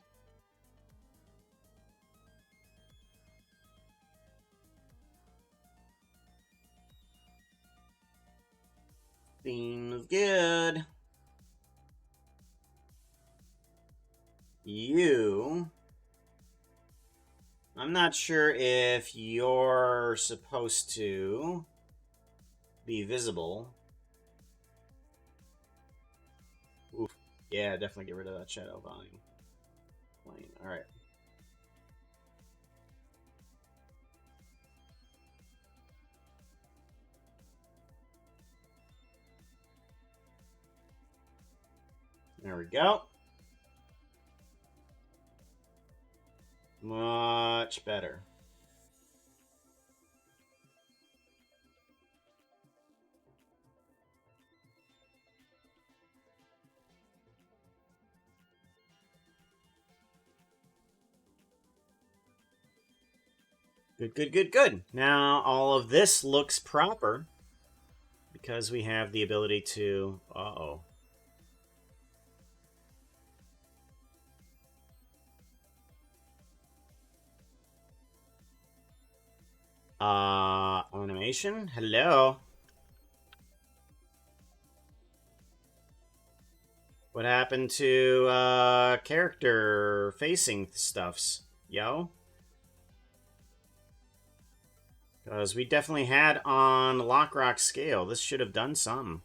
Seems good. You... I'm not sure if you're supposed to be visible. Oof. Yeah, definitely get rid of that shadow volume. Plane. Alright. There we go. Much better. Good, good, good, good. Now all of this looks proper because we have the ability to... Uh-oh. Animation? Hello? What happened to, character facing stuffs? Yo? Because we definitely had on Lockrock scale. This should have done something.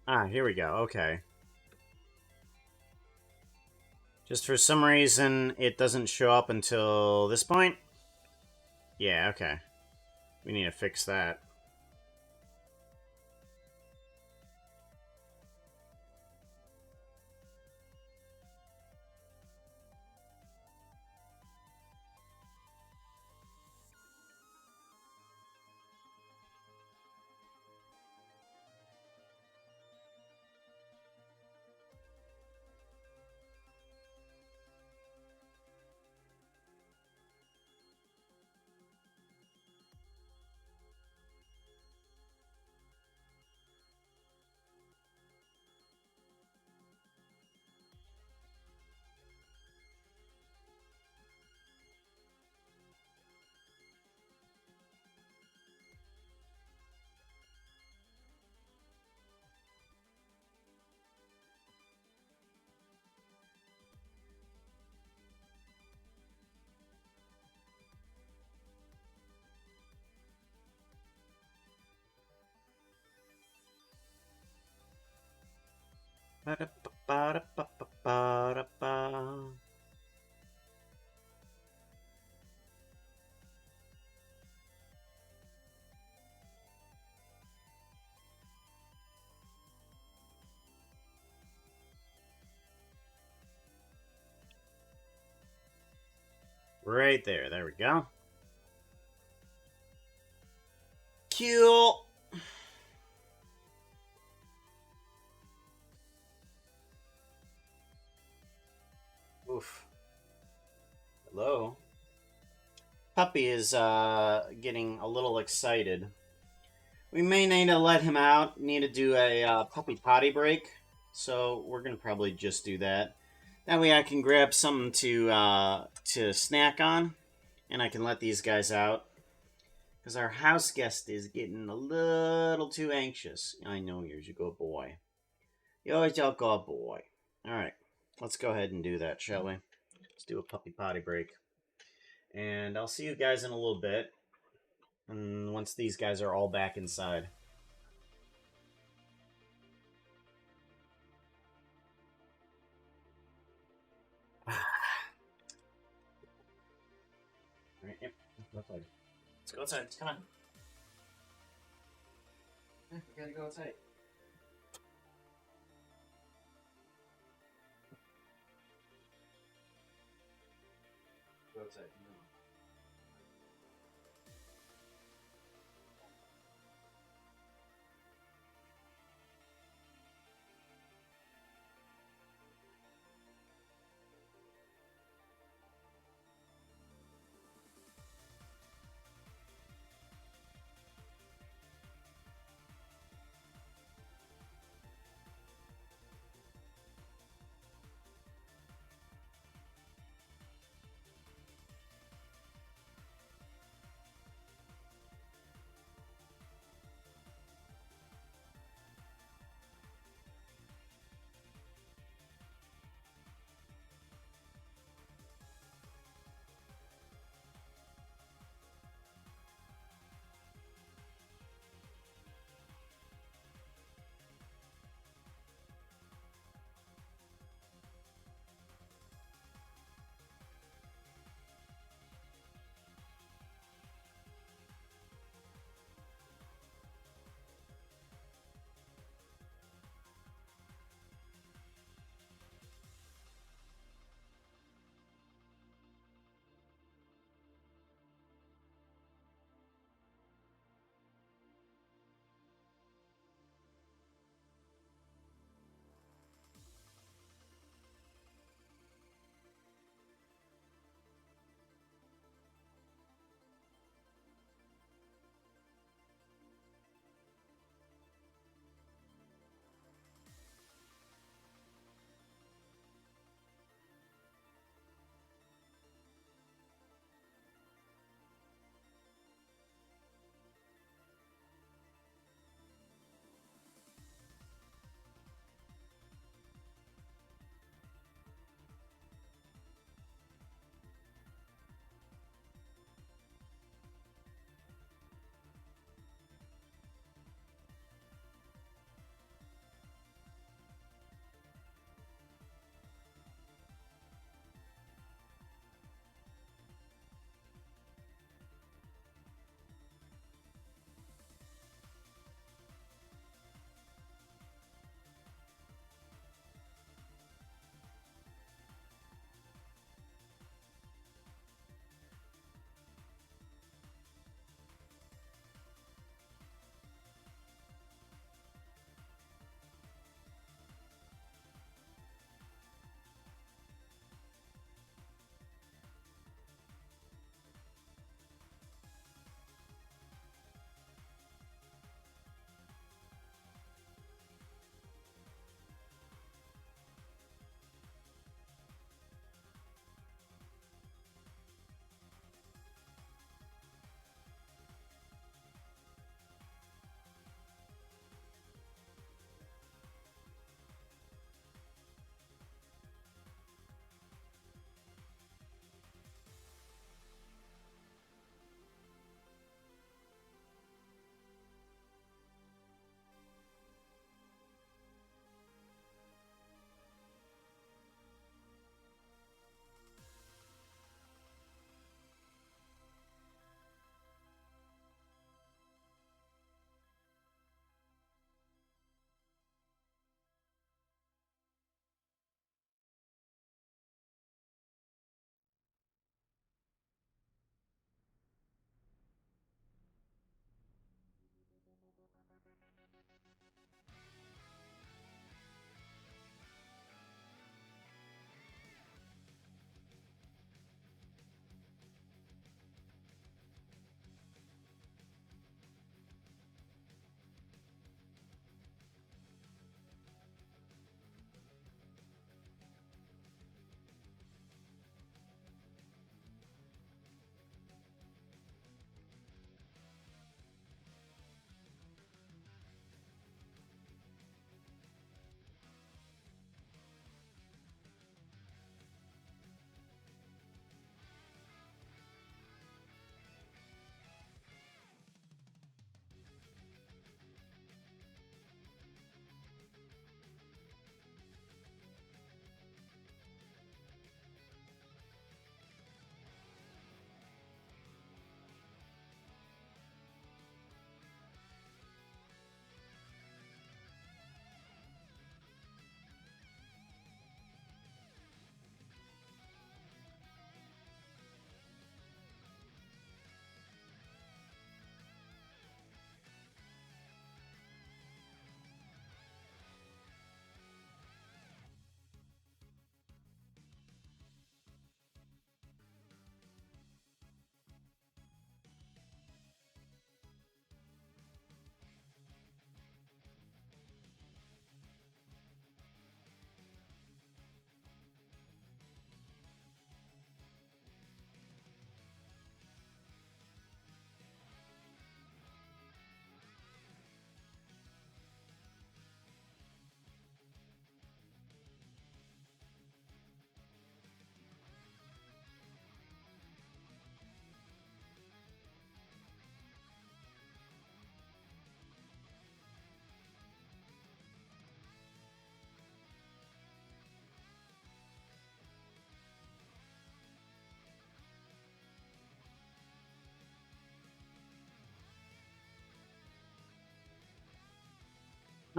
Ah, here we go. Okay. Just for some reason, it doesn't show up until this point? Yeah, okay. We need to fix that. Ba-da-ba-ba-da-ba-ba-da-ba. Right there. There we go. Cool. Oof. Hello. Puppy is getting a little excited. We may need to let him out. Need to do a puppy potty break. So we're gonna probably just do that. That way I can grab something to snack on, and I can let these guys out. Because our house guest is getting a little too anxious. I know you're a good boy. You're a good boy. Alright, let's go ahead and do that, shall we? Let's do a puppy potty break. And I'll see you guys in a little bit. And once these guys are all back inside. Alright, yep. Let's go outside. Come on. We gotta go outside. Go outside.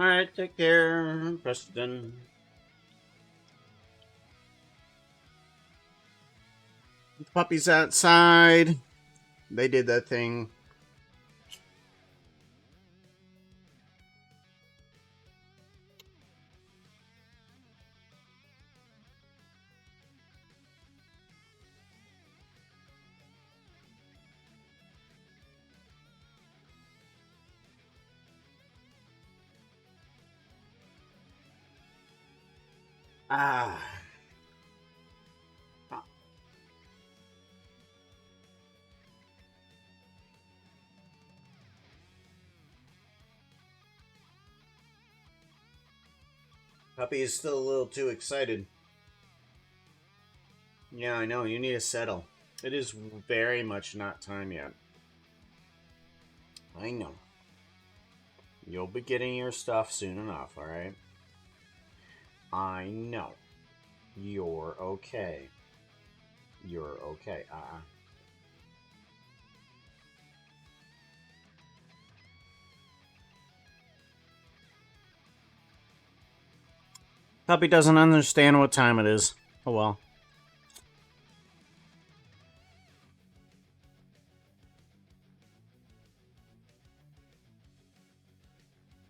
Alright, take care, Preston. The puppy's outside. They did that thing. Ah. Puppy is still a little too excited. Yeah, I know. You need to settle. It is very much not time yet. I know. You'll be getting your stuff soon enough, alright? I know. You're okay. You're okay. Puppy doesn't understand what time it is. Oh well.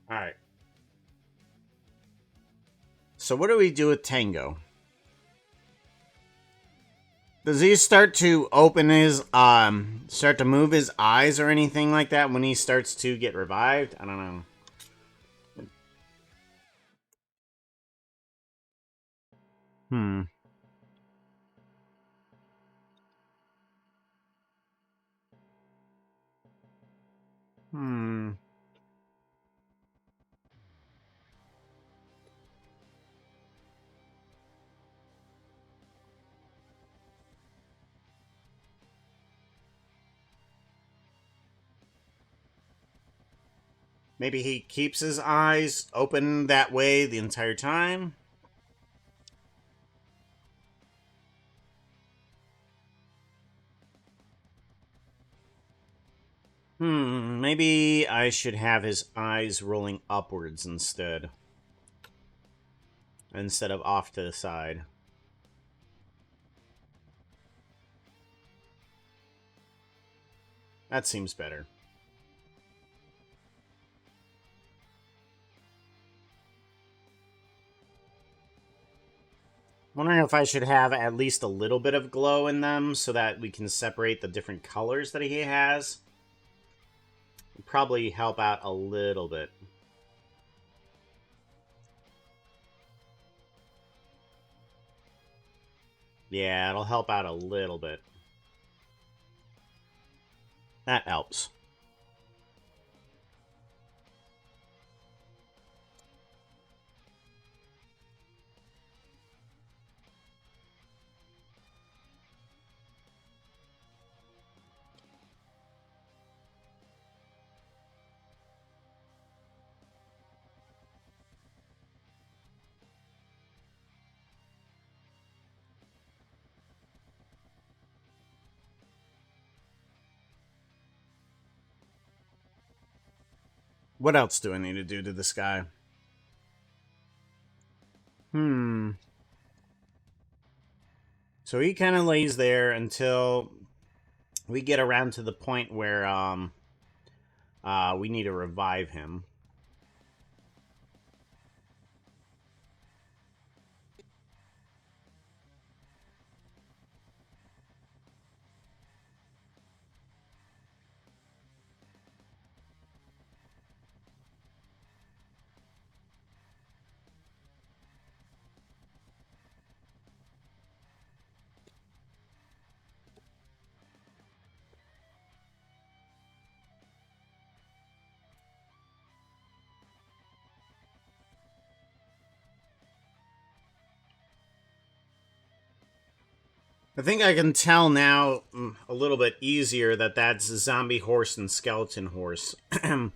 Alright. So what do we do with Tango? Does he start to open his, start to move his eyes or anything like that when he starts to get revived? I don't know. Hmm. Hmm. Maybe he keeps his eyes open that way the entire time? Maybe I should have his eyes rolling upwards instead. Instead of off to the side. That seems better. Wondering if I should have at least a little bit of glow in them so that we can separate the different colors that he has. It'd probably help out a little bit. Yeah, it'll help out a little bit. That helps. What else do I need to do to this guy? So he kind of lays there until we get around to the point where we need to revive him. I think I can tell now a little bit easier that that's zombie horse and skeleton horse. Now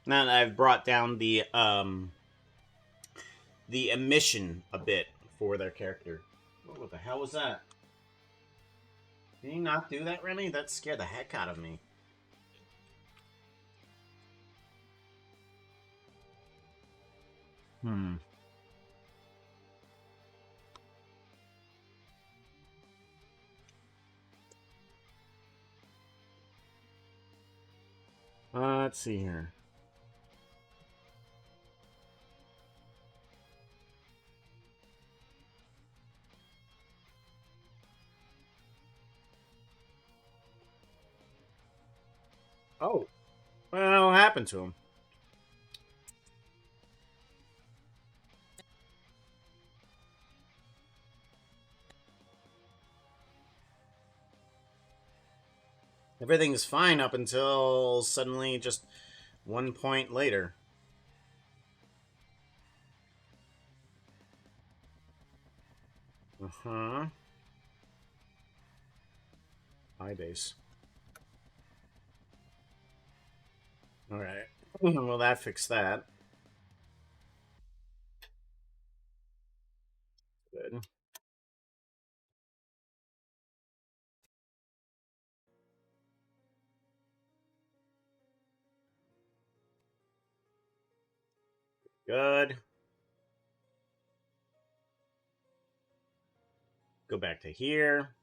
that I've brought down the emission a bit for their character. What the hell was that? Did you not do that, Remy? That scared the heck out of me. Hmm. Let's see here. Oh, well, what happened to him? Everything's fine up until suddenly just 1 point later. Uh-huh. High base. Alright. Well, that fixed that. Good. Good. Go back to here.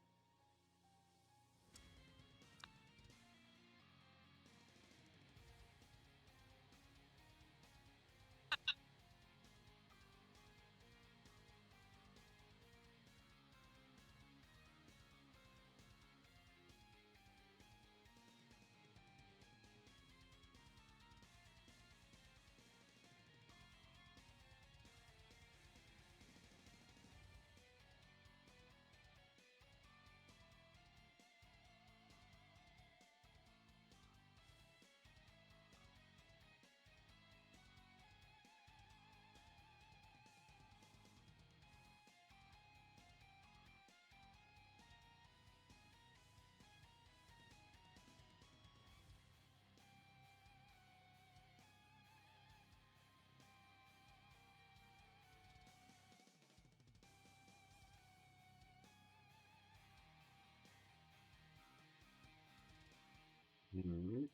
Hmm.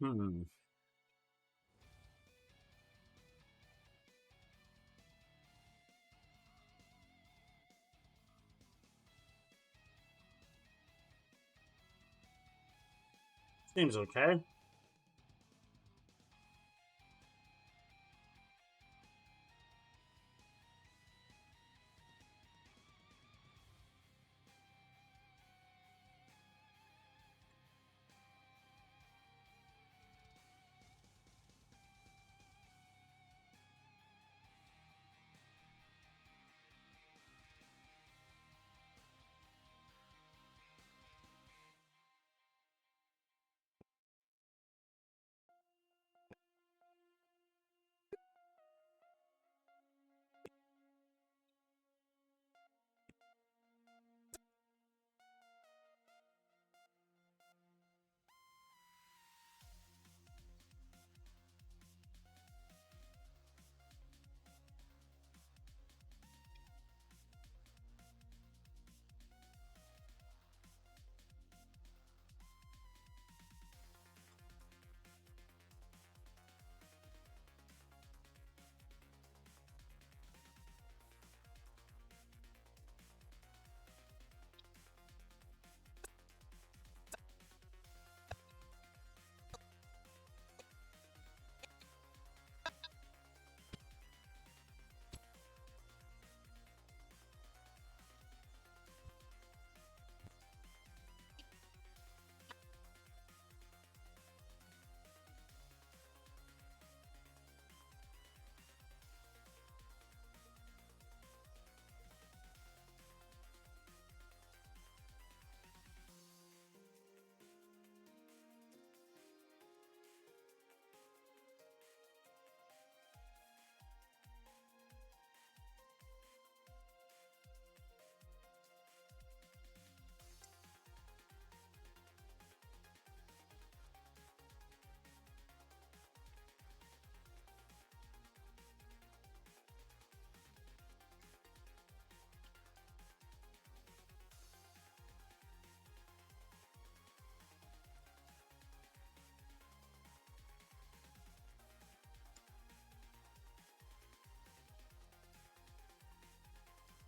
Hmm. Seems okay.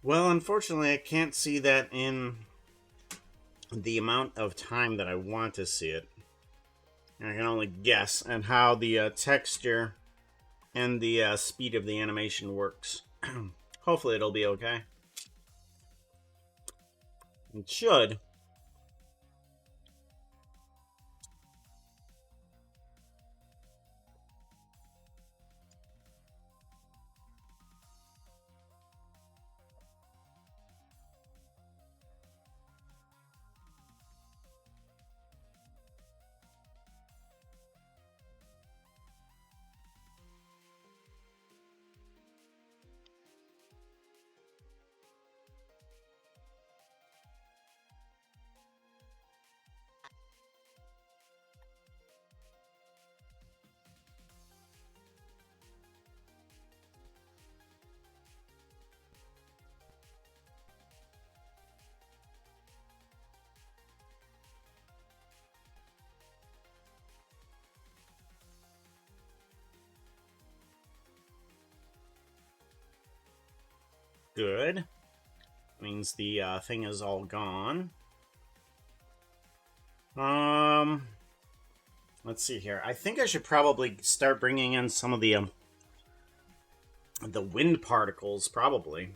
Well, unfortunately, I can't see that in the amount of time that I want to see it. I can only guess and how the texture and the speed of the animation works. Hopefully, it'll be okay. It should. Good. Means the thing is all gone. Let's see here. I think I should probably start bringing in some of the wind particles, probably.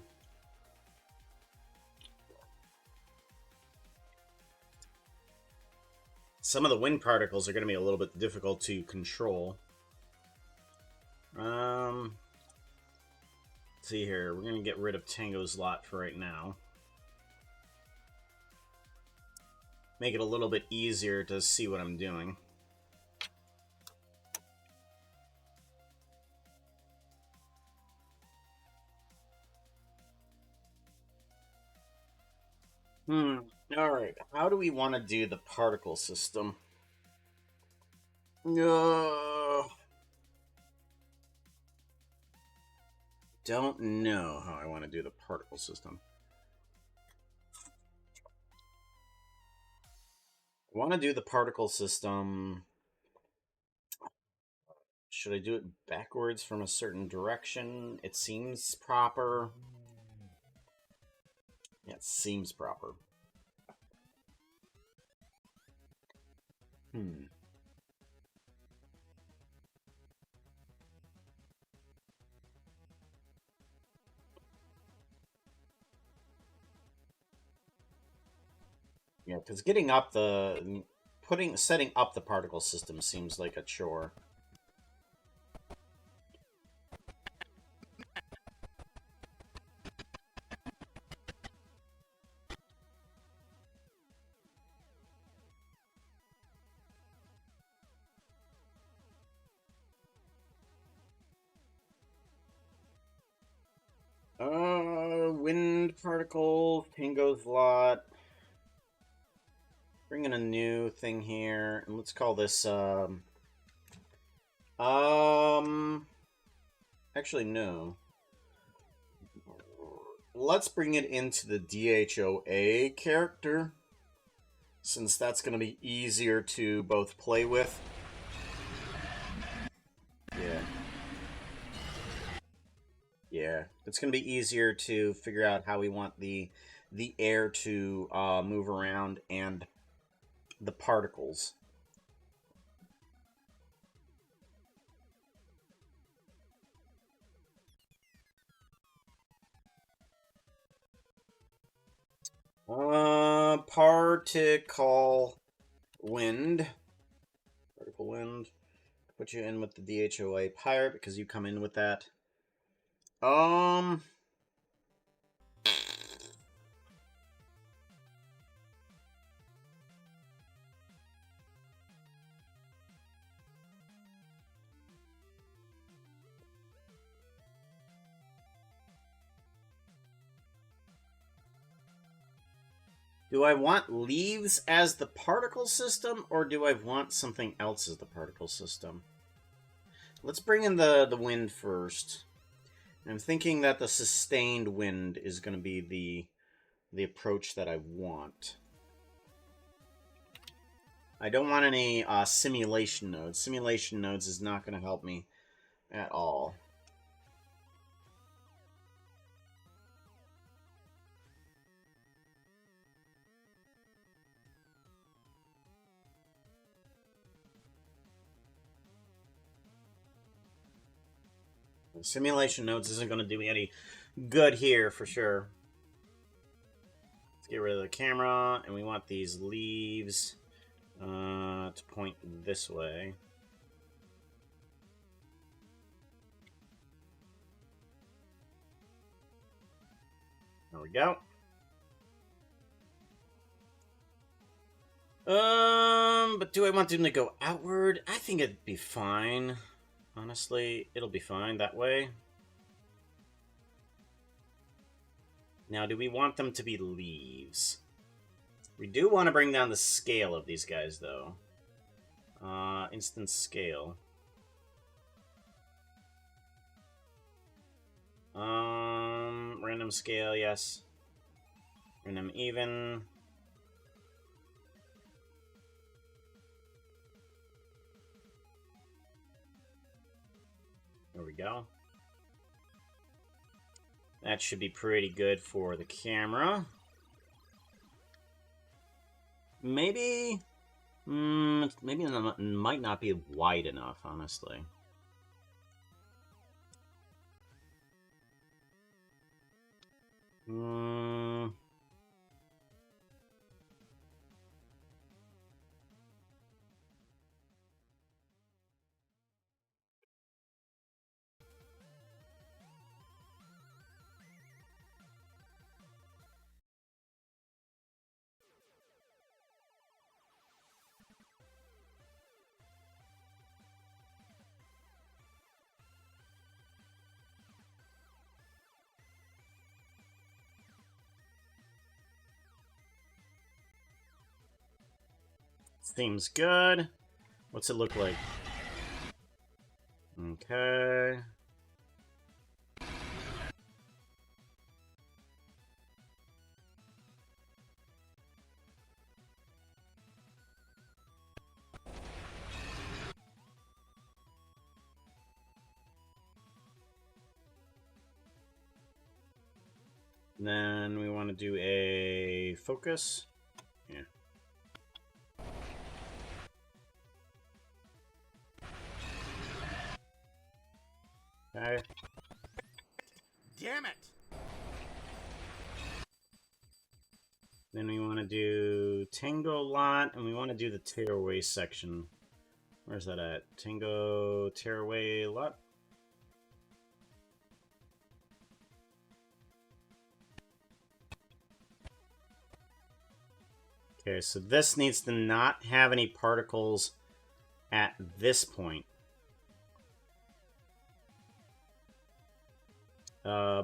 Some of the wind particles are going to be a little bit difficult to control. Let's see here. We're going to get rid of Tango's lot for right now. Make it a little bit easier to see what I'm doing. Alright. How do we want to do the particle system? Don't know how I want to do the particle system. I want to do the particle system. Should I do it backwards from a certain direction? It seems proper. Yeah, it seems proper. Yeah, because getting up the... setting up the particle system seems like a chore. Wind particle, Tango's lot. Bring in a new thing here, and let's call this, actually, no. Let's bring it into the DHOA character, since that's going to be easier to both play with. Yeah. Yeah, it's going to be easier to figure out how we want the air to move around and the particles. Particle wind. Particle wind. Put you in with the DHOA pirate because you come in with that. Do I want leaves as the particle system, or do I want something else as the particle system? Let's bring in the wind first. I'm thinking that the sustained wind is going to be the approach that I want. I don't want any simulation nodes. Simulation nodes is not going to help me at all. Simulation nodes isn't going to do me any good here for sure. Let's get rid of the camera, and we want these leaves to point this way. There we go. But do I want them to go outward? I think it'd be fine. Honestly, it'll be fine that way. Now, do we want them to be leaves? We do want to bring down the scale of these guys, though. Instant scale. Random scale, yes. Random even. There we go. That should be pretty good for the camera. Maybe... maybe it might not be wide enough, honestly. Seems good. What's it look like? Okay. Then we want to do a focus. Yeah. Okay. Damn it! Then we want to do Tango Lot, and we want to do the Tearaway section. Where's that at? Tango Tearaway Lot? Okay, so this needs to not have any particles at this point.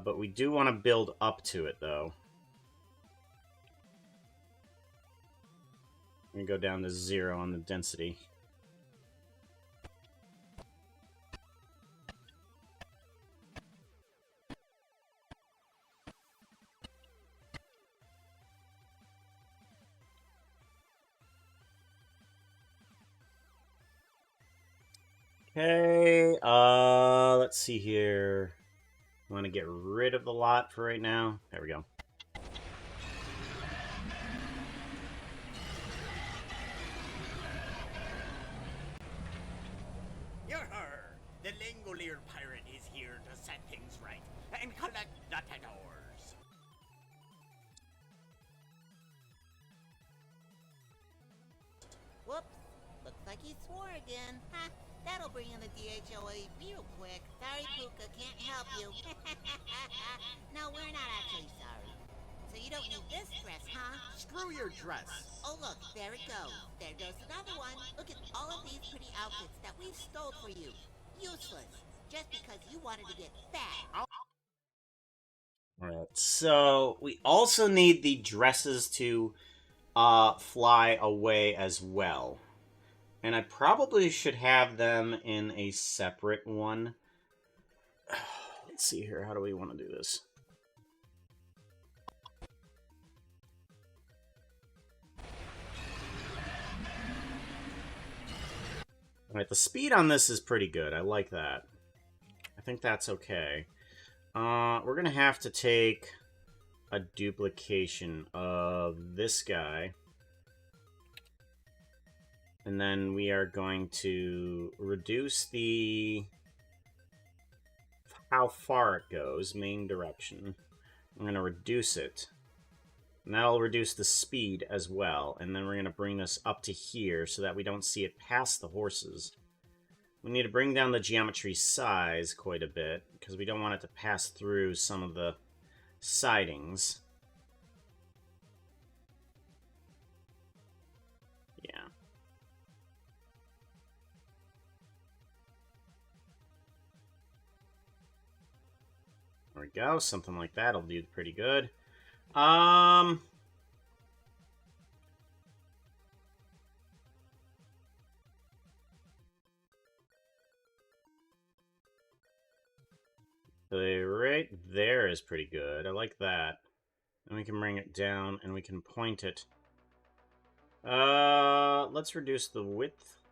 But we do want to build up to it, though. I'm going to go down to 0 on the density. Okay, let's see here. I want to get rid of the lot for right now. There we go. Yer-her! The Langolier pirate is here to set things right and collect the Tadors. Whoops. Looks like he swore again. Ha! That'll bring in the DHOA real quick. Sorry, Puka, can't help you. No, we're not actually sorry. So you don't need this dress, huh? Screw your dress. Oh, look, there it goes. There goes another one. Look at all of these pretty outfits that we stole for you. Useless. Just because you wanted to get fat. Alright, so we also need the dresses to fly away as well. And I probably should have them in a separate one. Let's see here, how do we want to do this? Alright, the speed on this is pretty good. I like that. I think that's okay. We're gonna have to take a duplication of this guy. And then we are going to reduce the how far it goes, main direction. I'm going to reduce it. And that'll reduce the speed as well. And then we're going to bring this up to here so that we don't see it past the horses. We need to bring down the geometry size quite a bit because we don't want it to pass through some of the sidings. Yeah. There we go. Something like that'll do pretty good. Right there is pretty good. I like that. And we can bring it down and we can point it. Let's reduce the width.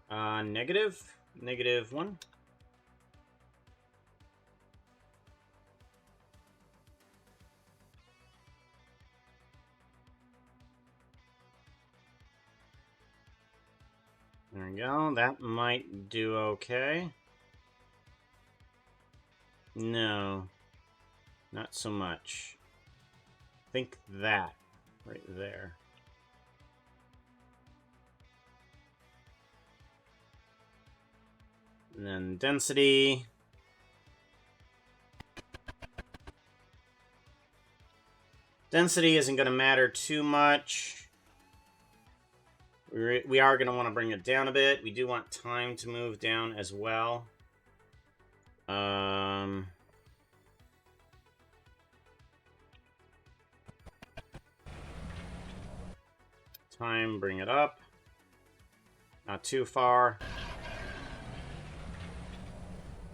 -1. There we go. That might do okay. No. Not so much. Think that. Right there. And then density. Density isn't going to matter too much. We are going to want to bring it down a bit. We do want time to move down as well. Time, bring it up. Not too far.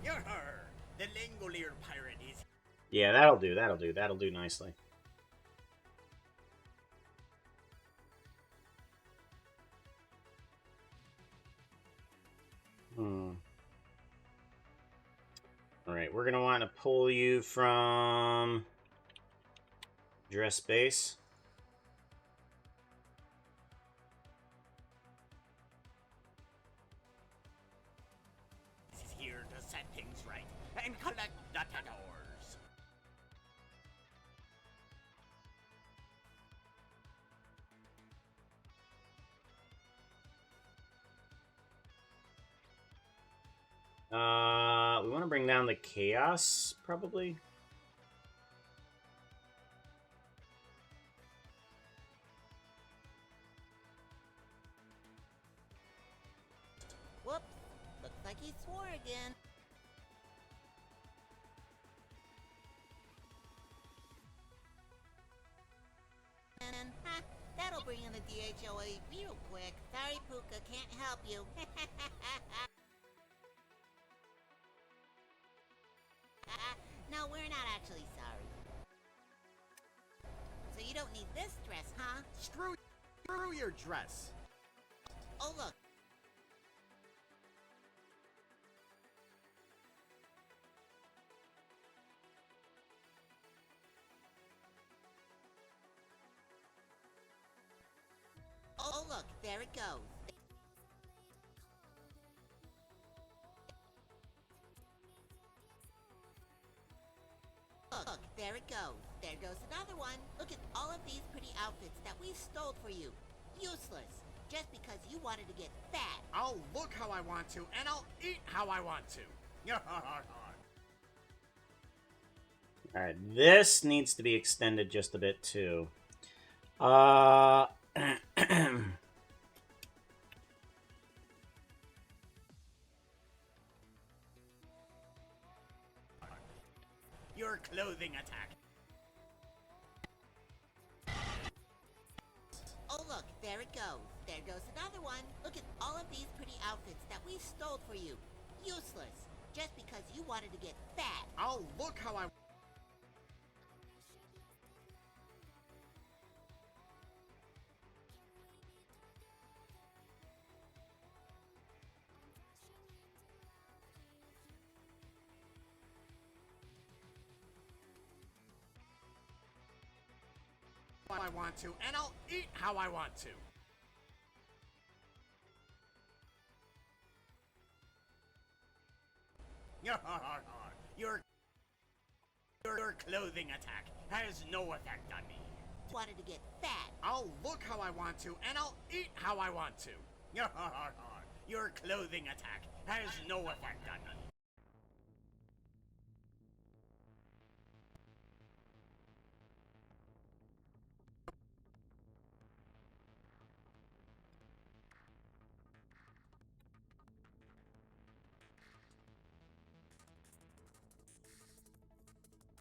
Yer, the Langolier pirate is... Yeah, that'll do, that'll do. That'll do nicely. Alright, we're going to want to pull you from dress base. Is here to set things right and collect the tadors. We want to bring down the chaos, probably. Whoops. Looks like he swore again. And, that'll bring in the DHOA real quick. Sorry, Puka, can't help you. No, we're not actually sorry. So you don't need this dress, huh? Screw your dress. Oh, look. Oh, look, there it goes. Look, there it goes. There goes another one. Look at all of these pretty outfits that we stole for you. Useless. Just because you wanted to get fat. I'll look how I want to, and I'll eat how I want to. Alright, this needs to be extended just a bit, too. Uh... Your clothing attack. Oh, look, there it goes. There goes another one. Look at all of these pretty outfits that we stole for you. Useless. Just because you wanted to get fat. I'll look how I... want to, and I'll eat how I want to. Your your clothing attack has no effect on me. Wanted to get fat. I'll look how I want to, and I'll eat how I want to. Your clothing attack has no effect on me.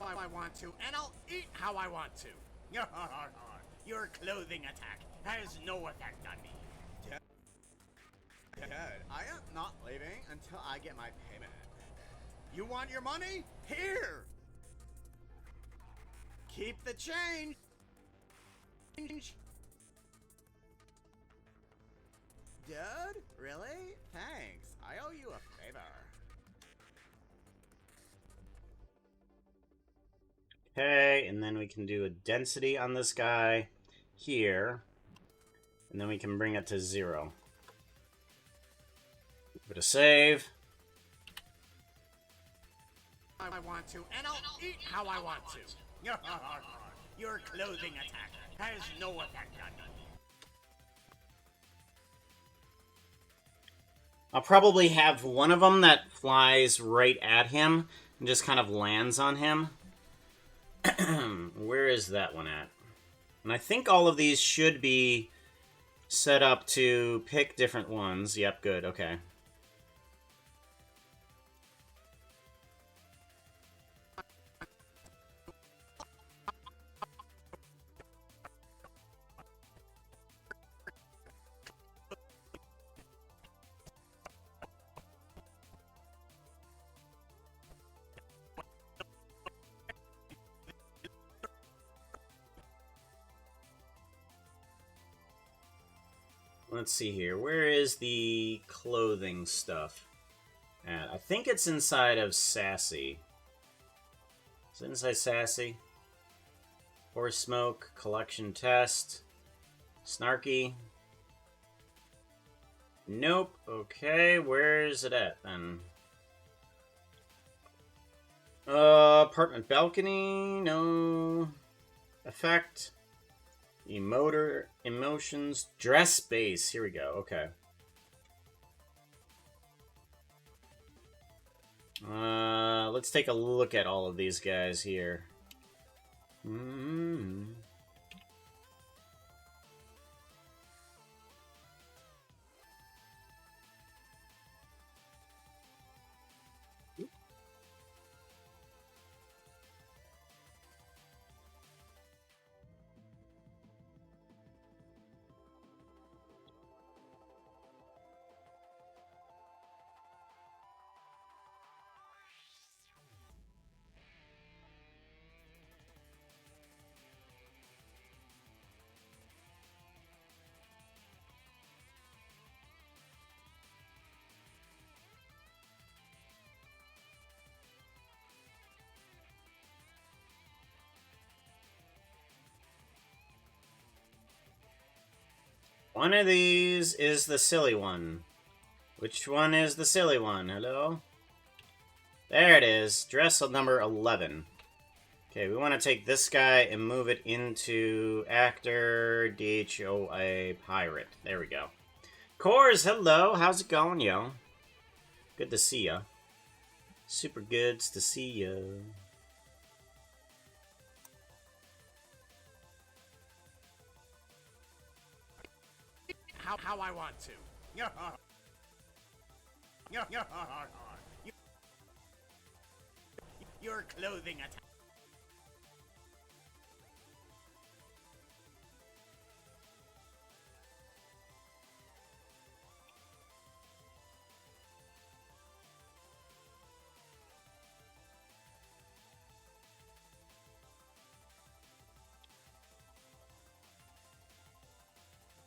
I want to, and I'll eat how I want to. Your clothing attack has no effect on me. Dad, I am not leaving until I get my payment. You want your money? Here! Keep the change! Dad? Really? Thanks. I owe you a favor. Okay, and then we can do a density on this guy here. And then we can bring it to 0. Give it a save. I want to, and I'll eat how I want to. Your clothing attack has no effect on me. I'll probably have one of them that flies right at him and just kind of lands on him. Where is that one at? And I think all of these should be set up to pick different ones. Yep, good, okay. Let's see here. Where is the clothing stuff at? I think it's inside of Sassy. Is it inside Sassy? Horse Smoke, Collection Test, Snarky. Nope. Okay, where is it at then? Apartment balcony, no. Effect. Emotions, dress base. Here we go. Okay. Let's take a look at all of these guys here. One of these is the silly one. Which one is the silly one? Hello? There it is. Dress number 11. Okay, we want to take this guy and move it into actor, DHOA, pirate. There we go. Cores, hello. How's it going, yo? Good to see ya. Super good to see ya. How I want to. Your clothing attack.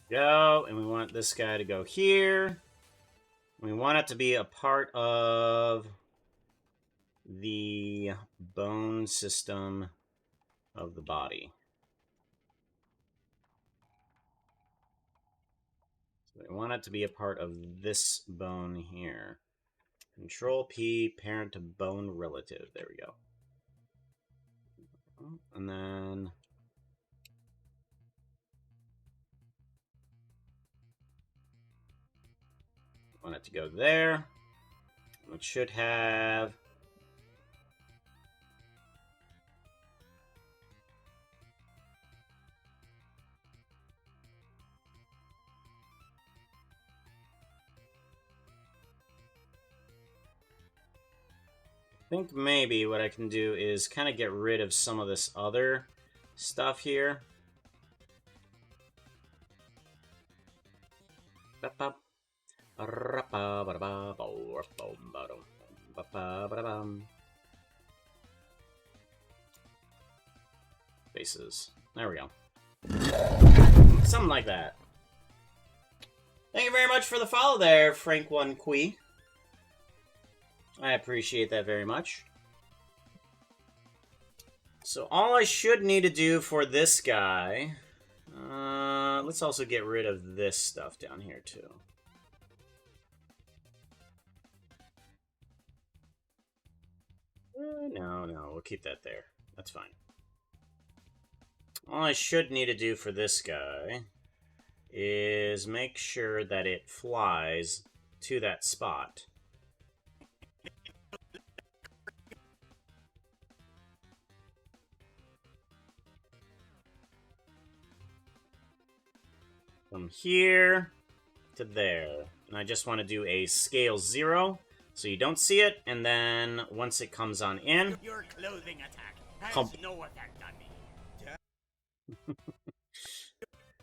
Go, and we want this guy to go here. We want it to be a part of the bone system of the body. So we want it to be a part of this bone here. Control P, parent to bone relative. There we go. And then want it to go there. It should have I think maybe what I can do is kind of get rid of some of this other stuff here. Faces. There we go. Something like that. Thank you very much for the follow there, Frank1Qui. I appreciate that very much. So all I should need to do for this guy... let's also get rid of this stuff down here, too. No, we'll keep that there. That's fine. All I should need to do for this guy is make sure that it flies to that spot. From here to there. And I just want to do a scale 0, so you don't see it, and then once it comes on in... Your clothing attack has Pump. no effect on me.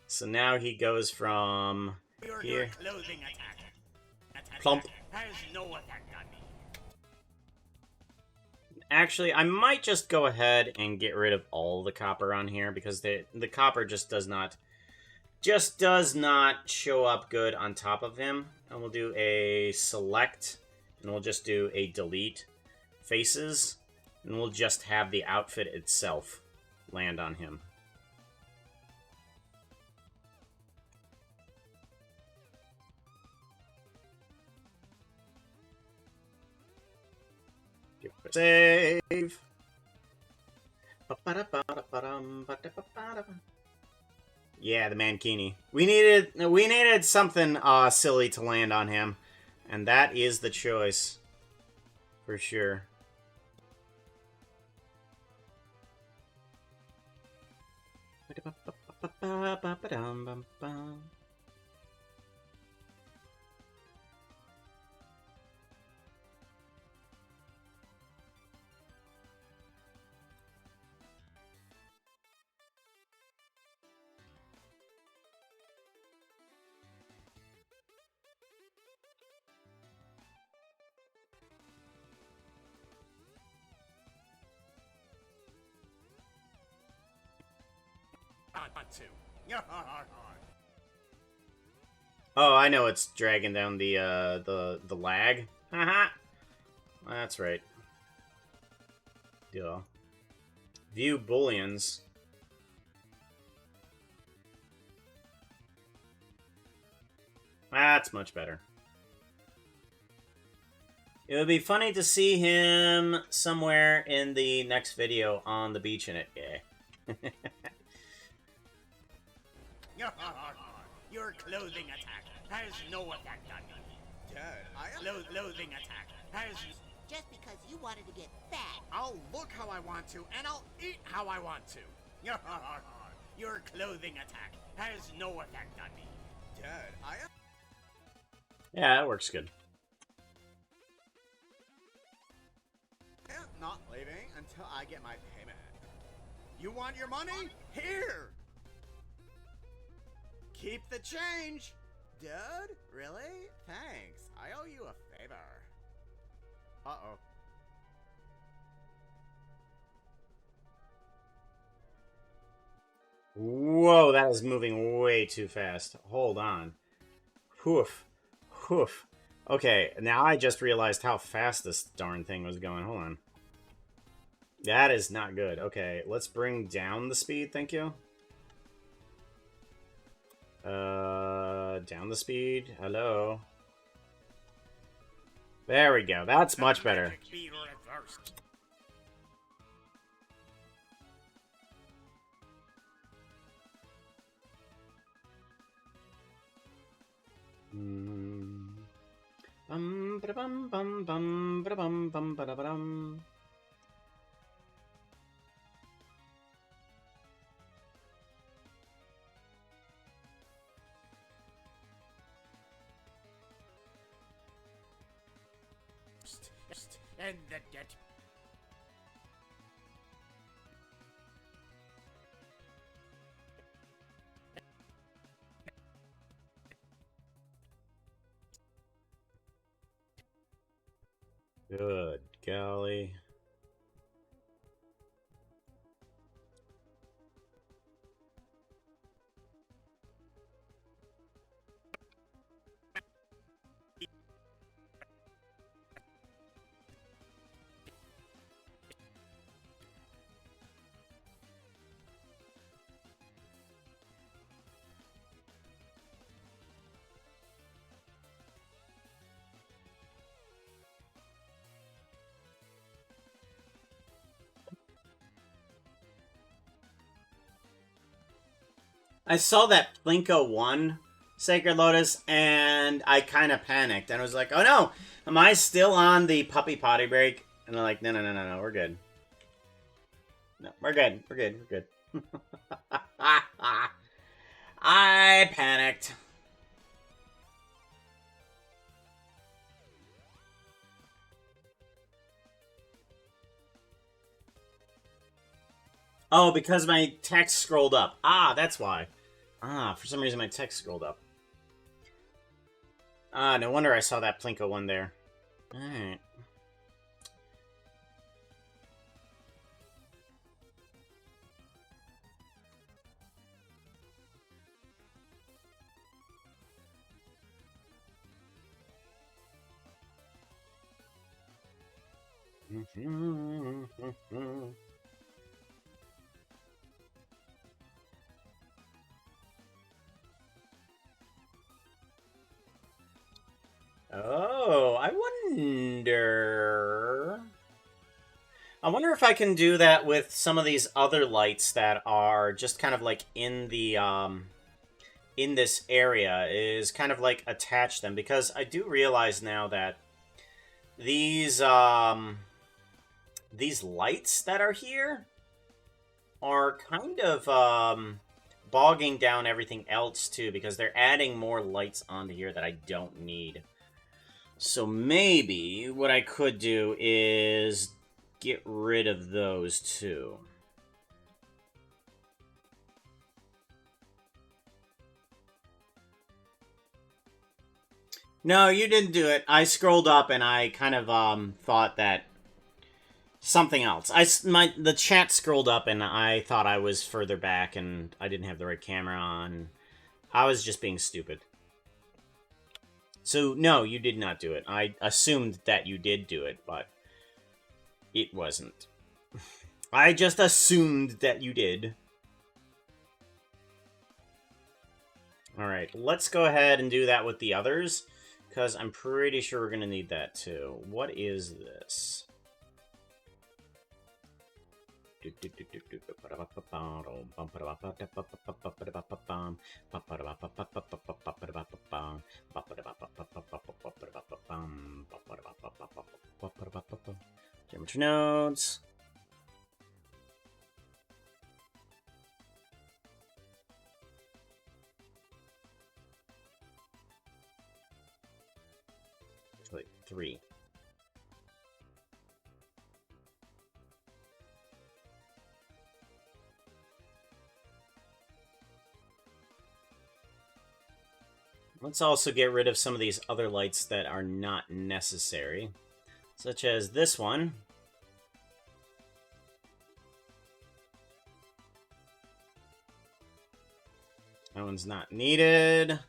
So now he goes from Your here. clothing attack Plump. has no effect on me. Actually, I might just go ahead and get rid of all the copper on here, because the copper just does not show up good on top of him. And we'll do a select, and we'll just do a delete faces, and we'll just have the outfit itself land on him. Give it a save. Yeah, the Mankini. We needed something silly to land on him, and that is the choice, for sure. Want to. Oh, I know it's dragging down the lag. Haha. That's right. Duh. View booleans. That's much better. It would be funny to see him somewhere in the next video on the beach in it. Yeah. Your clothing attack has no effect on me. Dad, clothing attack has... Just because you wanted to get fat. I'll look how I want to, and I'll eat how I want to. Your clothing attack has no effect on me. Dad, Yeah, that works good. I am not leaving until I get my payment. You want your money? Here! Keep the change! Dude? Really? Thanks. I owe you a favor. Uh-oh. Whoa, that is moving way too fast. Hold on. Whoof. Whoof. Okay, now I just realized how fast this darn thing was going. Hold on. That is not good. Okay, let's bring down the speed, thank you. Down the speed. Hello. There we go. That's much better. Magic be reversed. Bum ba bum bum bum ba bum bum ba dum. And the debt. Good golly. I saw that Plinko won Sacred Lotus, and I kind of panicked. And I was like, oh no, am I still on the puppy potty break? And they're like, no, we're good. No, we're good. I panicked. Oh, because my text scrolled up. Ah, that's why. Ah, for some reason my text scrolled up. Ah, no wonder I saw that Plinko one there. Alright. Oh, I wonder... I wonder if I can do that with some of these other lights that are just kind of like in the, in this area, is kind of like attach them, because I do realize now that these lights that are here are kind of, bogging down everything else too, because they're adding more lights onto here that I don't need. So maybe what I could do is get rid of those too. No, you didn't do it. I scrolled up and I kind of thought that something else. The chat scrolled up and I thought I was further back and I didn't have the right camera on. I was just being stupid. So no, you did not do it. I assumed that you did do it, but it wasn't. I just assumed that you did. Alright, let's go ahead and do that with the others, because I'm pretty sure we're going to need that too. What is this? Geometry nodes. Wait, 3. Let's also get rid of some of these other lights that are not necessary, such as this one. That one's not needed.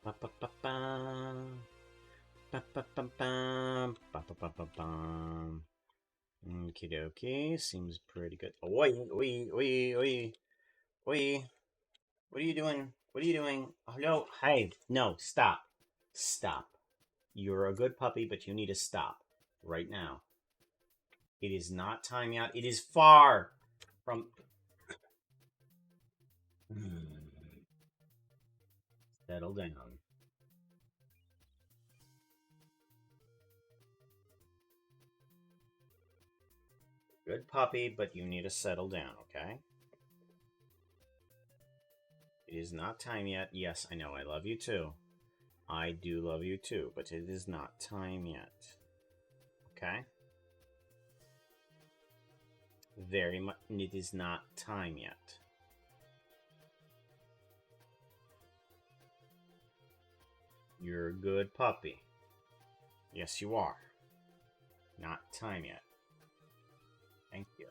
Ba ba ba ba. Ba ba ba ba. Ba ba ba ba ba. Okie dokie. Seems pretty good. Oi, oi, oi, oi, oi. What are you doing? What are you doing? Oh no! Hey, no! Stop! Stop! You're a good puppy, but you need to stop right now. It is not time yet. It is far from. Settle down. Good puppy, but you need to settle down, okay? It is not time yet. Yes, I know. I love you too. I do love you too, but it is not time yet. Okay? Very much. It is not time yet. You're a good puppy. Yes, you are. Not time yet. Thank you.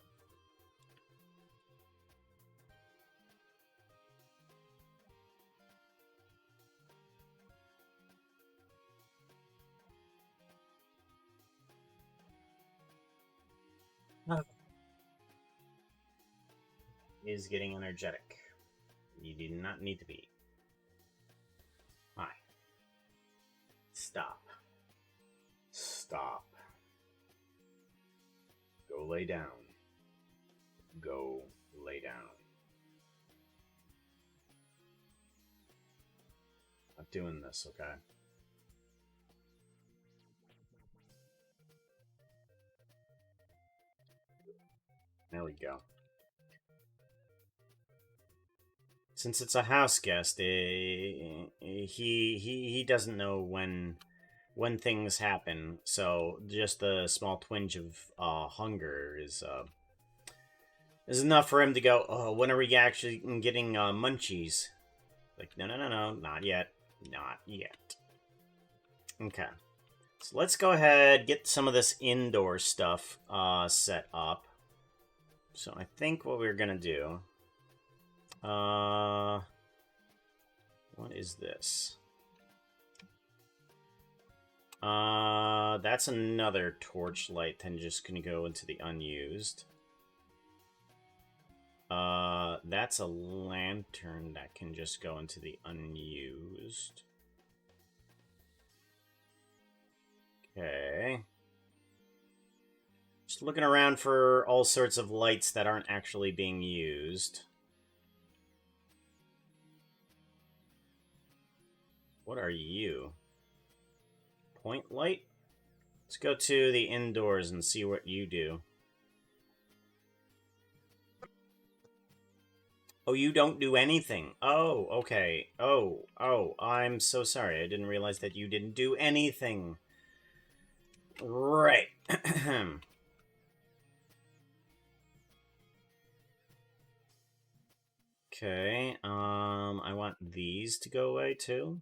Is getting energetic. You do not need to be. Hi. Stop. Stop. Go lay down. Go lay down. Not doing this, okay? There we go. Since it's a house guest, he doesn't know when things happen. So just a small twinge of hunger is enough for him to go. Oh, when are we actually getting munchies? Like no, no, no, no, not yet, not yet. Okay, so let's go ahead get some of this indoor stuff set up. So I think what we're gonna do. What is this? That's another torchlight. Then just gonna go into the unused. That's a lantern that can just go into the unused. Okay. Just looking around for all sorts of lights that aren't actually being used. What are you? Point light? Let's go to the indoors and see what you do. Oh, you don't do anything. Oh, okay. Oh, I'm so sorry. I didn't realize that you didn't do anything. Right. Okay, I want these to go away too.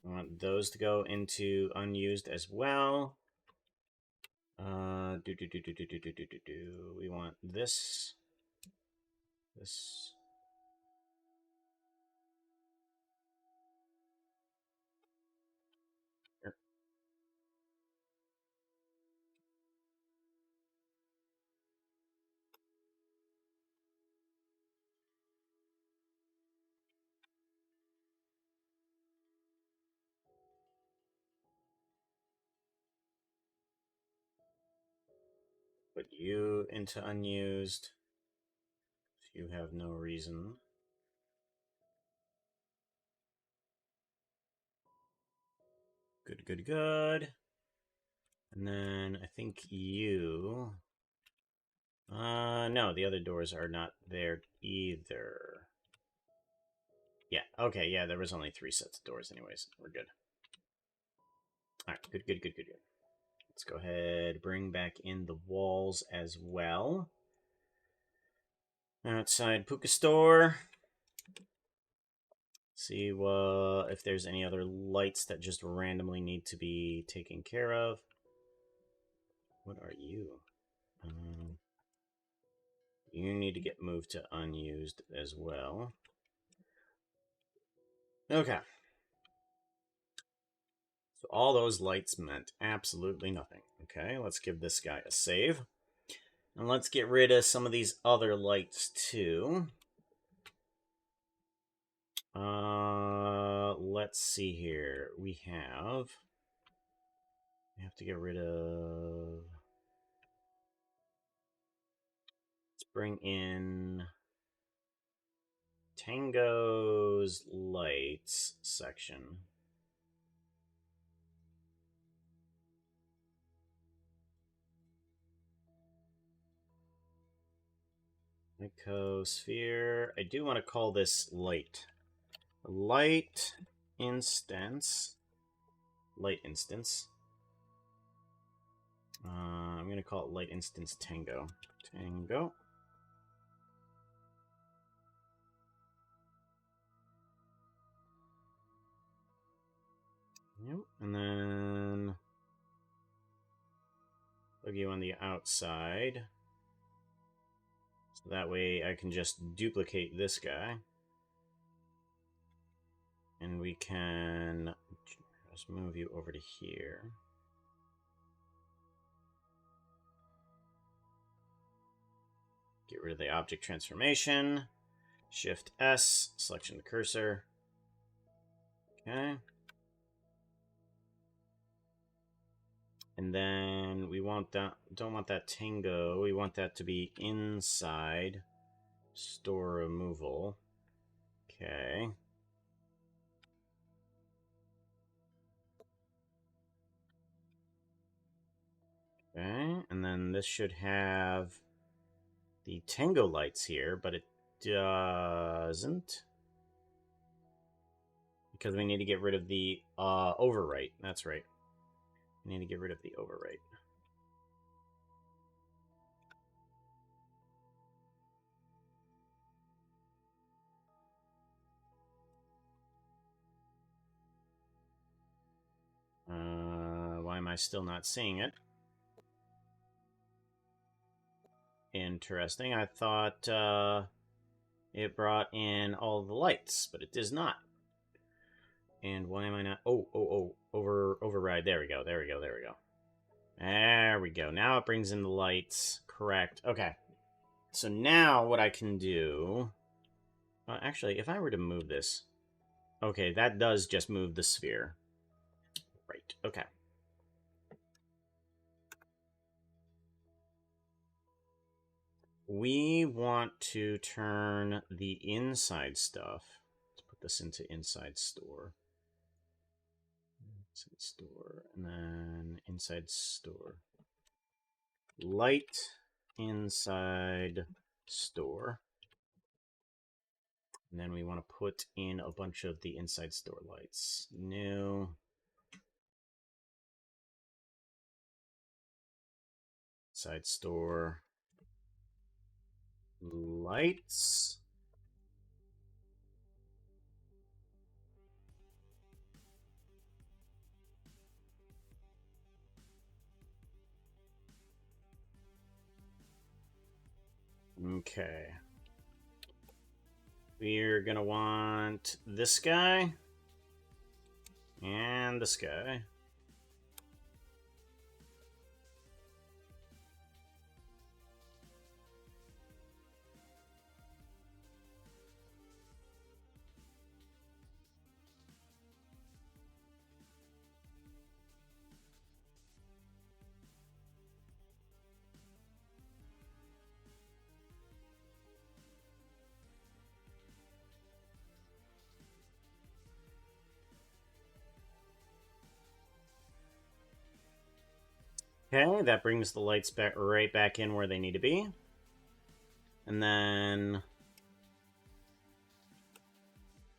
I want those to go into unused as well. We want this. This. Er, Put you into unused. You have no reason. Good, good, good. And then I think you... no, the other doors are not there either. Yeah, okay, yeah, there was only 3 sets of doors anyways. We're good. Alright, good, good, good, good, good. Let's go ahead, bring back in the walls as well. Outside Puka Store. See if there's any other lights that just randomly need to be taken care of. What are you? You need to get moved to unused as well. Okay. So all those lights meant absolutely nothing. Okay, let's give this guy a save. And let's get rid of some of these other lights too. Let's see here. We have to get rid of. Let's bring in Tango's lights section. Ecosphere. I do want to call this light. Light instance. Light instance. I'm going to call it light instance Tango. Tango. Yep. And then plug you on the outside. So that way I can just duplicate this guy. And we can just move you over to here. Get rid of the object transformation. Shift S, selection the cursor. Okay. And then we want that, don't want that Tango. We want that to be inside store removal. Okay. Okay, and then this should have the Tango lights here, but it doesn't. Because we need to get rid of the overwrite. That's right. We need to get rid of the overwrite. Why am I still not seeing it? Interesting. I thought it brought in all the lights, but it does not. And why am I not? Override. There we go. There we go. There we go. There we go. Now it brings in the lights. Correct. Okay. So now what I can do... actually, if I were to move this... Okay, that does just move the sphere. Right. Okay. We want to turn the inside stuff. Let's put this into inside store. Inside store, and then inside store. Light inside store. And then we want to put in a bunch of the inside store lights. New. Inside store. Lights. Okay. We're gonna want this guy. And this guy. Okay, that brings the lights back right back in where they need to be. And then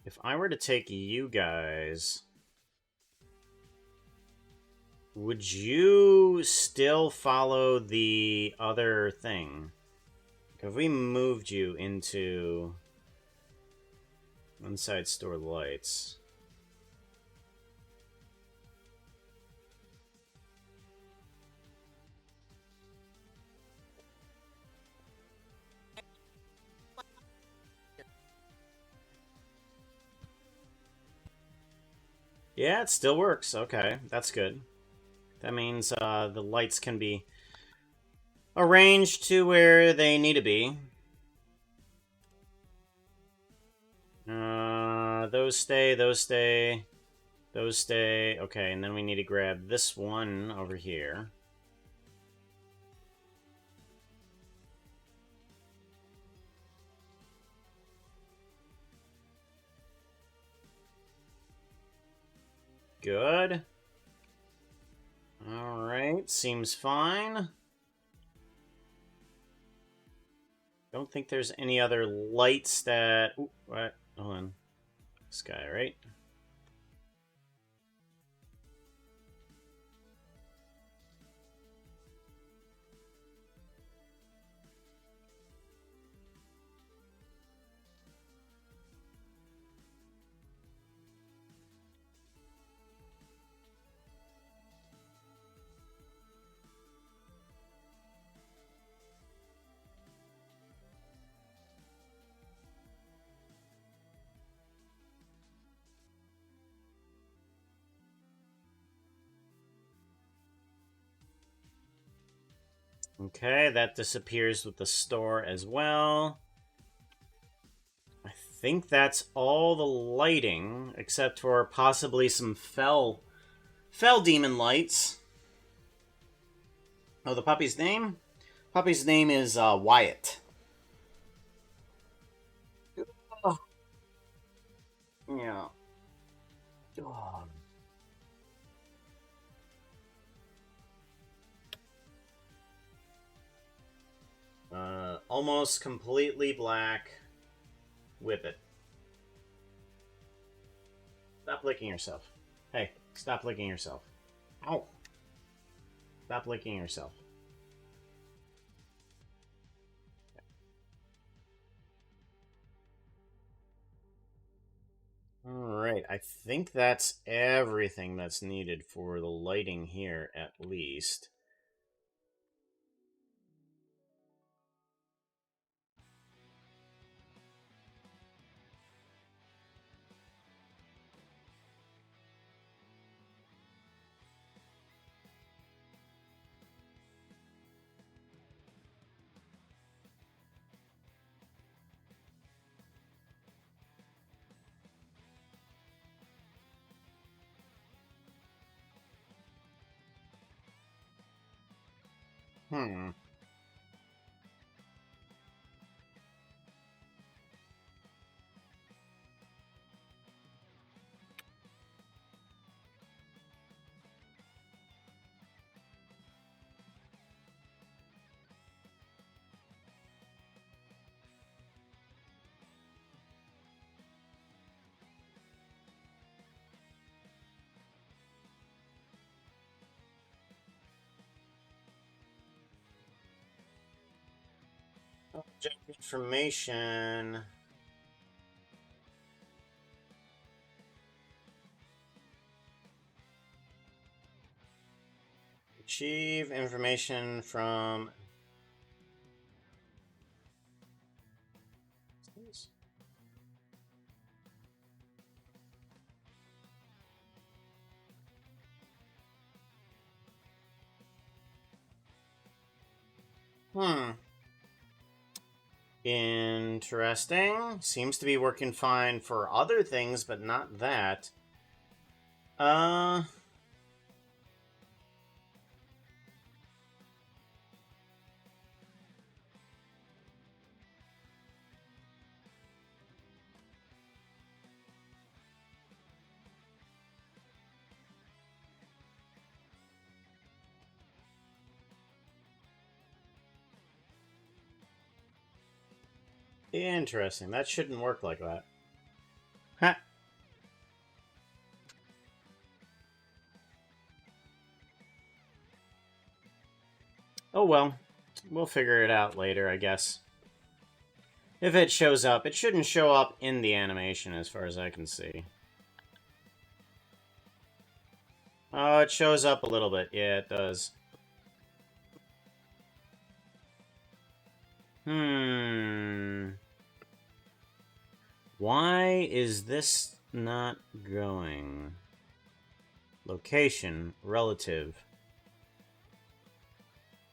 if I were to take you guys, would you still follow the other thing? If we moved you into inside store lights. Yeah, it still works. Okay, that's good. That means the lights can be arranged to where they need to be. Those stay, those stay, those stay. Okay, and then we need to grab this one over here. Good. Alright, seems fine. Don't think there's any other lights that... Ooh, what? Hold on. This guy, right? Okay, that disappears with the store as well. I think that's all the lighting, except for possibly some fell demon lights. Oh, the puppy's name? Puppy's name is Wyatt. Oh, yeah. Oh. Almost completely black. Whip it. Stop licking yourself. Hey, stop licking yourself. Ow. Stop licking yourself. Alright, I think that's everything that's needed for the lighting here, at least. Hmm. Object information. Achieve information from... Hmm. Interesting. Seems to be working fine for other things, but not that. Uh... Interesting. That shouldn't work like that. Ha! Oh well. We'll figure it out later, I guess. If it shows up, it shouldn't show up in the animation as far as I can see. Oh, it shows up a little bit. Yeah, it does. Why is this not going? location, relative,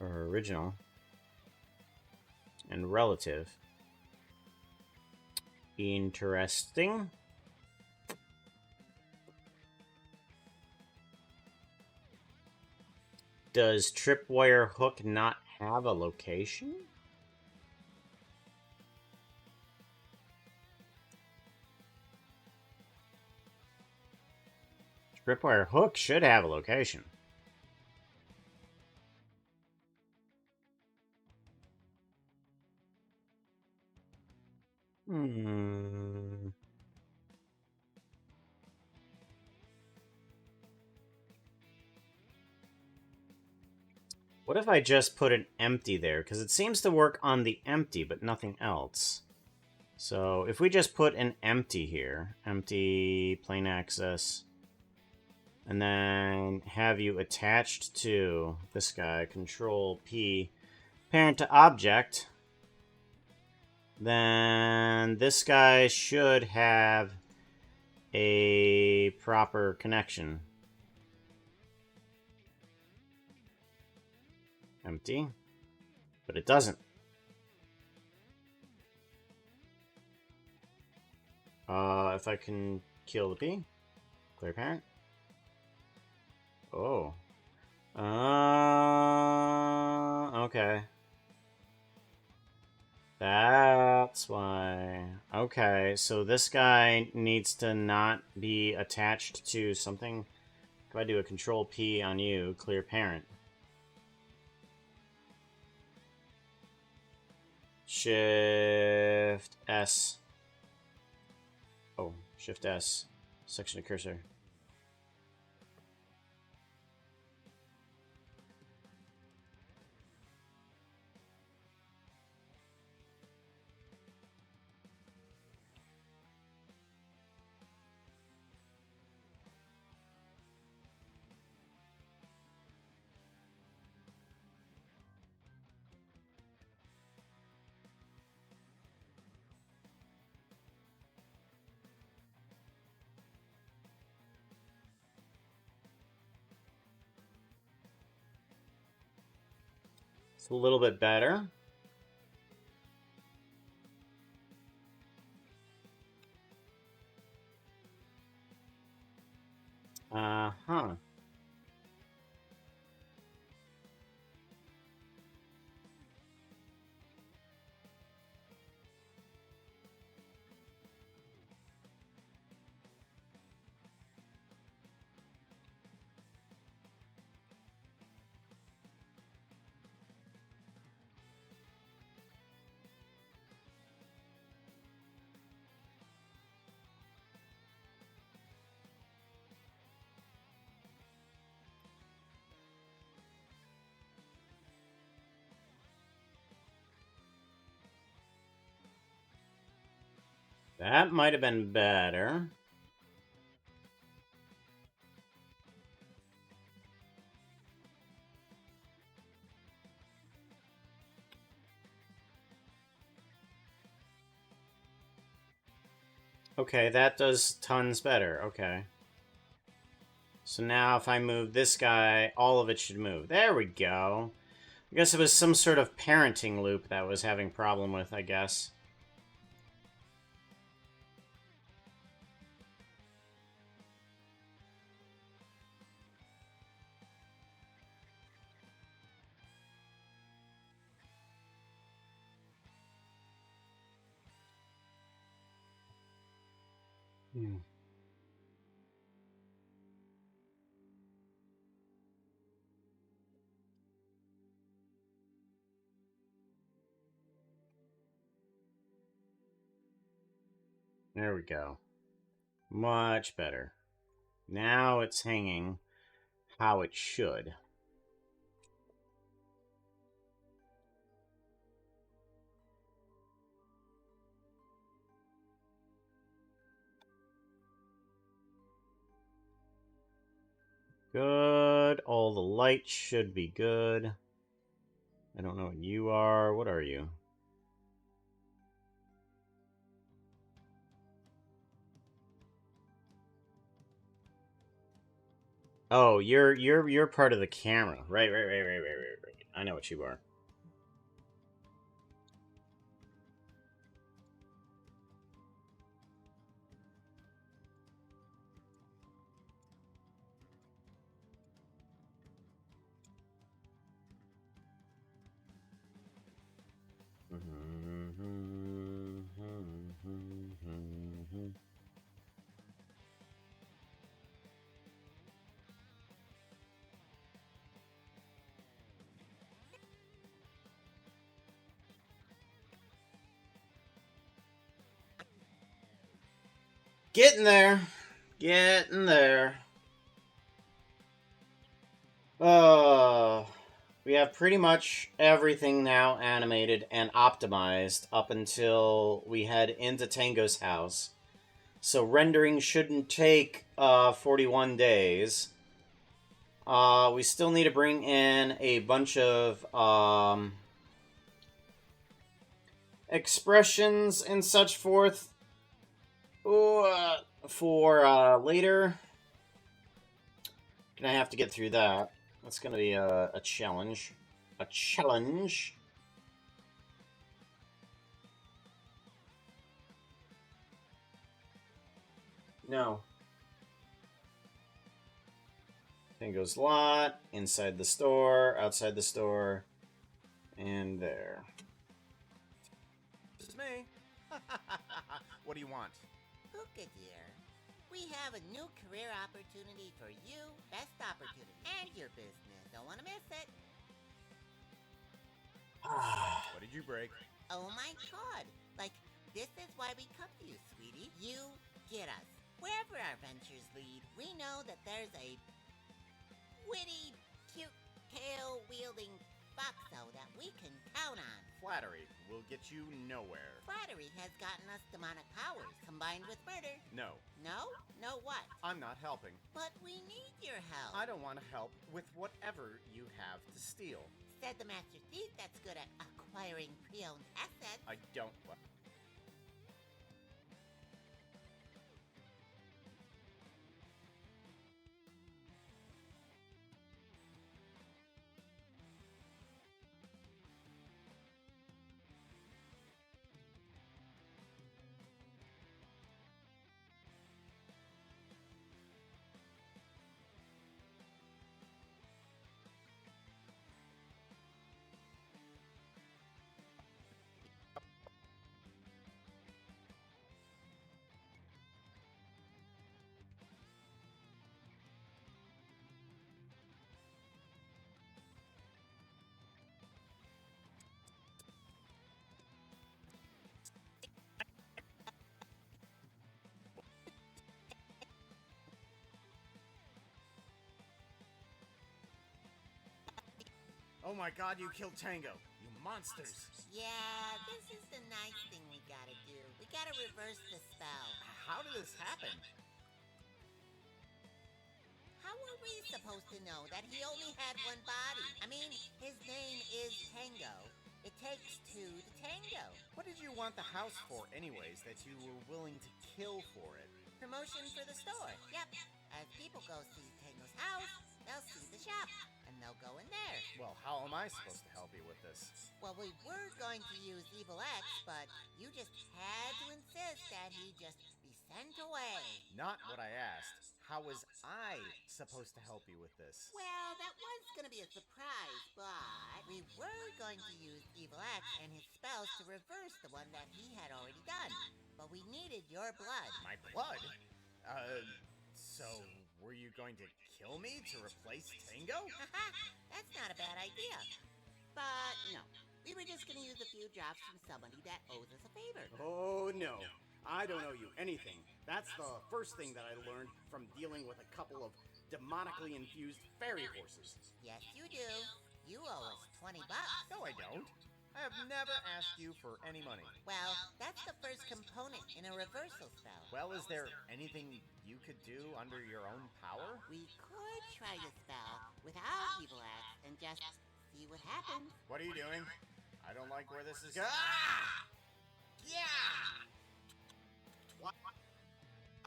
or original, and relative. Interesting. Does tripwire hook not have a location? Tripwire hook should have a location. Hmm. What if I just put an empty there? Because it seems to work on the empty, but nothing else. So if we just put an empty here, empty plain access, and then have you attached to this guy, Control P, parent to object, then this guy should have a proper connection. Empty, but it doesn't. If I can kill the P, clear parent. Oh. Okay. That's why. Okay, so this guy needs to not be attached to something. If I do a Control P on you, clear parent. Shift S. Oh, Shift S. Section of cursor. It's a little bit better. Huh. That might have been better. Okay, that does tons better. Okay. So now if I move this guy, all of it should move. There we go. I guess it was some sort of parenting loop that was having problem with, I guess. There we go. Much better. Now it's hanging how it should. Good. All the lights should be good. I don't know what you are. What are you? Oh, you're part of the camera. Right. I know what you are. Getting there. Getting there. Uh, we have pretty much everything now animated and optimized up until we head into Tango's house. So rendering shouldn't take 41 days. We still need to bring in a bunch of expressions and such forth for later. Gonna have to get through that. That's gonna be a challenge. A challenge. No. Tango's lot, inside the store, outside the store, and there. This is me. What do you want? Puka dear, we have a new career opportunity for you, best opportunity, and your business. Don't want to miss it. What did you break? Oh my god. Like, this is why we come to you, sweetie. You get us. Wherever our ventures lead, we know that there's a witty, cute, tail-wielding foxo that we can count on. Flattery will get you nowhere. Flattery has gotten us demonic powers, combined with murder. No, No? No what? I'm not helping. But we need your help. I don't want to help with whatever you have to steal. Said the master thief that's good at acquiring pre-owned assets. I don't. Oh my god, you killed Tango. You monsters. Yeah, this is the nice thing we gotta do. We gotta reverse the spell. How did this happen? How were we supposed to know that he only had one body? I mean, his name is Tango. It takes two to tango. What did you want the house for anyways that you were willing to kill for it? Promotion for the store. Yep. As people go see Tango's house, they'll see the shop. And they'll go in there. Well, how am I supposed to help you with this? Well, we were going to use Evil X, but you just had to insist that he just be sent away. Not what I asked. How was I supposed to help you with this? Well, that was going to be a surprise, but we were going to use Evil X and his spells to reverse the one that he had already done. But we needed your blood. My blood? So were you going to kill me to replace Tango? Haha, that's not a bad idea. But no, we were just going to use a few drops from somebody that owes us a favor. Oh no, I don't owe you anything. That's the first thing that I learned from dealing with a couple of demonically infused fairy horses. Yes, you do. You owe us $20. No, I don't. I have never asked you for any money. Well, that's the first component in a reversal spell. Well, is there anything you could do under your own power? We could try the spell without Evil X and just see what happens. What are you doing? I don't like where this is going. Ah! Yeah!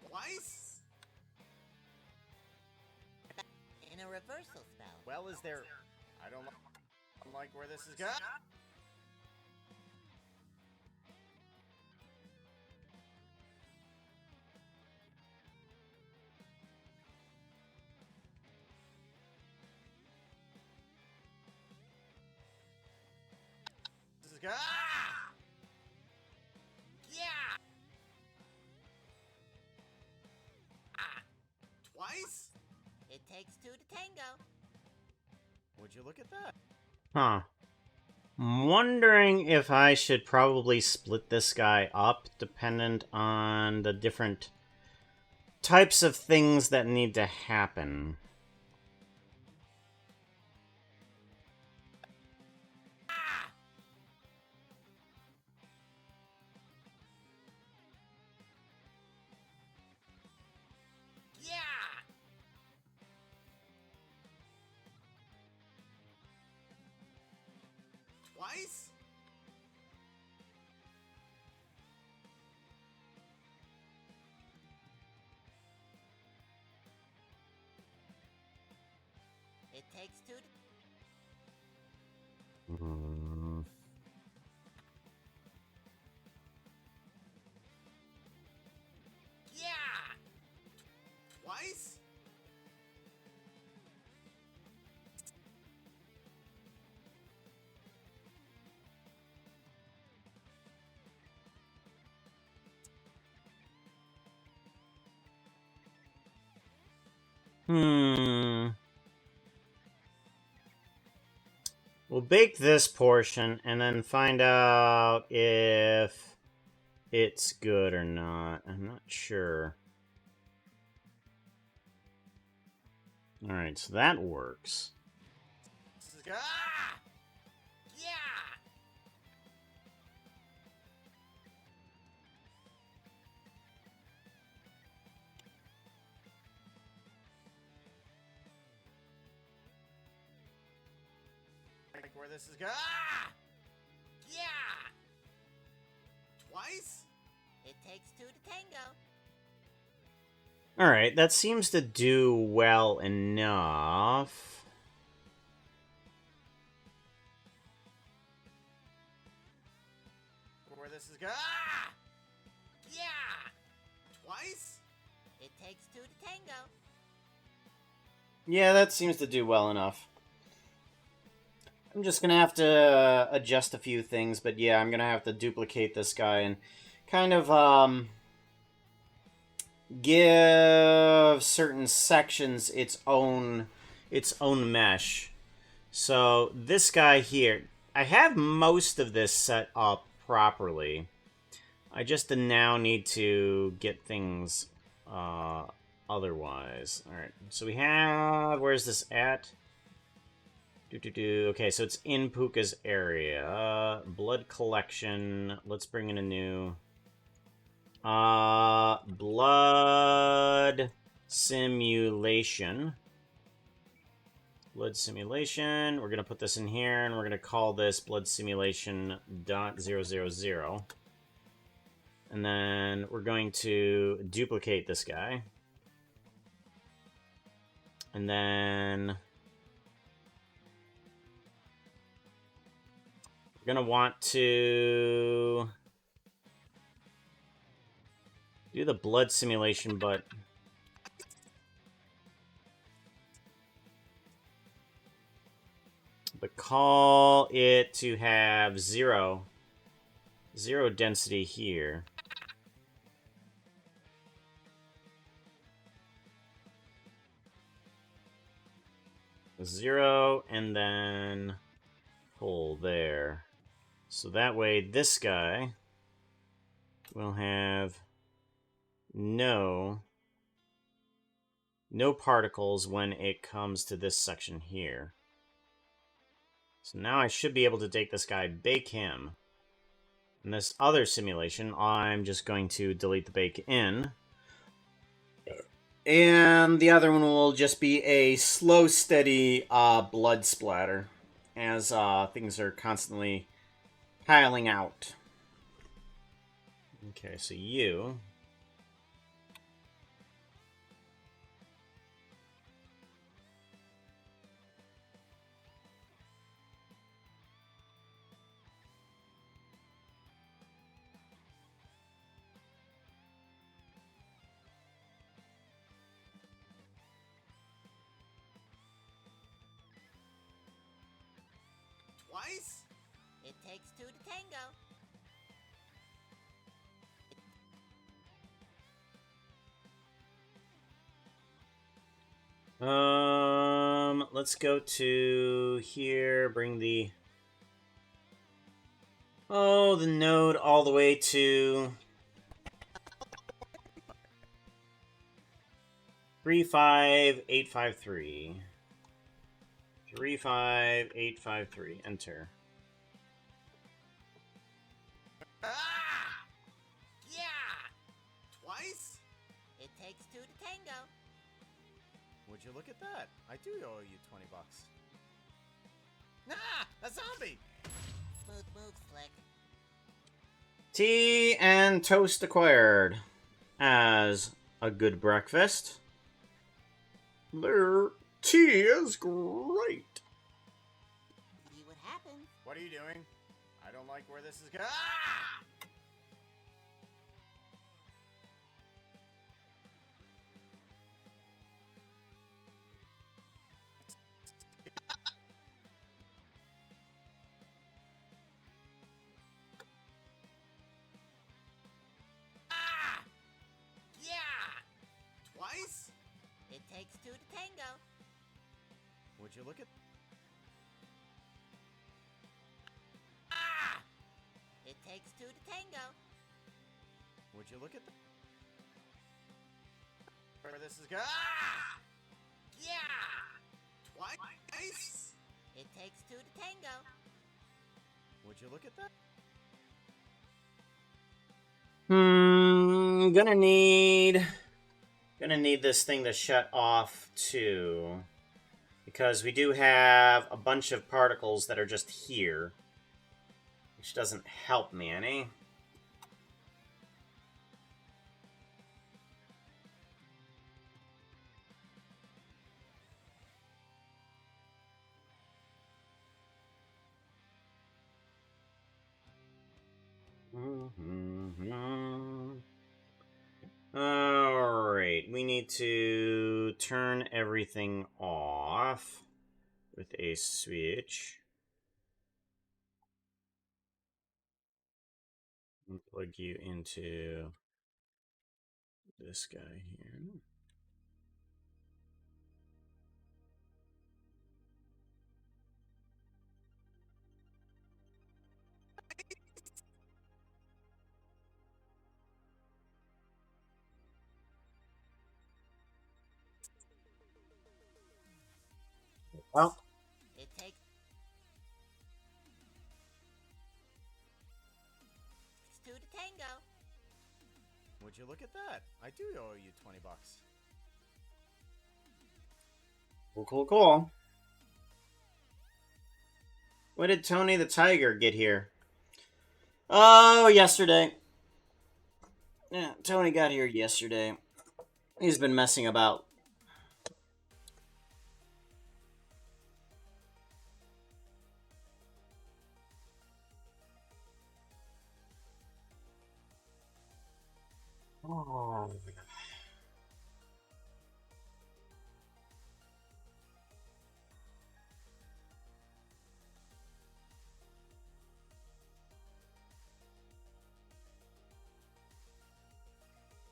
Twice? reversal spell. Well, is there... I don't like where this is going. This is going... Ah! Yeah! Ah! Twice? It takes two to tango. Would you look at that? Huh. I'm wondering if I should probably split this guy up dependent on the different types of things that need to happen. Ah! Yeah! Twice? It takes two to... Hmm. Yeah! Twice? Hmm. We'll bake this portion and then find out if it's good or not. I'm not sure. Alright, so that works. This is going... Ah! Yeah! Like where this is going... Ah! Yeah! Twice? It takes two to tango. Alright, that seems to do well enough. Where this is going... Ah! Yeah! Twice? It takes two to tango. Yeah, that seems to do well enough. I'm just gonna have to adjust a few things, but yeah, I'm gonna have to duplicate this guy and kind of, give certain sections its own mesh. So this guy here, I have most of this set up properly. I just now need to get things otherwise. All right, so we have, where's this at? Okay, so it's in Puka's area. Blood collection. Let's bring in a new. Blood simulation. Blood simulation. We're gonna put this in here, and we're gonna call this blood simulation .000. And then we're going to duplicate this guy. And then we're gonna want to do the blood simulation, but call it to have zero density here. Zero, and then pull there. So that way this guy will have no particles when it comes to this section here. So now I should be able to take this guy, bake him. And this other simulation, I'm just going to delete the bake in. And the other one will just be a slow, steady blood splatter as things are constantly piling out. Okay, so you... takes two to tango. Let's go to here, bring the the node all the way to 35853. 35853. Enter. Ah! Yeah! Twice? It takes two to tango. Would you look at that? I do owe you 20 bucks. Ah! A zombie! Smooth move, Slick. Tea and toast acquired. As a good breakfast. Their tea is great. See what happens. What are you doing? I don't like where this is going. Ah! Ah! Yeah! Twice? It takes two to tango. Would you look at... Ah! It takes two to tango. Would you look at the... Where this is going? Ah! Yeah! Twice? It takes two to tango. Would you look at that? Gonna need this thing to shut off too, because we do have a bunch of particles that are just here, which doesn't help me any. Alright, we need to turn everything off with a switch. And plug you into this guy here. Well, It takes two to tango. Would you look at that? I do owe you 20 bucks. cool. When did Tony the Tiger get here? Oh, yesterday. Yeah, Tony got here yesterday. He's been messing about. Oh.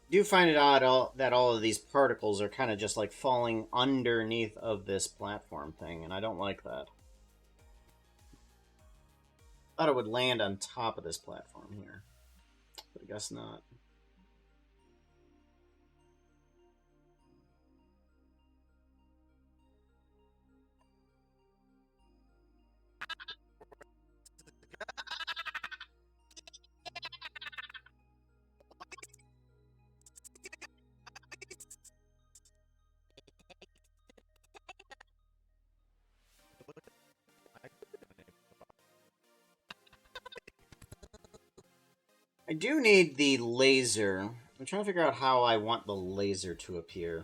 Do find it odd that all of these particles are kind of just like falling underneath of this platform thing, and I don't like that. Thought it would land on top of this platform here, but I guess not. I do need the laser. I'm trying to figure out how I want the laser to appear.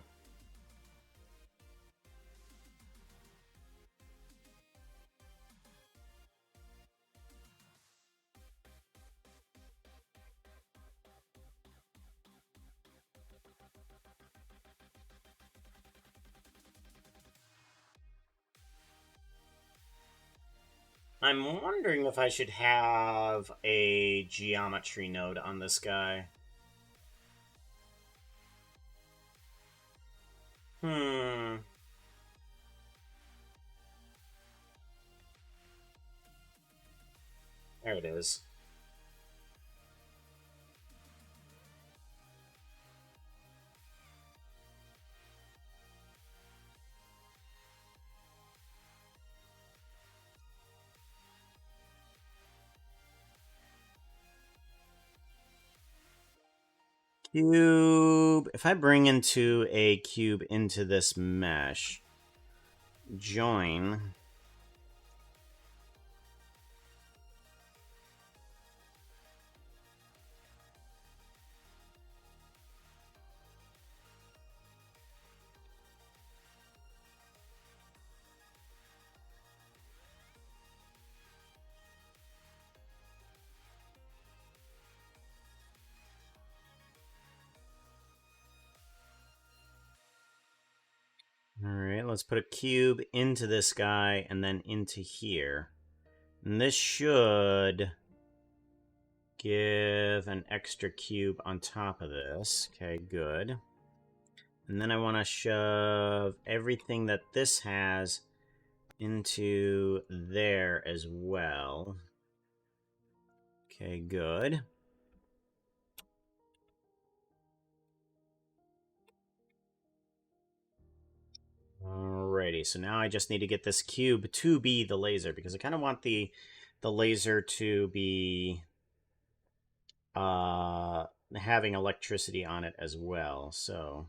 I'm wondering if I should have a geometry node on this guy. Hmm. There it is. Cube. If I bring into a cube into this mesh, join. All right, let's put a cube into this guy and then into here. And this should give an extra cube on top of this. Okay, good. And then I want to shove everything that this has into there as well. Okay, good. Alrighty, so now I just need to get this cube to be the laser, because I kind of want the laser to be having electricity on it as well. So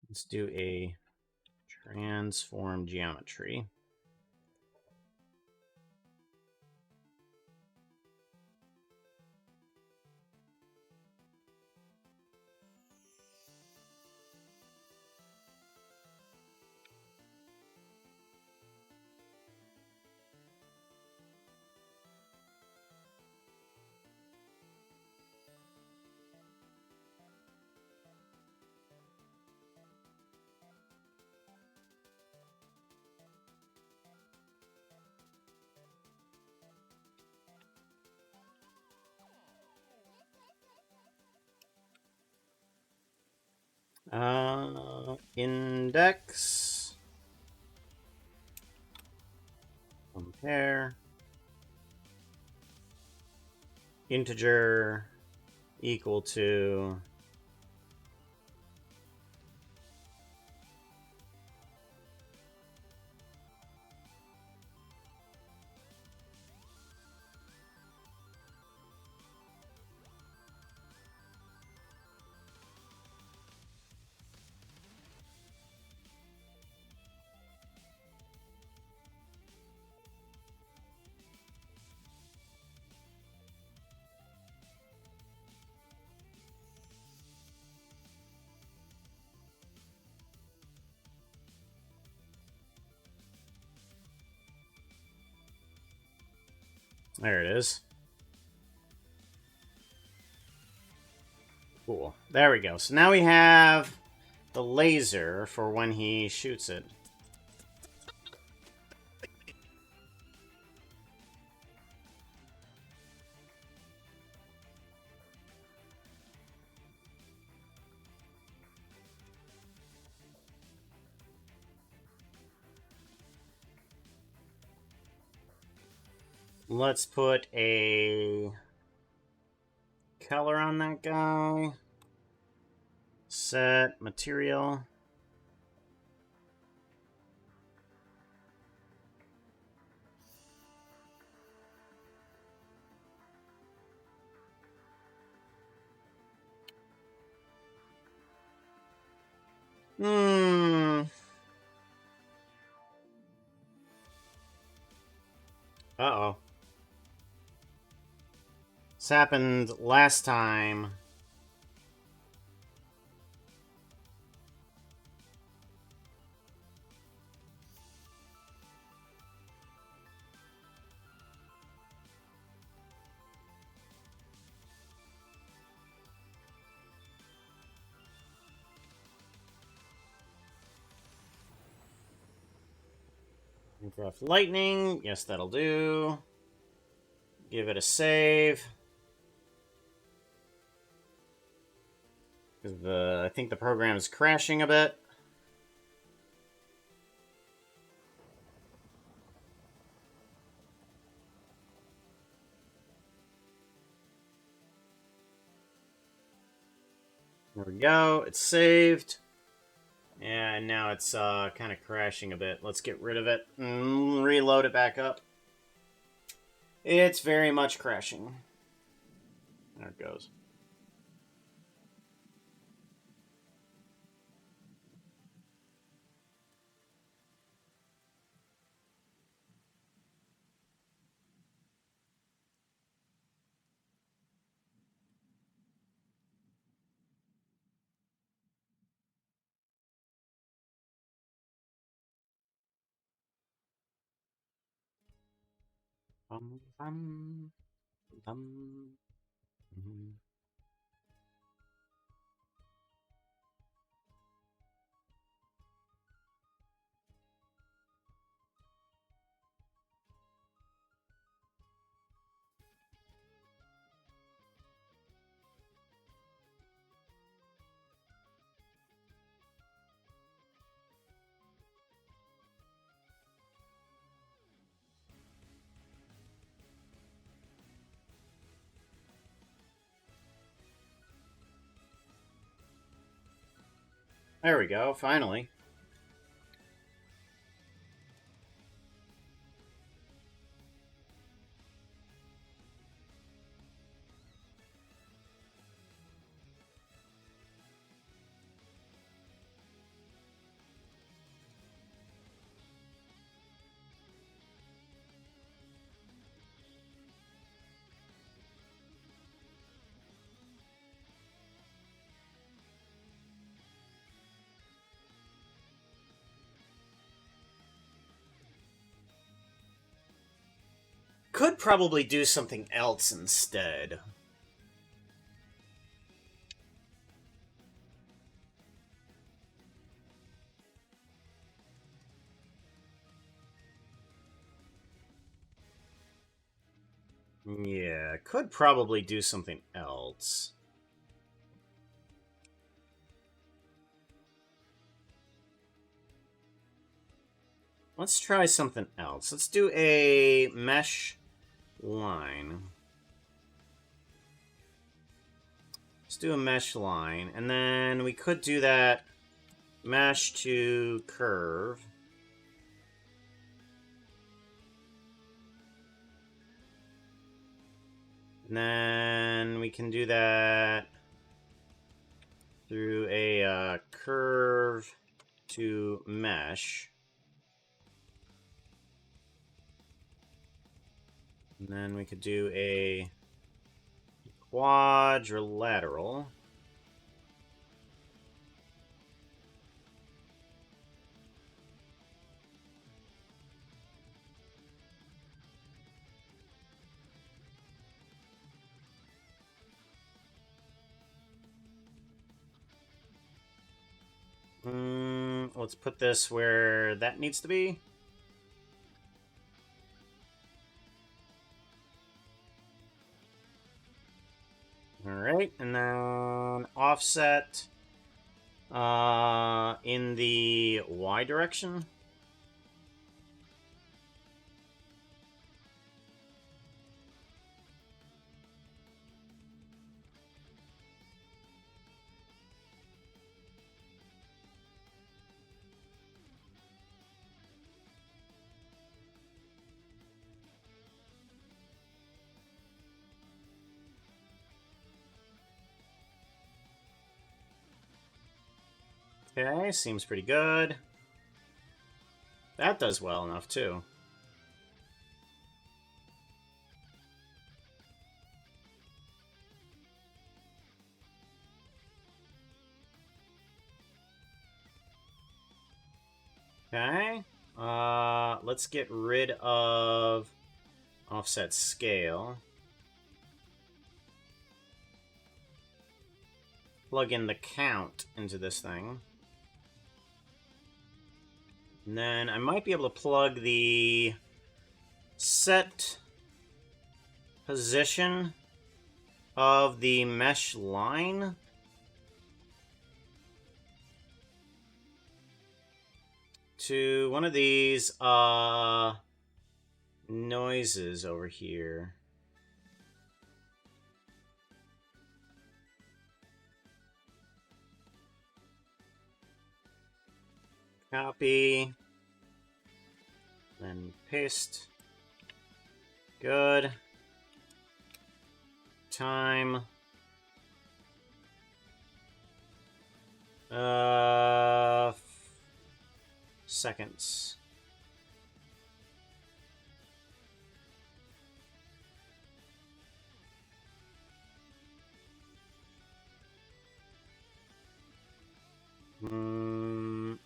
let's do a transform geometry. Index, compare, integer equal to there it is. Cool. There we go. So now we have the laser for when he shoots it. Let's put a color on that guy. Set material. Uh-oh. This happened last time. Minecraft Lightning. Yes, that'll do. Give it a save. I think the program is crashing a bit. There we go. It's saved. And now it's kind of crashing a bit. Let's get rid of it and reload it back up. It's very much crashing. There it goes. Bum, bum, bum. Mhm. There we go, finally. Could probably do something else instead. Yeah, could probably do something else. Let's try something else. Let's do a mesh line. Let's do a mesh line, and then we could do that mesh to curve. And then we can do that through a curve to mesh. And then we could do a quadrilateral. Let's put this where that needs to be. Alright, and then offset in the Y direction. Okay, seems pretty good. That does well enough, too. Okay. Let's get rid of offset scale. Plug in the count into this thing. And then I might be able to plug the set position of the mesh line to one of these noises over here. Copy. Then paste. Good. Time. Seconds.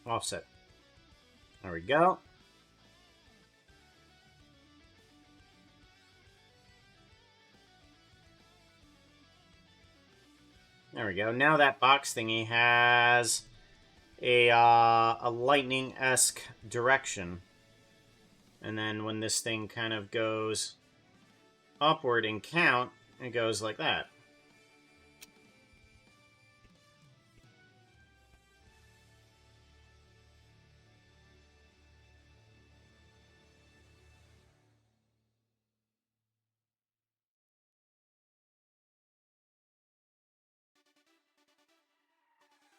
Offset. There we go. There we go. Now that box thingy has a lightning-esque direction. And then when this thing kind of goes upward in count, it goes like that.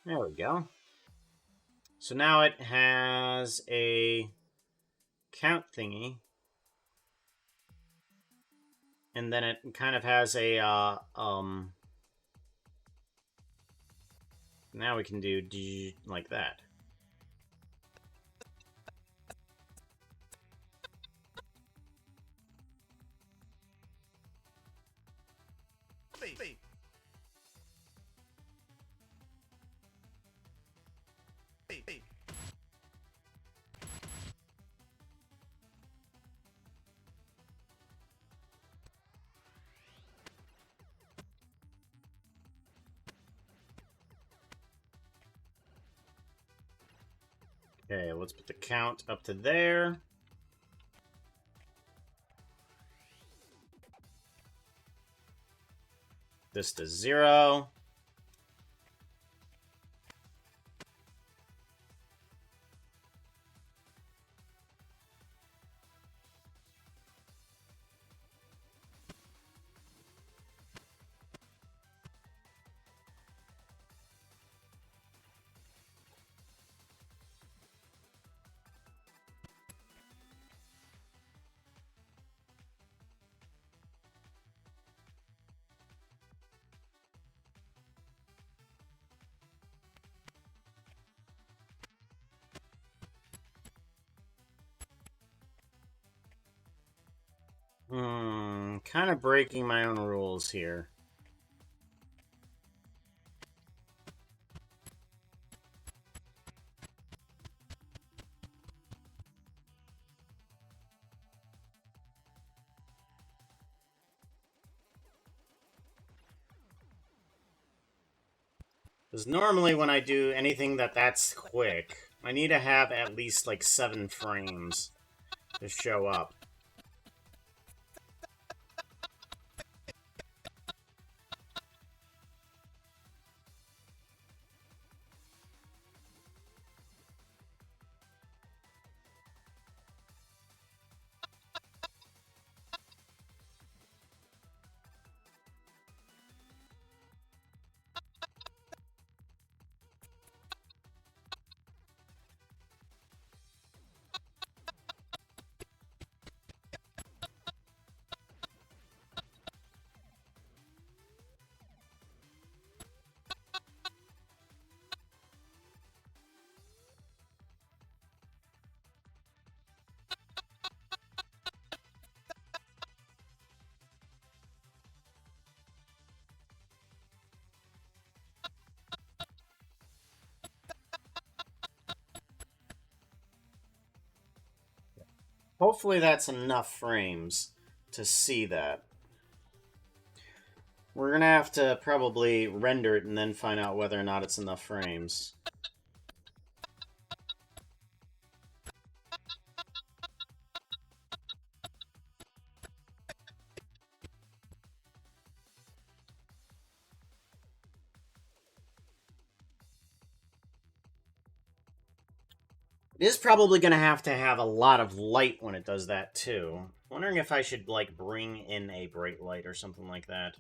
There we go. So now it has a count thingy. And then it kind of has a, now we can do like that. Beep. Beep. Okay, let's put the count up to there. This to 0. Kind of breaking my own rules here. Because normally when I do anything that's quick, I need to have at least like 7 frames to show up. Hopefully that's enough frames to see that. We're going to have to probably render it and then find out whether or not it's enough frames. It is probably going to have a lot of light when it does that, too. Wondering if I should, like, bring in a bright light or something like that.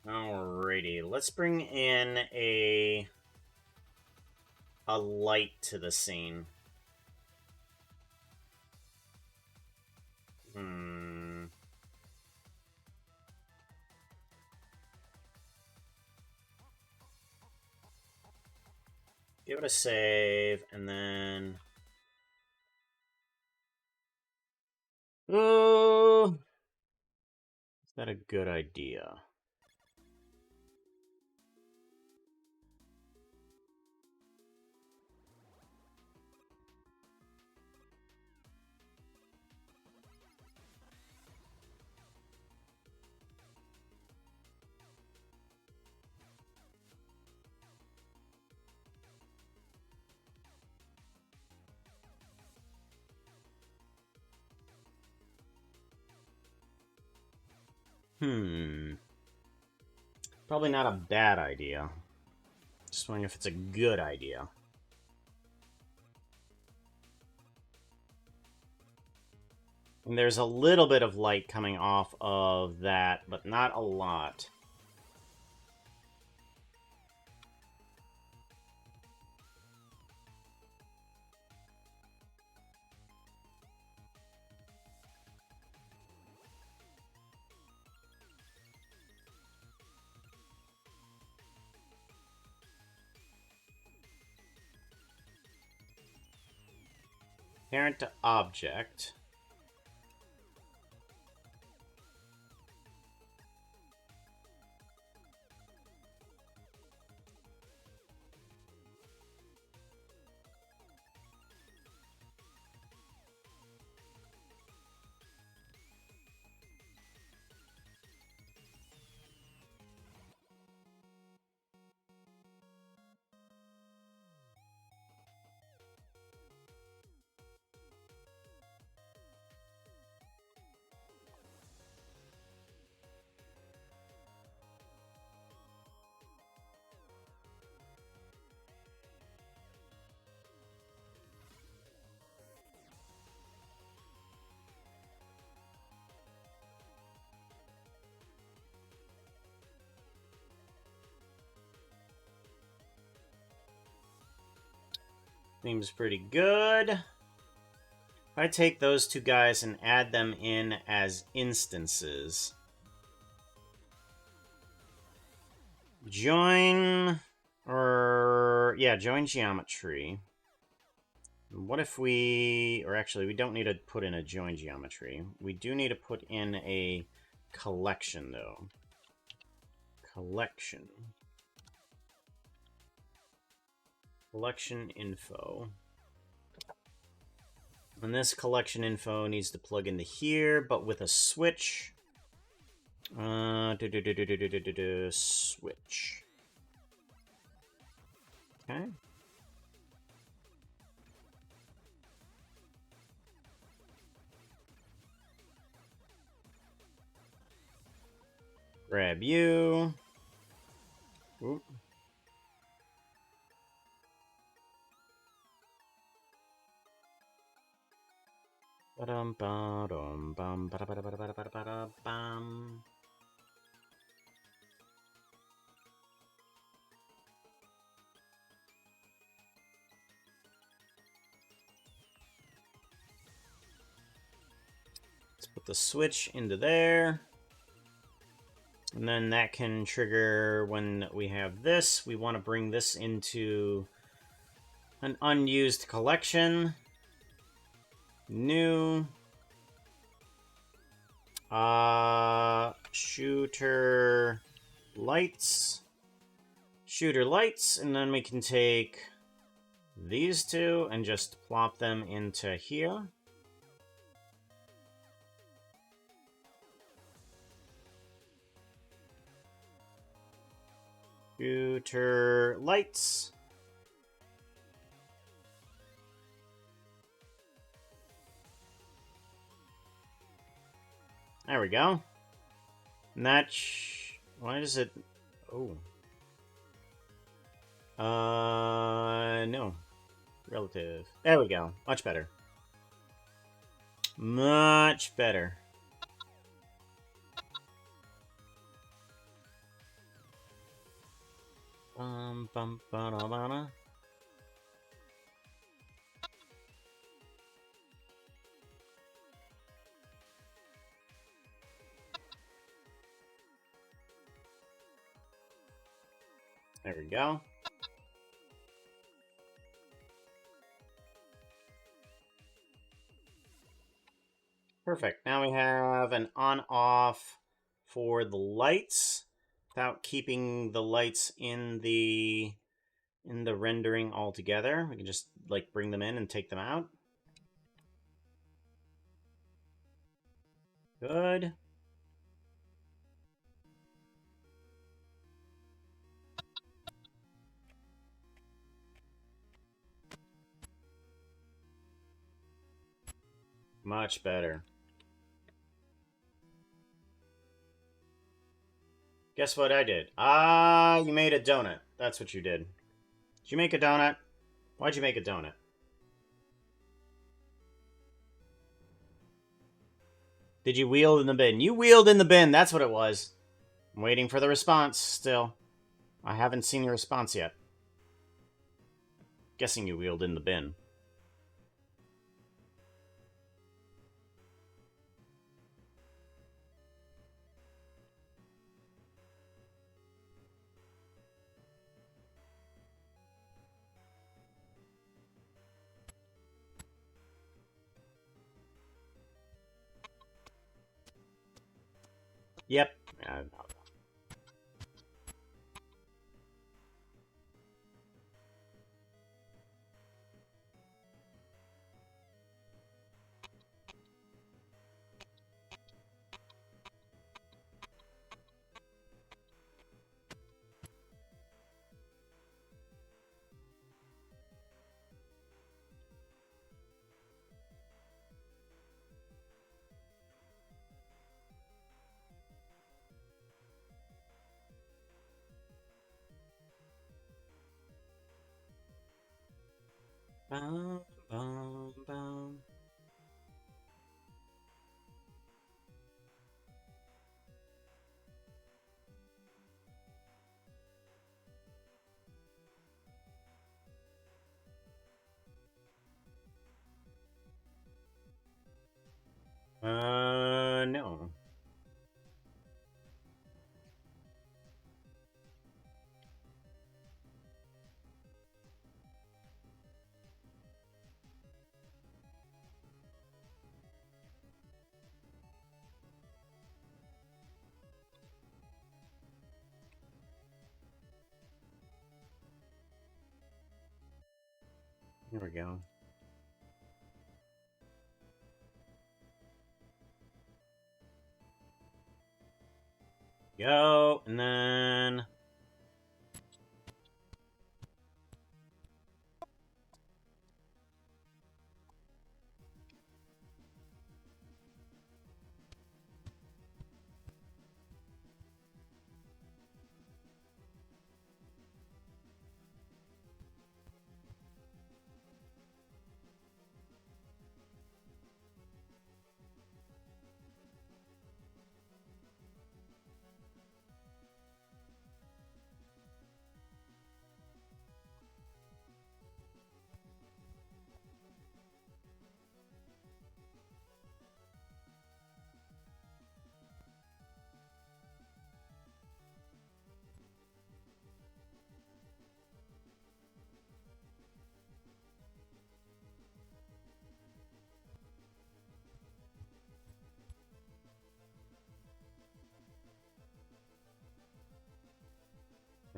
Alrighty, let's bring in a light to the scene. Give it a save, and then... Oh! Is that a good idea? Probably not a bad idea. Just wondering if it's a good idea. And there's a little bit of light coming off of that, but not a lot. Parent to object. Seems pretty good. If I take those two guys and add them in as instances. Join, join geometry. What if we, or actually we don't need to put in a join geometry. We do need to put in a collection though. Collection. Collection info. And this collection info needs to plug into here, but with a switch. Switch. Okay. Grab you. Oop. Ba-dum, ba-dum, bum, ba-da-ba-da-ba-da-ba-da-ba-da-bam. Let's put the switch into there. And then that can trigger when we have this. We want to bring this into an unused collection. New. Shooter lights. shooter lights, and then we can take these two and just plop them into here. Shooter lights. There we go. And that why does it... Oh. No. Relative. There we go. Much better. Much better. Bum, ba, da, ba, da. There we go. Perfect. Now we have an on-off for the lights without keeping the lights in the rendering altogether. We can just like bring them in and take them out. Good. Much better. Guess what I did? Ah, you made a donut. That's what you did. Did you make a donut? Why'd you make a donut? Did you wheel in the bin? You wheeled in the bin. That's what it was. I'm waiting for the response still. I haven't seen the response yet. Guessing you wheeled in the bin. Yep. Bum, bum, bum. No. Here we go. Go, and then...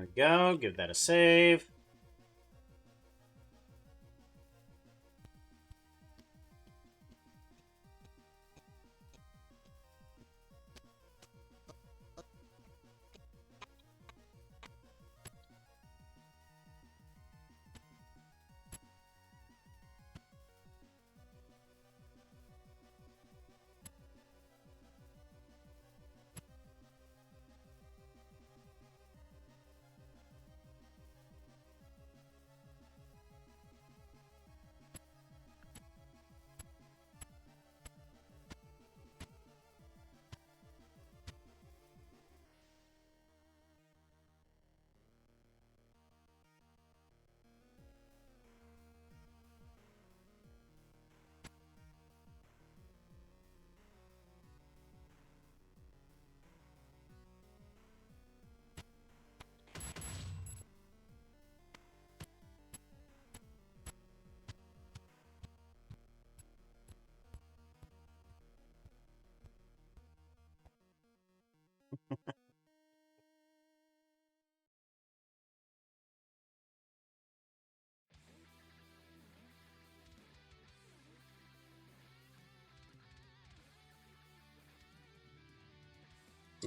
There we go. Give that a save.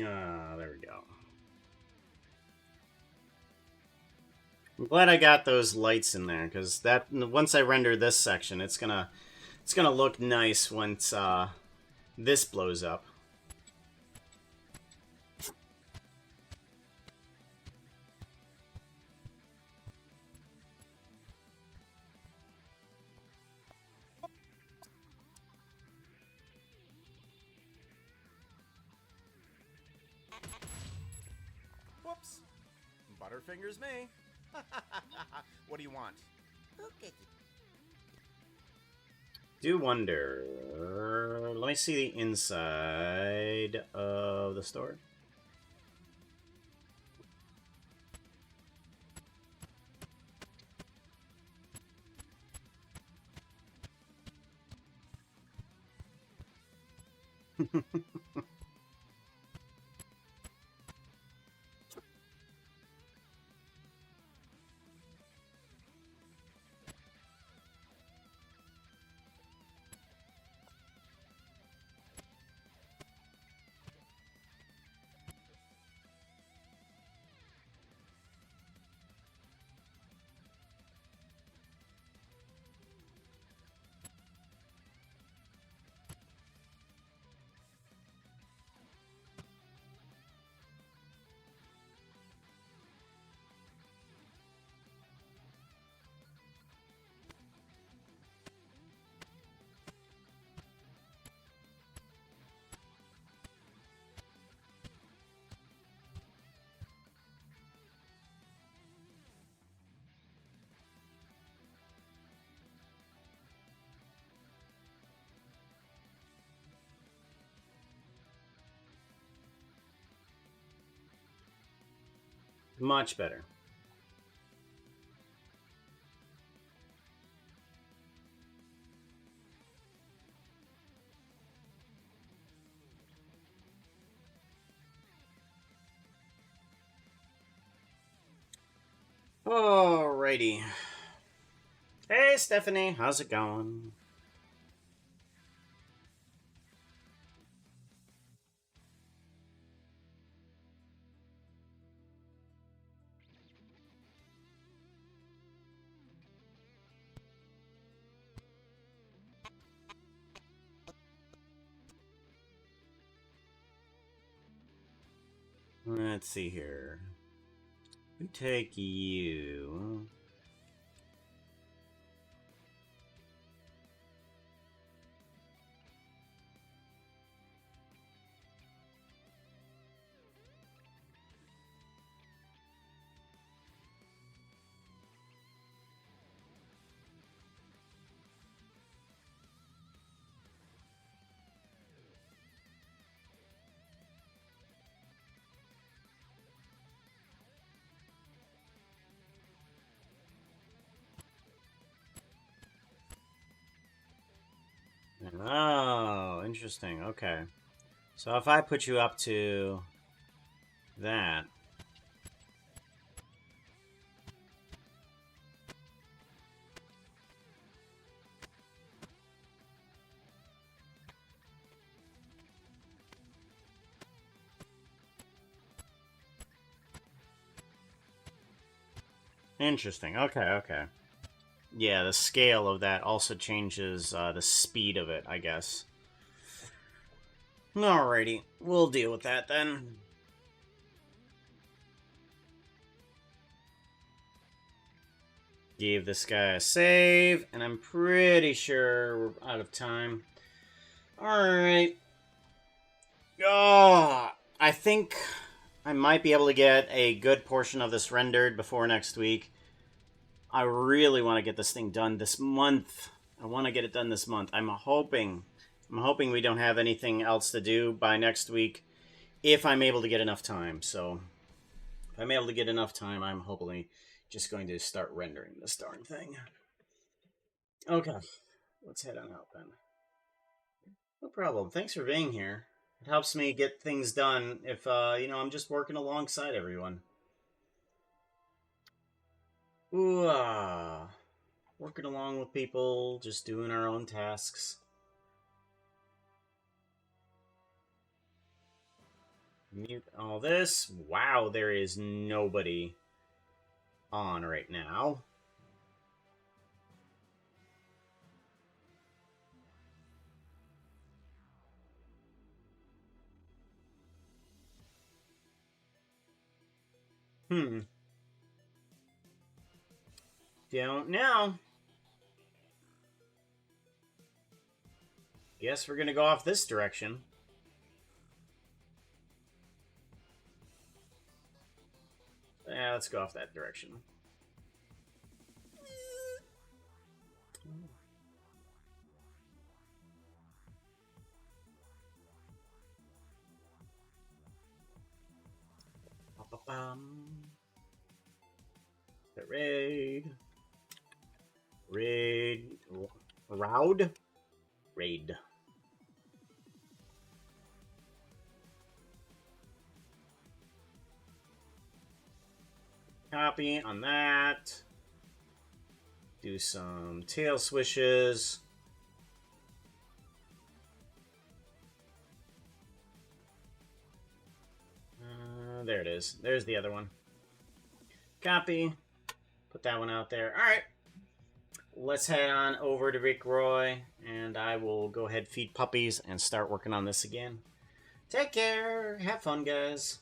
Ah, there we go. I'm glad I got those lights in there, because that once I render this section, it's gonna look nice once this blows up. Whoops. Butterfingers me. What do you want? Who could you? Do wonder. Let me see the inside of the store. Much better. Alrighty. Hey, Stephanie, how's it going? Let's see here. We take you. Oh, interesting. Okay. So if I put you up to that, Interesting. Okay, okay. Yeah, the scale of that also changes the speed of it, I guess. Alrighty, we'll deal with that then. Gave this guy a save, and I'm pretty sure we're out of time. Alright. Oh, I think I might be able to get a good portion of this rendered before next week. I really want to get this thing done this month. I want to get it done this month. I'm hoping we don't have anything else to do by next week if I'm able to get enough time. So if I'm able to get enough time, I'm hopefully just going to start rendering this darn thing. Okay, let's head on out then. No problem. Thanks for being here. It helps me get things done if, I'm just working alongside everyone. Ooh, working along with people, just doing our own tasks. Mute all this. Wow, there is nobody on right now. Don't know. Guess we're gonna go off this direction. Yeah, let's go off that direction. The raid. Raid. Copy on that. Do some tail swishes. There it is. There's the other one. Copy. Put that one out there. All right. Let's head on over to Rick Roy, and I will go ahead, feed puppies, and start working on this again. Take care. Have fun, guys.